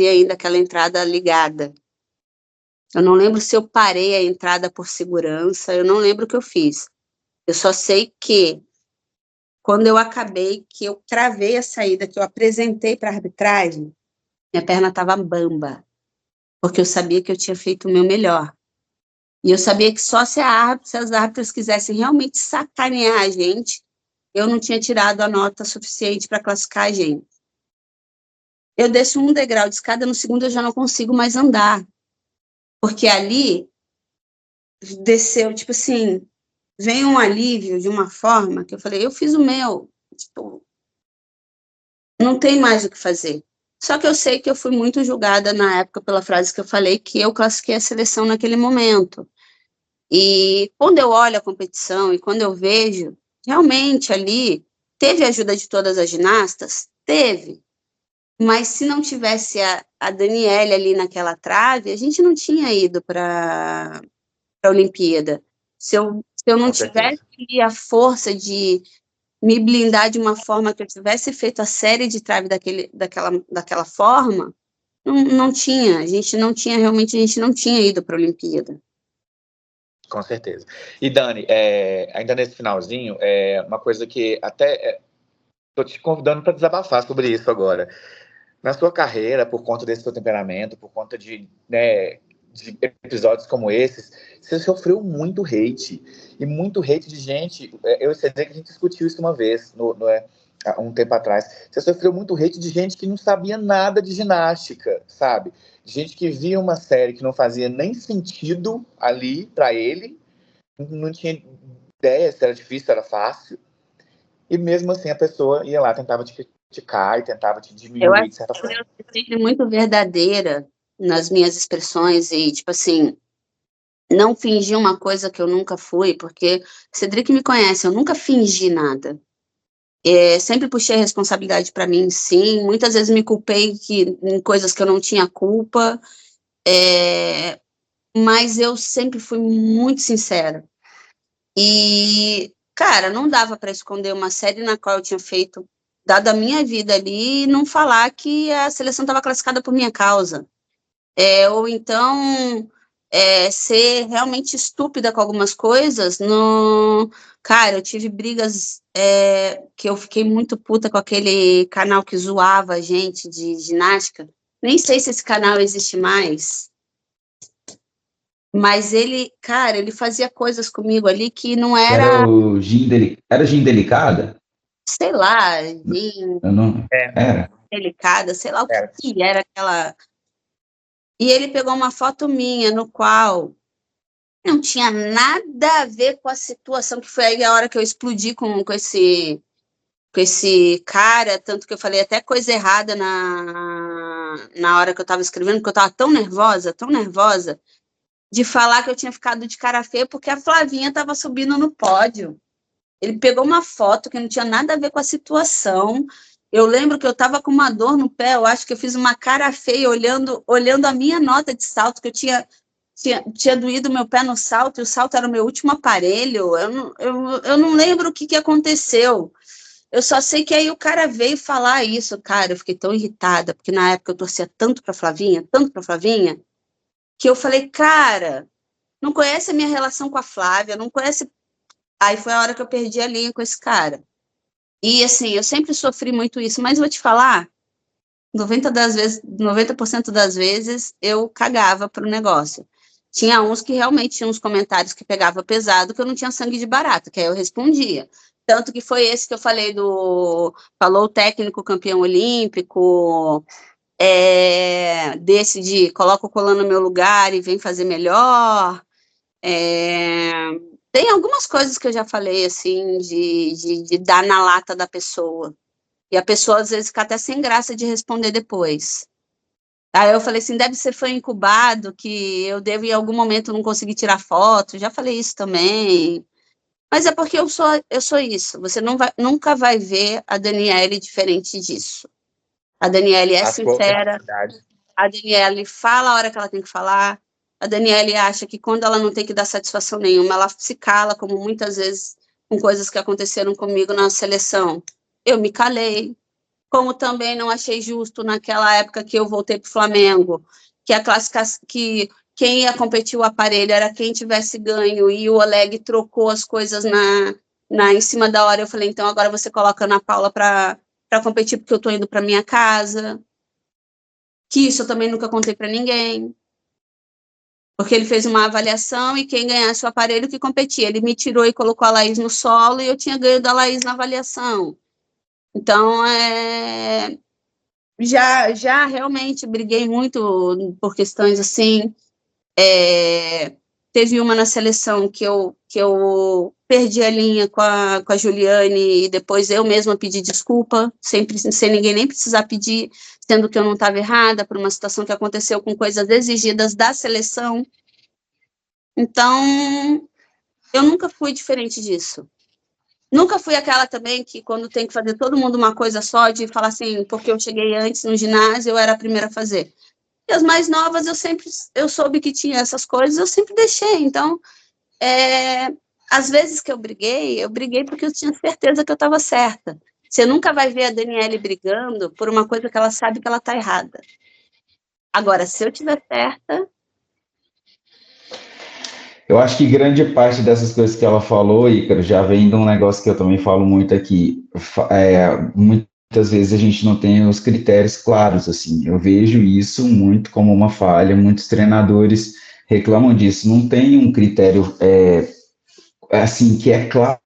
ainda aquela entrada ligada. Eu não lembro se eu parei a entrada por segurança, eu não lembro o que eu fiz. Eu só sei que quando eu acabei, que eu cravei a saída, que eu apresentei para a arbitragem, minha perna estava bamba, porque eu sabia que eu tinha feito o meu melhor. E eu sabia que só se as árbitras quisessem realmente sacanear a gente, eu não tinha tirado a nota suficiente para classificar a gente. Eu desço um degrau de escada, no segundo eu já não consigo mais andar. Porque ali desceu, tipo assim, vem um alívio de uma forma que eu falei, eu fiz o meu. Tipo, não tem mais o que fazer. Só que eu sei que eu fui muito julgada na época pela frase que eu falei, que eu classifiquei a seleção naquele momento. E quando eu olho a competição e quando eu vejo, realmente ali, teve ajuda de todas as ginastas? Teve. Mas se não tivesse a Daniele ali naquela trave, a gente não tinha ido para a Olimpíada. Se eu não Com certeza. tivesse ali a força de me blindar de uma forma que eu tivesse feito a série de trave daquela forma, não tinha. A gente não tinha, realmente, a gente não tinha ido para a Olimpíada. Com certeza. E Dani, ainda nesse finalzinho, uma coisa que até estou te convidando para desabafar sobre isso agora. Na sua carreira, por conta desse seu temperamento, por conta de episódios como esses, você sofreu muito hate. E muito hate de gente. Eu sei que a gente discutiu isso uma vez, há um tempo atrás. Você sofreu muito hate de gente que não sabia nada de ginástica, sabe? Gente que via uma série que não fazia nem sentido ali para ele, não tinha ideia se era difícil, se era fácil. E mesmo assim a pessoa ia lá, tentava te criticar e tentava te Eu diminuir acho de certa que forma. eu fui sempre muito verdadeira nas minhas expressões e, tipo assim, não fingi uma coisa que eu nunca fui, porque Cedric me conhece, eu nunca fingi nada. Sempre puxei a responsabilidade para mim, sim. Muitas vezes me culpei em coisas que eu não tinha culpa, mas eu sempre fui muito sincera. E, cara, não dava para esconder uma série na qual eu tinha feito, dado a minha vida ali, e não falar que a seleção estava classificada por minha causa. Ou então ser realmente estúpida com algumas coisas. Cara, eu tive brigas que eu fiquei muito puta com aquele canal que zoava a gente de ginástica. Nem sei se esse canal existe mais, mas cara, ele fazia coisas comigo ali que não Era era, o Era Gin Delicada? sei lá, de Eu não. É, Era. delicada, sei lá o era. que era aquela. E ele pegou uma foto minha no qual não tinha nada a ver com a situação, que foi aí a hora que eu explodi com esse cara, tanto que eu falei até coisa errada na hora que eu estava escrevendo, porque eu estava tão nervosa, de falar que eu tinha ficado de cara feia porque a Flavinha estava subindo no pódio. Ele pegou uma foto que não tinha nada a ver com a situação. Eu lembro que eu estava com uma dor no pé, eu acho que eu fiz uma cara feia olhando a minha nota de salto, que eu tinha doído meu pé no salto, e o salto era o meu último aparelho. Eu não lembro o que aconteceu. Eu só sei que aí o cara veio falar isso. Cara, eu fiquei tão irritada, porque na época eu torcia tanto para Flavinha, que eu falei, cara, não conhece a minha relação com a Flávia, não conhece Aí foi a hora que eu perdi a linha com esse cara. E, assim, eu sempre sofri muito isso, mas vou te falar, 90% das vezes eu cagava pro negócio. Tinha uns que realmente tinham uns comentários que pegava pesado, que eu não tinha sangue de barata, que aí eu respondia. Tanto que foi esse que eu falei falou o técnico campeão olímpico, desse de coloca o Colan no meu lugar e vem fazer melhor. Tem algumas coisas que eu já falei, assim, de dar na lata da pessoa. E a pessoa, às vezes, fica até sem graça de responder depois. Aí eu falei assim, deve ser fã incubado, que eu devo, em algum momento, não conseguir tirar foto. Já falei isso também. Mas é porque eu sou isso. Você nunca vai ver a Daniele diferente disso. A Daniele é A sua sincera, autenticidade. a Daniele fala a hora que ela tem que falar, a Daniele acha que quando ela não tem que dar satisfação nenhuma, ela se cala, como muitas vezes com coisas que aconteceram comigo na seleção. Eu me calei, como também não achei justo naquela época que eu voltei para o Flamengo, que a classificação, que quem ia competir o aparelho era quem tivesse ganho, e o Oleg trocou as coisas em cima da hora. Eu falei, então agora você coloca a Ana Paula para competir, porque eu estou indo para minha casa. Que isso eu também nunca contei para ninguém. Porque ele fez uma avaliação e quem ganhasse o aparelho que competia. Ele me tirou e colocou a Laís no solo e eu tinha ganho da Laís na avaliação. Então, já realmente briguei muito por questões assim. Teve uma na seleção que eu perdi a linha com a Juliane e depois eu mesma pedi desculpa, sem ninguém nem precisar pedir, sendo que eu não estava errada por uma situação que aconteceu com coisas exigidas da seleção. Então, eu nunca fui diferente disso. Nunca fui aquela também que, quando tem que fazer todo mundo uma coisa só, de falar assim, porque eu cheguei antes no ginásio, eu era a primeira a fazer. E as mais novas, eu soube que tinha essas coisas, eu sempre deixei. Então, às vezes que eu briguei porque eu tinha certeza que eu estava certa. Você nunca vai ver a Daniele brigando por uma coisa que ela sabe que ela está errada. Agora, se eu estiver certa... Eu acho que grande parte dessas coisas que ela falou, Ícaro, já vem de um negócio que eu também falo muito aqui. Muitas vezes a gente não tem os critérios claros, assim. Eu vejo isso muito como uma falha, muitos treinadores reclamam disso. Não tem um critério, assim, que é claro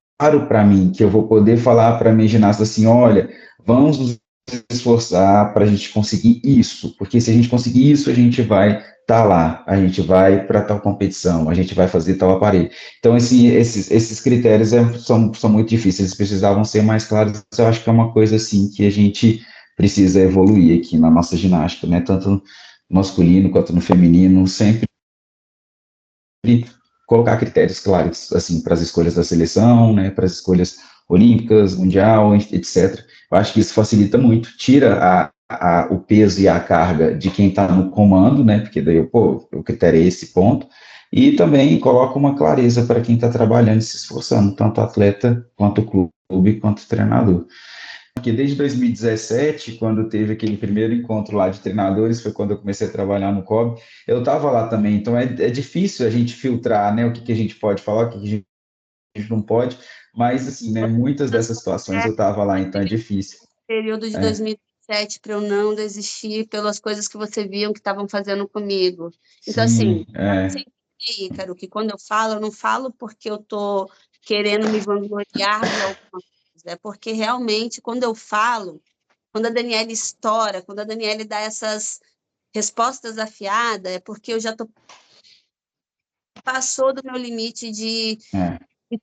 para mim, que eu vou poder falar para minha ginasta assim, olha, vamos nos esforçar para a gente conseguir isso, porque se a gente conseguir isso, a gente vai estar lá, a gente vai para tal competição, a gente vai fazer tal aparelho. Então, assim, esses critérios são muito difíceis, eles precisavam ser mais claros. Eu acho que é uma coisa, assim, que a gente precisa evoluir aqui na nossa ginástica, né, tanto no masculino quanto no feminino, sempre colocar critérios claros, assim, para as escolhas da seleção, né, para as escolhas olímpicas, mundial, etc. Eu acho que isso facilita muito, tira o peso e a carga de quem está no comando, né, porque daí, o critério é esse ponto, e também coloca uma clareza para quem está trabalhando e se esforçando, tanto atleta, quanto clube, quanto treinador. Porque desde 2017, quando teve aquele primeiro encontro lá de treinadores, foi quando eu comecei a trabalhar no COB, eu estava lá também, então é difícil a gente filtrar, né, o que a gente pode falar, o que a gente não pode, mas, assim, né, muitas dessas situações eu estava lá, então é difícil. Período de 2017 para eu não desistir pelas coisas que você viam que estavam fazendo comigo. Então, assim, Ícaro, que quando eu falo, eu não falo porque eu estou querendo me vangloriar de alguma coisa, é porque realmente, quando eu falo, quando a Daniele estoura, quando a Daniele dá essas respostas afiadas, é porque eu já passou do meu limite de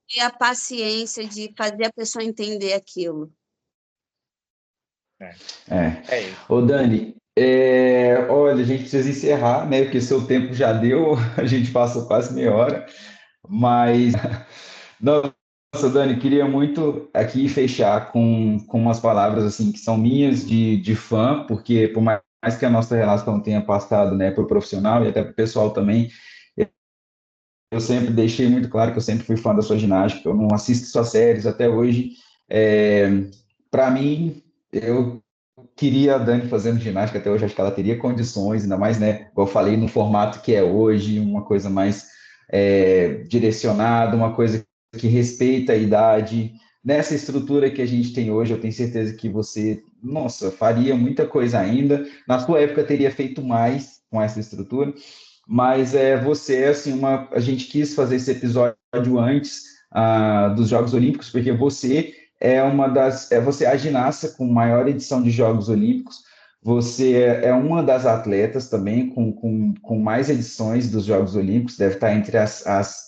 ter a paciência de fazer a pessoa entender aquilo. Ô, Dani, olha, a gente precisa encerrar, né, porque seu tempo já deu, a gente passou quase meia hora, mas, nossa, Dani, queria muito aqui fechar com umas palavras, assim, que são minhas de fã, porque por mais que a nossa relação tenha passado, né, para o profissional e até para o pessoal também, eu sempre deixei muito claro que eu sempre fui fã da sua ginástica, eu não assisto suas séries até hoje. Para mim, eu queria a Dani fazendo ginástica até hoje, acho que ela teria condições, ainda mais, né, como eu falei, no formato que é hoje, uma coisa mais direcionada, uma coisa que respeita a idade. Nessa estrutura que a gente tem hoje, eu tenho certeza que você, nossa, faria muita coisa ainda. Na sua época, teria feito mais com essa estrutura, mas você, assim, a gente quis fazer esse episódio antes dos Jogos Olímpicos, porque você você é a ginasta com maior edição de Jogos Olímpicos, você é uma das atletas também com mais edições dos Jogos Olímpicos, deve estar entre as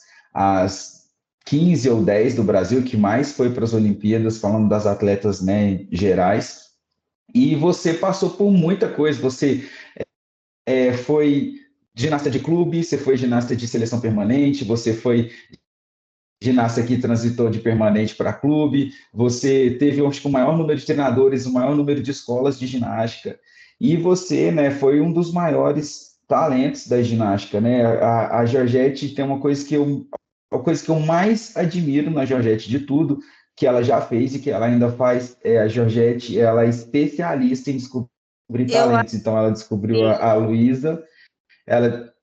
15 ou 10 do Brasil, que mais foi para as Olimpíadas, falando das atletas, né, gerais. E você passou por muita coisa, você foi ginasta de clube, você foi ginasta de seleção permanente, você foi ginasta que transitou de permanente para clube, você teve, acho que, o maior número de treinadores, o maior número de escolas de ginástica, e você, né, foi um dos maiores talentos da ginástica, né? A Georgette tem a coisa que eu mais admiro na Georgette de tudo que ela já fez e que ela ainda faz, a Georgette, ela é especialista em descobrir Eu talentos. Então, ela descobriu a Luísa, ela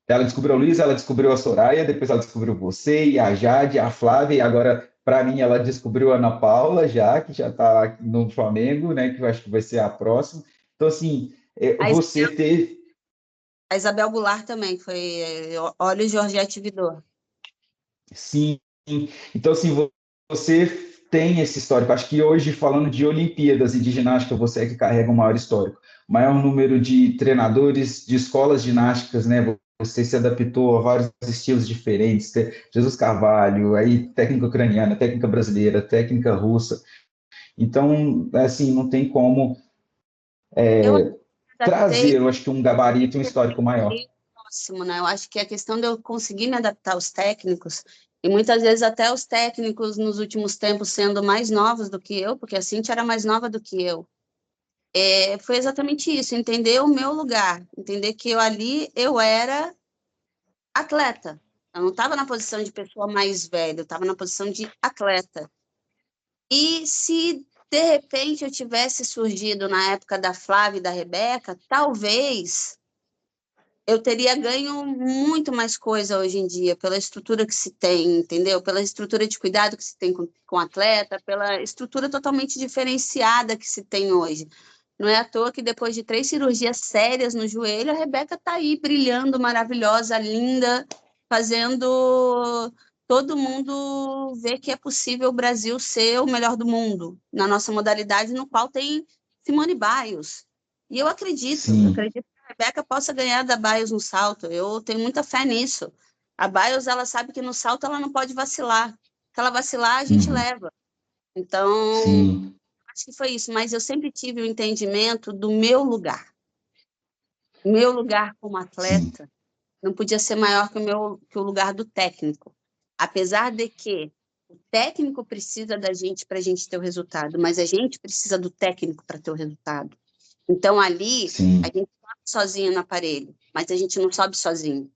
ela descobriu a Luísa, ela descobriu a Soraya, depois ela descobriu você e a Jade, a Flávia, e agora, para mim, ela descobriu a Ana Paula, já, que já está no Flamengo, né? Que eu acho que vai ser a próxima. Então, assim, a você teve. A Isabel Goulart também foi. Olha o Georgette Vidor. Sim. Então, assim, você tem esse histórico. Acho que hoje, falando de Olimpíadas e de ginástica, você é que carrega o maior histórico. O maior número de treinadores de escolas ginásticas, né? Você se adaptou a vários estilos diferentes. Jesus Carvalho, aí técnica ucraniana, técnica brasileira, técnica russa. Então, assim, não tem como Eu trazer, adaptei eu acho que um gabarito, um histórico maior. próximo, né? Eu acho que a questão de eu conseguir me adaptar aos técnicos, e muitas vezes até os técnicos nos últimos tempos sendo mais novos do que eu, porque a Cintia era mais nova do que eu. Foi exatamente isso, entender o meu lugar, entender que eu era atleta. Eu não estava na posição de pessoa mais velha, eu estava na posição de atleta. E se de repente eu tivesse surgido na época da Flávia e da Rebeca, talvez eu teria ganho muito mais coisa hoje em dia, pela estrutura que se tem, entendeu? Pela estrutura de cuidado que se tem com o atleta, pela estrutura totalmente diferenciada que se tem hoje. Não é à toa que depois de 3 cirurgias sérias no joelho, a Rebeca está aí brilhando, maravilhosa, linda, fazendo todo mundo ver que é possível o Brasil ser o melhor do mundo, na nossa modalidade, no qual tem Simone Biles. E eu acredito Sim. que a Rebeca possa ganhar da Biles no salto. Eu tenho muita fé nisso. A Biles, ela sabe que no salto ela não pode vacilar. Se ela vacilar, a gente Uhum. leva. Então, Sim. acho que foi isso, mas eu sempre tive o entendimento do meu lugar. Meu lugar como Sim. atleta não podia ser maior que o lugar do técnico. Apesar de que o técnico precisa da gente para a gente ter o resultado, mas a gente precisa do técnico para ter o resultado. Então, ali, a Sim. gente sobe sozinho no aparelho, mas a gente não sobe sozinho.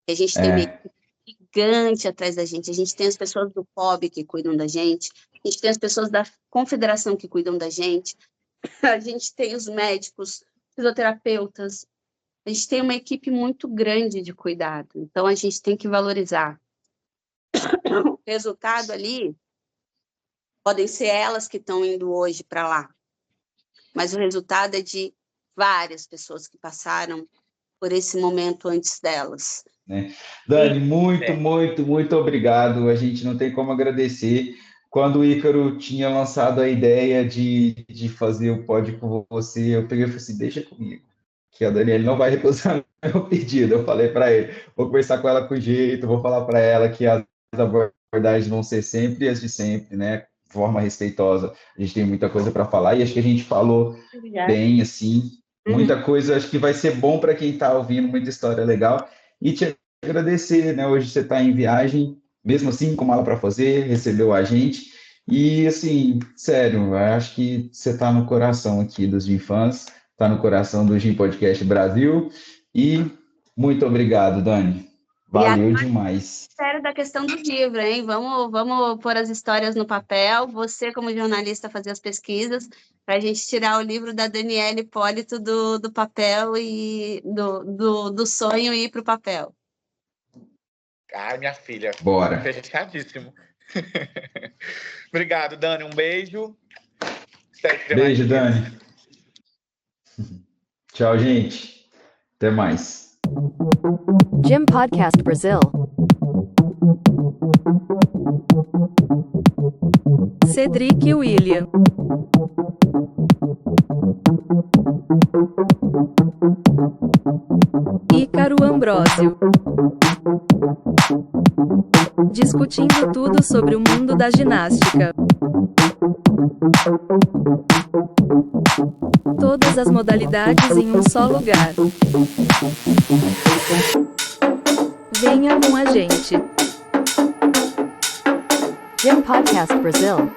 A gente tem uma É. equipe gigante atrás da gente, a gente tem as pessoas do POB que cuidam da gente, a gente tem as pessoas da confederação que cuidam da gente, a gente tem os médicos, fisioterapeutas, a gente tem uma equipe muito grande de cuidado, então a gente tem que valorizar. O resultado ali podem ser elas que estão indo hoje para lá, mas o resultado é de várias pessoas que passaram por esse momento antes delas. Né? E Dani, muito, muito, muito obrigado. A gente não tem como agradecer. Quando o Ícaro tinha lançado a ideia de fazer o pod com você, eu peguei e falei assim: deixa comigo, que a Daniela não vai recusar meu pedido. Eu falei para ele: vou conversar com ela com jeito, vou falar para ela que as abordagens vão ser sempre as de sempre, né? De forma respeitosa. A gente tem muita coisa para falar e acho que a gente falou obrigada. bem, assim, Uhum. muita coisa. Acho que vai ser bom para quem está ouvindo, muita história legal. E te agradecer, né? Hoje você está em viagem, mesmo assim, com mala para fazer, recebeu a gente. E, assim, sério, eu acho que você está no coração aqui dos Gym Fãs, está no coração do Gym Podcast Brasil. E muito obrigado, Dani. E agora Valeu demais. sério da questão do livro, hein? Vamos pôr as histórias no papel. Você, como jornalista, fazer as pesquisas para a gente tirar o livro da Daniela Hipólito do papel e do sonho e ir para o papel. Ai, minha filha. Bora. Fechadíssimo. Obrigado, Dani. Um beijo. Beijo, Dani. Tchau, gente. Até mais. Gym Podcast Brasil. Cedric William. Ícaro Ambrósio. Discutindo tudo sobre o mundo da ginástica. Todas as modalidades em um só lugar. Venha com a gente. Gym Podcast Brasil.